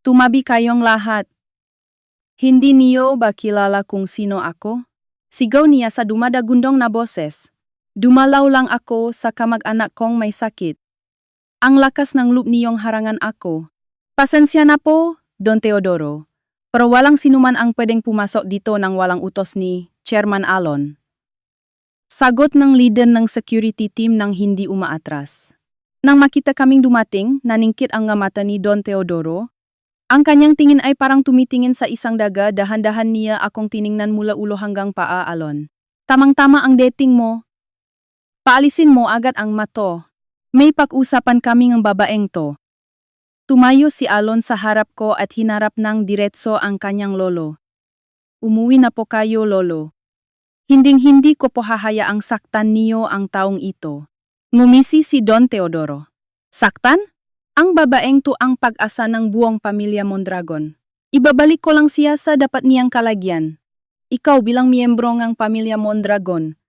Tumabi kayong lahat. Hindi niyo ba kilala kung sino ako? Sigaw niya sa dumadagundong na boses. Dumalaw lang ako sa kamag-anak kong may sakit. Ang lakas ng loob niyong harangan ako. Pasensya na po, Don Teodoro. Pero walang sinuman ang pwedeng pumasok dito nang walang utos ni Chairman Alon. Sagot ng leader ng security team nang hindi umaatras. Nang makita kaming dumating, naningkit ang mata ni Don Teodoro. Ang kanyang tingin ay parang tumitingin sa isang daga, dahan-dahan niya akong tiningnan mula ulo hanggang paa. Alon. Tamang-tama ang dating mo. Paalisin mo agad ang mato. May pag-usapan kami ng babaeng to. Tumayo si Alon sa harap ko at hinarap ng diretso ang kanyang lolo. Umuwi na po kayo, lolo. Hinding-hindi ko po hahayaang saktan niyo ang taong ito. Ngumisi si Don Teodoro. Saktan? Ang babaeng to ang pag-asa ng buong Pamilya Mondragon. Ibabalik ko lang siya sa dapat niyang kalagyan. Ikaw bilang miyembro ng Pamilya Mondragon.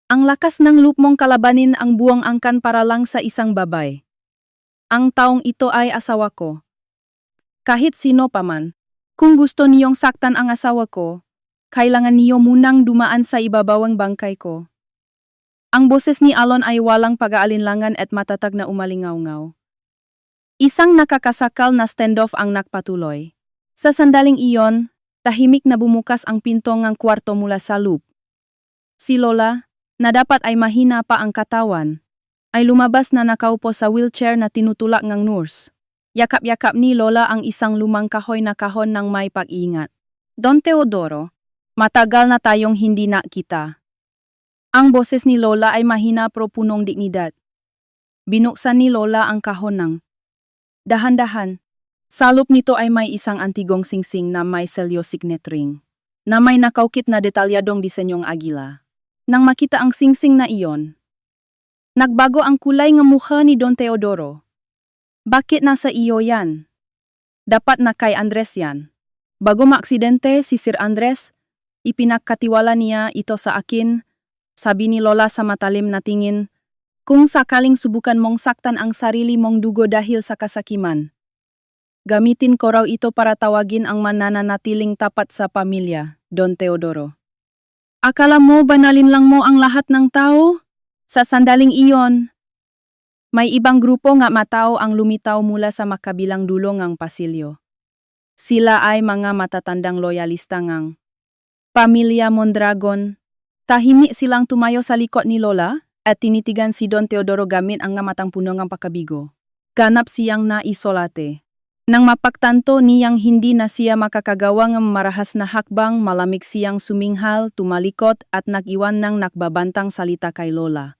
Ang lakas ng loob mong kalabanin ang buong angkan para lang sa isang babay. Ang taong ito ay asawa ko. Kahit sino pa man, kung gusto niyong saktan ang asawa ko, kailangan niyo munang dumaan sa ibabawang bangkay ko. Ang boses ni Alon ay walang pag-aalinlangan at matatag na umalingaw-ngaw. Isang nakakasakal na standoff ang nakpatuloy. Sa sandaling iyon, Tahimik na bumukas ang pinto ng kwarto mula sa loop. Si Lola, na dapat ay mahina pa ang katawan, ay lumabas na nakaupo sa wheelchair na tinutulak ng nurse. Yakap-yakap ni Lola ang isang lumang kahoy na kahon ng may pag-iingat. Don Teodoro, matagal na tayong hindi nakita. Ang boses ni Lola ay mahina pero punong dignidad. Binuksan ni Lola ang kahon ng dahan-dahan. Sa loob nito ay may isang antigong singsing na may selyo signet ring, na may nakaukit na detalyadong disenyong agila. Nang makita ang singsing na iyon, nagbago ang kulay ng mukha ni Don Teodoro. Bakit nasa iyo yan? Dapat na kay Andres yan. Bago maaksidente si Sir Andres, ipinagkatiwala niya ito sa akin, sabi ni Lola sa matalim na tingin, kung sakaling subukan mong saktan ang sarili mong dugo dahil sa kasakiman. Gamitin ko raw ito para tawagin ang manananatiling tapat sa pamilya, Don Teodoro. Akala mo banalin lang mo ang lahat ng tao? Sa sandaling iyon, may ibang grupo nga matao ang lumitaw mula sa makabilang dulo ng pasilyo. Sila ay mga matatandang loyalista ng Pamilya Mondragon. Tahimik silang tumayo sa likod ni Lola at tinitigan si Don Teodoro gamit ang matang puno ng pakabigo. Ganap siyang naisolate. Nang mapagtanto niyang hindi na siya makakagawa ng marahas na hakbang, malamig siyang suminghal, tumalikot at nag-iwan ng nakbabantang salita kay Lola.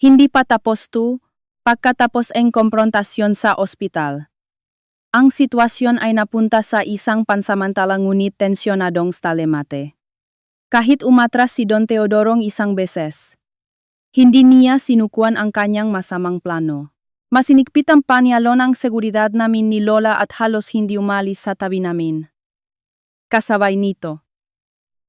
Hindi pa tapos to, pagkatapos ang komprontasyon sa ospital. Ang sitwasyon ay napunta sa isang pansamantalang ngunit tensyonadong stalemate. Kahit umatras si Don Teodorong isang beses, hindi niya sinukuan ang kanyang masamang plano. Masinigpit ang panyalo ng seguridad namin ni Lola at halos hindi umalis sa tabi namin. Kasabay nito,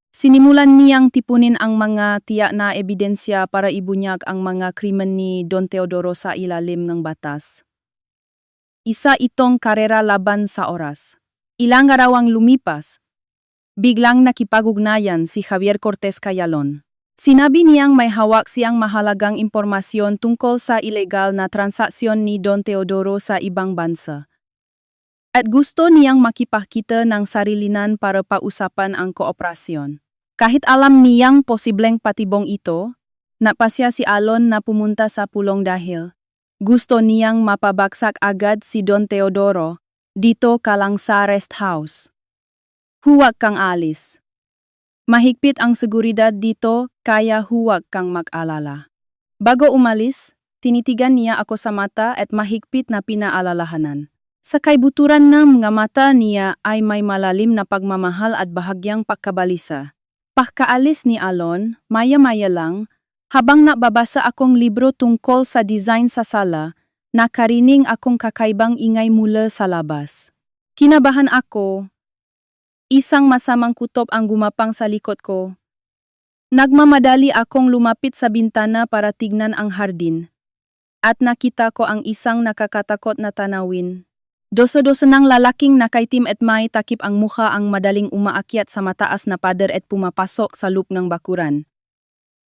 sinimulan niyang tipunin ang mga tiyak na ebidensya para ibunyag ang mga krimen ni Don Teodoro sa ilalim ng batas. Isa itong karera laban sa oras. Ilang araw ang lumipas, biglang nakipag-ugnayan si Javier Cortez Cayalon. Sinabi niyang may hawak siyang mahalagang impormasyon tungkol sa ilegal na transaksyon ni Don Teodoro sa ibang bansa. At gusto niyang makipakita ng sarilinan para pausapan ang kooperasyon. Kahit alam niyang posibleng patibong ito, napasya si Alon na pumunta sa pulong dahil gusto niyang mapabagsak agad si Don Teodoro dito ka lang sa rest house. Huwag kang alis. Mahigpit ang seguridad dito, kaya huwag kang mag-alala. Bago umalis, tinitigan niya ako sa mata at mahigpit na pinaalalahanan. Sa kaibuturan ng mga mata niya ay may malalim na pagmamahal at bahagyang pagkabalisa. Pagkaalis ni Alon, maya-maya lang, habang nababasa akong libro tungkol sa design sa sala, nakarinig akong kakaibang ingay mula sa labas. Kinabahan ako. Isang masamang kutob ang gumapang sa likod ko. Nagmamadali akong lumapit sa bintana para tignan ang hardin. At nakita ko ang isang nakakatakot na tanawin. Dosa-dosa ng lalaking nakaitim at may takip ang mukha ang madaling umaakyat sa mataas na pader at pumapasok sa loop ng bakuran.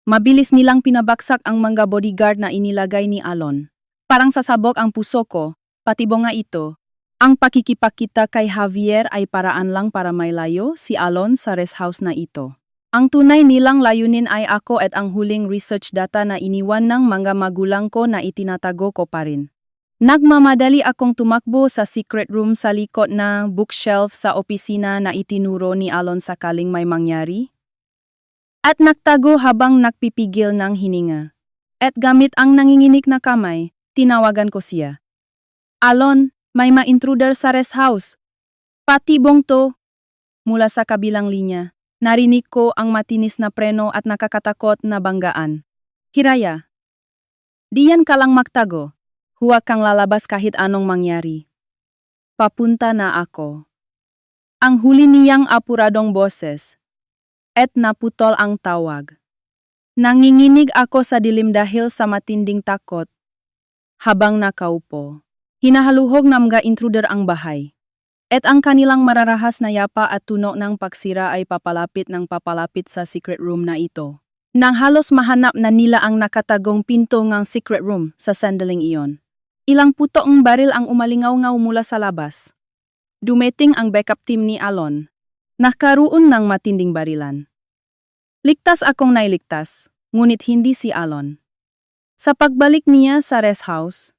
Mabilis nilang pinabaksak ang mga bodyguard na inilagay ni Alon. Parang sasabog ang puso ko, patibong nga ito. Ang pakikipakita kay Javier ay paraan lang para may layo si Alon sa rest house na ito. Ang tunay nilang layunin ay ako at ang huling research data na iniwan ng mga magulang ko na itinatago ko pa rin. Nagmamadali akong tumakbo sa secret room sa likod na bookshelf sa opisina na itinuro ni Alon sakaling may mangyari. At nagtago habang nagpipigil ng hininga. At gamit ang nanginginig na kamay, tinawagan ko siya. Alon, may ma-intruder sa rest house. Patibong to. Mula sa kabilang linya, narinig ko ang matinis na preno at nakakatakot na banggaan. Hiraya. Diyan ka lang magtago. Huwag kang lalabas kahit anong mangyari. Papunta na ako. Ang huli niyang apuradong boses. Et naputol ang tawag. Nanginginig ako sa dilim dahil sa matinding takot. Habang nakaupo. Hinahaluhog ng mga intruder ang bahay. At ang kanilang mararahas na yapa at tunog ng pagsira ay papalapit sa secret room na ito. Nang halos mahanap na nila ang nakatagong pinto ng secret room sa sandaling iyon. Ilang putong baril ang umalingaw-ngaw mula sa labas. Dumating ang backup team ni Alon. Nakaroon ng matinding barilan. Ligtas akong nailigtas, ngunit hindi si Alon. Sa pagbalik niya sa rest house,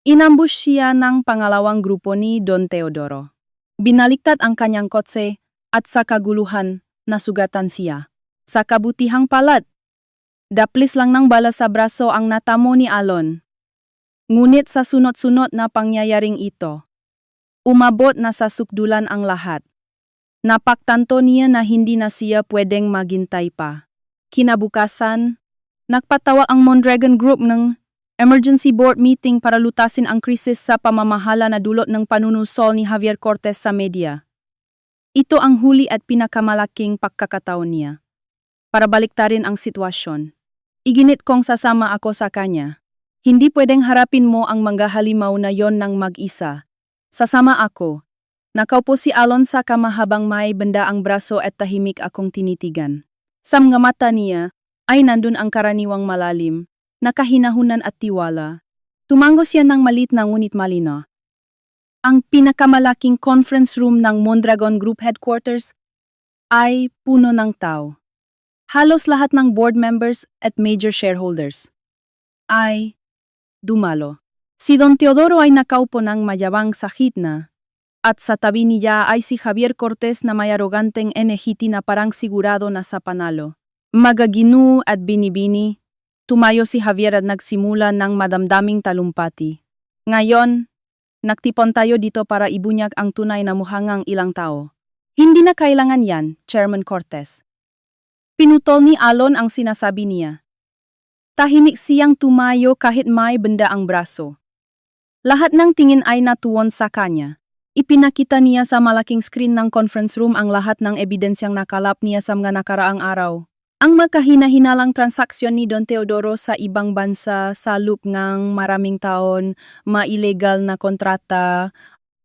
inambush siya ng pangalawang grupo ni Don Teodoro. Binaliktad ang kanyang kotse at sa kaguluhan, nasugatan siya. Sa kabutihang palad, daplis lang ng bala sa braso ang natamo ni Alon. Ngunit sa sunod-sunod na pangyayaring ito, umabot na sa sukdulan ang lahat. Napaktanto niya na hindi na siya pwedeng maghintay pa. Kinabukasan, nagpatawa ang Mondragon Group ng emergency board meeting para lutasin ang krisis sa pamamahala na dulot ng panunusol ni Javier Cortez sa media. Ito ang huli at pinakamalaking pagkakataon niya. Para baliktarin ang sitwasyon, iginit kong sasama ako sa kanya. Hindi pwedeng harapin mo ang manggahalimaw na yon ng mag-isa. Sasama ako. Nakaupo si Alon sa kama habang may benda ang braso at tahimik akong tinitigan. Sa mga mata niya ay nandun ang karaniwang malalim, nakahinahunan at tiwala. Tumango siya ng malit na ngunit malino. Ang pinakamalaking conference room ng Mondragon Group Headquarters ay puno ng tao. Halos lahat ng board members at major shareholders ay dumalo. Si Don Teodoro ay nakaupo ng mayabang sa gitna, at sa tabi niya ay si Javier Cortez na may aroganteng enerhiti na parang sigurado na sa panalo. Magaginu at binibini, tumayo si Javier at nagsimula ng madamdaming talumpati. Ngayon, nagtipon tayo dito para ibunyag ang tunay na muhangang ilang tao. Hindi na kailangan yan, Chairman Cortez. Pinutol ni Alon ang sinasabi niya. Tahimik siyang tumayo kahit may benda ang braso. Lahat ng tingin ay natuon sa kanya. Ipinakita niya sa malaking screen ng conference room ang lahat ng ebidensyang nakalap niya sa mga nakaraang araw. Ang makahina-hinalang transaksyon ni Don Teodoro sa ibang bansa sa loob ng maraming taon, ma-illegal na kontrata,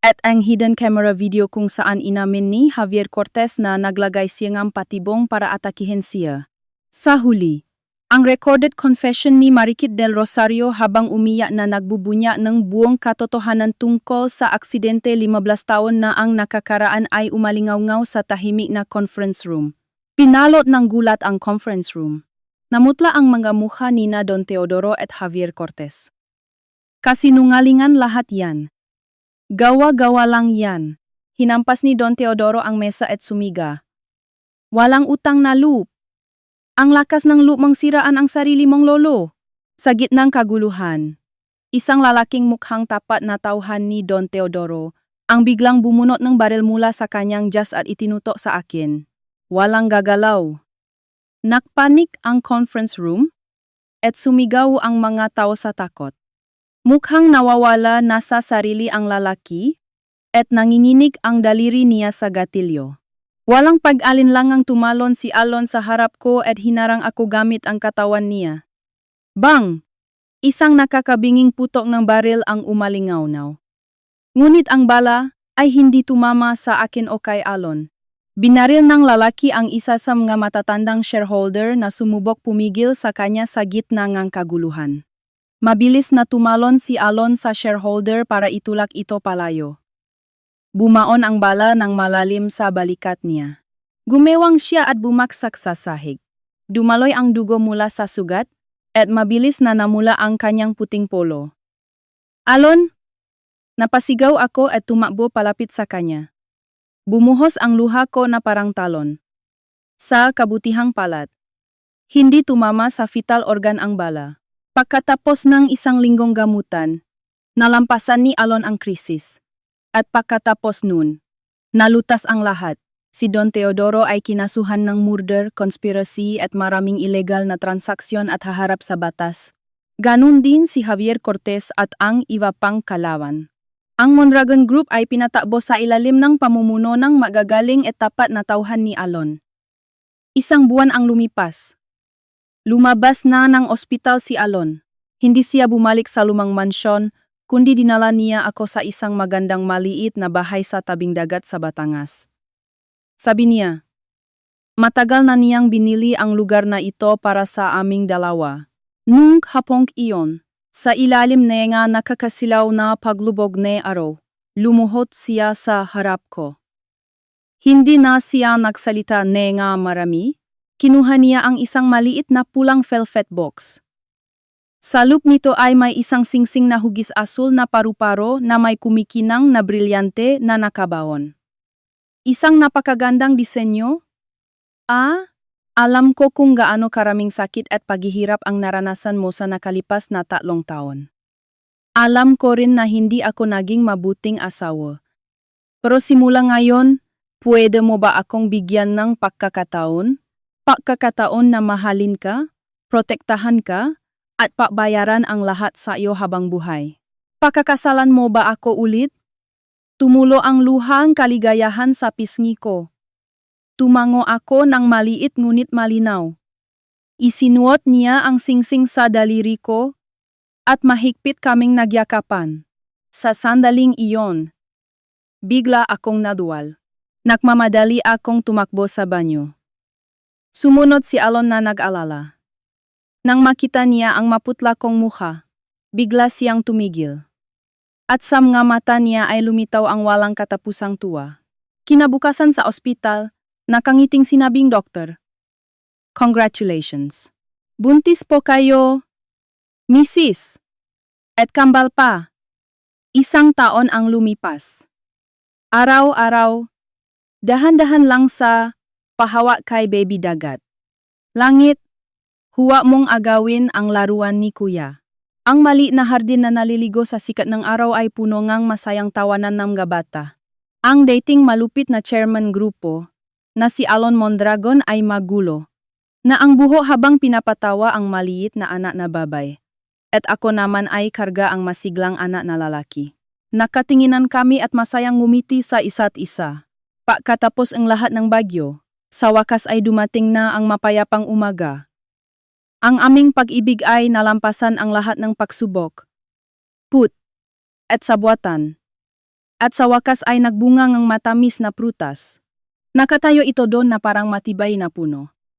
at ang hidden camera video kung saan inamin ni Javier Cortez na naglagay siya ng patibong para atakihin siya. Sa huli, ang recorded confession ni Mariquit del Rosario habang umiyak na nagbubunya ng buong katotohanan tungkol sa aksidente 15 taon na ang nakakaraan ay umalingaw-ngaw sa tahimik na conference room. Pinalot ng gulat ang conference room. Namutla ang mga mukha nina Don Teodoro at Javier Cortez. Kasinungalingan lahat yan. Gawa-gawa lang yan. Hinampas ni Don Teodoro ang mesa at sumiga. Walang utang na loob. Ang lakas ng lupang siraan ang sarili mong lolo. Sa gitnang kaguluhan, isang lalaking mukhang tapat na tauhan ni Don Teodoro ang biglang bumunot ng baril mula sa kanyang jas at itinutok sa akin. Walang gagalaw. Nakpanik ang conference room at sumigaw ang mga tao sa takot. Mukhang nawawala na sa sarili ang lalaki at nanginginig ang daliri niya sa gatilyo. Walang pag-alinlangang tumalon si Alon sa harap ko at hinarang ako gamit ang katawan niya. Bang! Isang nakakabinging putok ng baril ang umalingaw-naw. Ngunit ang bala ay hindi tumama sa akin o kay Alon. Binaril ng lalaki ang isa sa mga matatandang shareholder na sumubok pumigil sa kanya sa gitna ng kaguluhan. Mabilis na tumalon si Alon sa shareholder para itulak ito palayo. Bumaon ang bala ng malalim sa balikat niya. Gumewang siya at bumaksak sa sahig. Dumaloy ang dugo mula sa sugat at mabilis na namula ang kanyang puting polo. Alon! Napasigaw ako at tumakbo palapit sa kanya. Bumuhos ang luha ko na parang talon. Sa kabutihang palad. Hindi tumama sa vital organ ang bala. Pagkatapos ng isang linggong gamutan, nalampasan ni Alon ang krisis. At pagkatapos nun, nalutas ang lahat. Si Don Teodoro ay kinasuhan ng murder, conspiracy at maraming illegal na transaksyon at haharap sa batas. Ganun din si Javier Cortez at ang iba pang kalawan. Ang Mondragon Group ay pinatakbo sa ilalim ng pamumuno ng magagaling at tapat na tauhan ni Alon. Isang buwan ang lumipas. Lumabas na ng ospital si Alon. Hindi siya bumalik sa lumang mansyon, kundi dinala niya ako sa isang magandang maliit na bahay sa tabing dagat sa Batangas. Sabi niya, matagal na niyang binili ang lugar na ito para sa aming dalawa. Nung hapong iyon, sa ilalim na nga nakakasilaw na paglubog na araw, lumuhod siya sa harap ko. Hindi na siya nagsalita nga marami. Kinuha niya ang isang maliit na pulang velvet box. Sa loob nito ay may isang singsing na hugis asul na paru-paro na may kumikinang na brilyante na nakabaon. Isang napakagandang disenyo? Alam ko kung gaano karaming sakit at paghihirap ang naranasan mo sa nakalipas na 3 taon. Alam ko rin na hindi ako naging mabuting asawa. Pero simula ngayon, pwede mo ba akong bigyan ng pagkakataon? Pagkakataon na mahalin ka, protektahan ka, at pabayaran ang lahat sa iyo habang buhay. Pakakasalan mo ba ako ulit? Tumulo ang luhang kaligayahan sa pisngi ko. Tumango ako ng maliit ngunit malinaw. Isinuot niya ang singsing sa daliri ko at mahigpit kaming nagyakapan. Sa sandaling iyon, bigla akong naduwal. Nagmamadali akong tumakbo sa banyo. Sumunod si Alon na nag-alala. Nang makita niya ang maputla kong mukha, bigla siyang tumigil. At sa mga mata niya ay lumitaw ang walang katapusang tuwa. Kinabukasan sa ospital, nakangiting sinabing doktor, "Congratulations. Buntis po kayo, Mrs. At kambal pa. 1 taon ang lumipas. Araw-araw, dahan-dahan lang sa pahawa kay baby dagat. Langit, huwa mong agawin ang laruan ni kuya." Ang mali na hardin na naliligo sa sikat ng araw ay puno ngang masayang tawanan ng mga bata. Ang dating malupit na chairman grupo, na si Alon Mondragon ay magulo, na ang buho habang pinapatawa ang maliit na anak na babay. At ako naman ay karga ang masiglang anak na lalaki. Nakatinginan kami at masayang ngumiti sa isa't isa. Pagkatapos ang lahat ng bagyo, sa wakas ay dumating na ang mapayapang umaga. Ang aming pag-ibig ay nalampasan ang lahat ng pagsubok, at sabuatan. At sa wakas ay nagbunga ng matamis na prutas. Nakatayo ito doon na parang matibay na puno.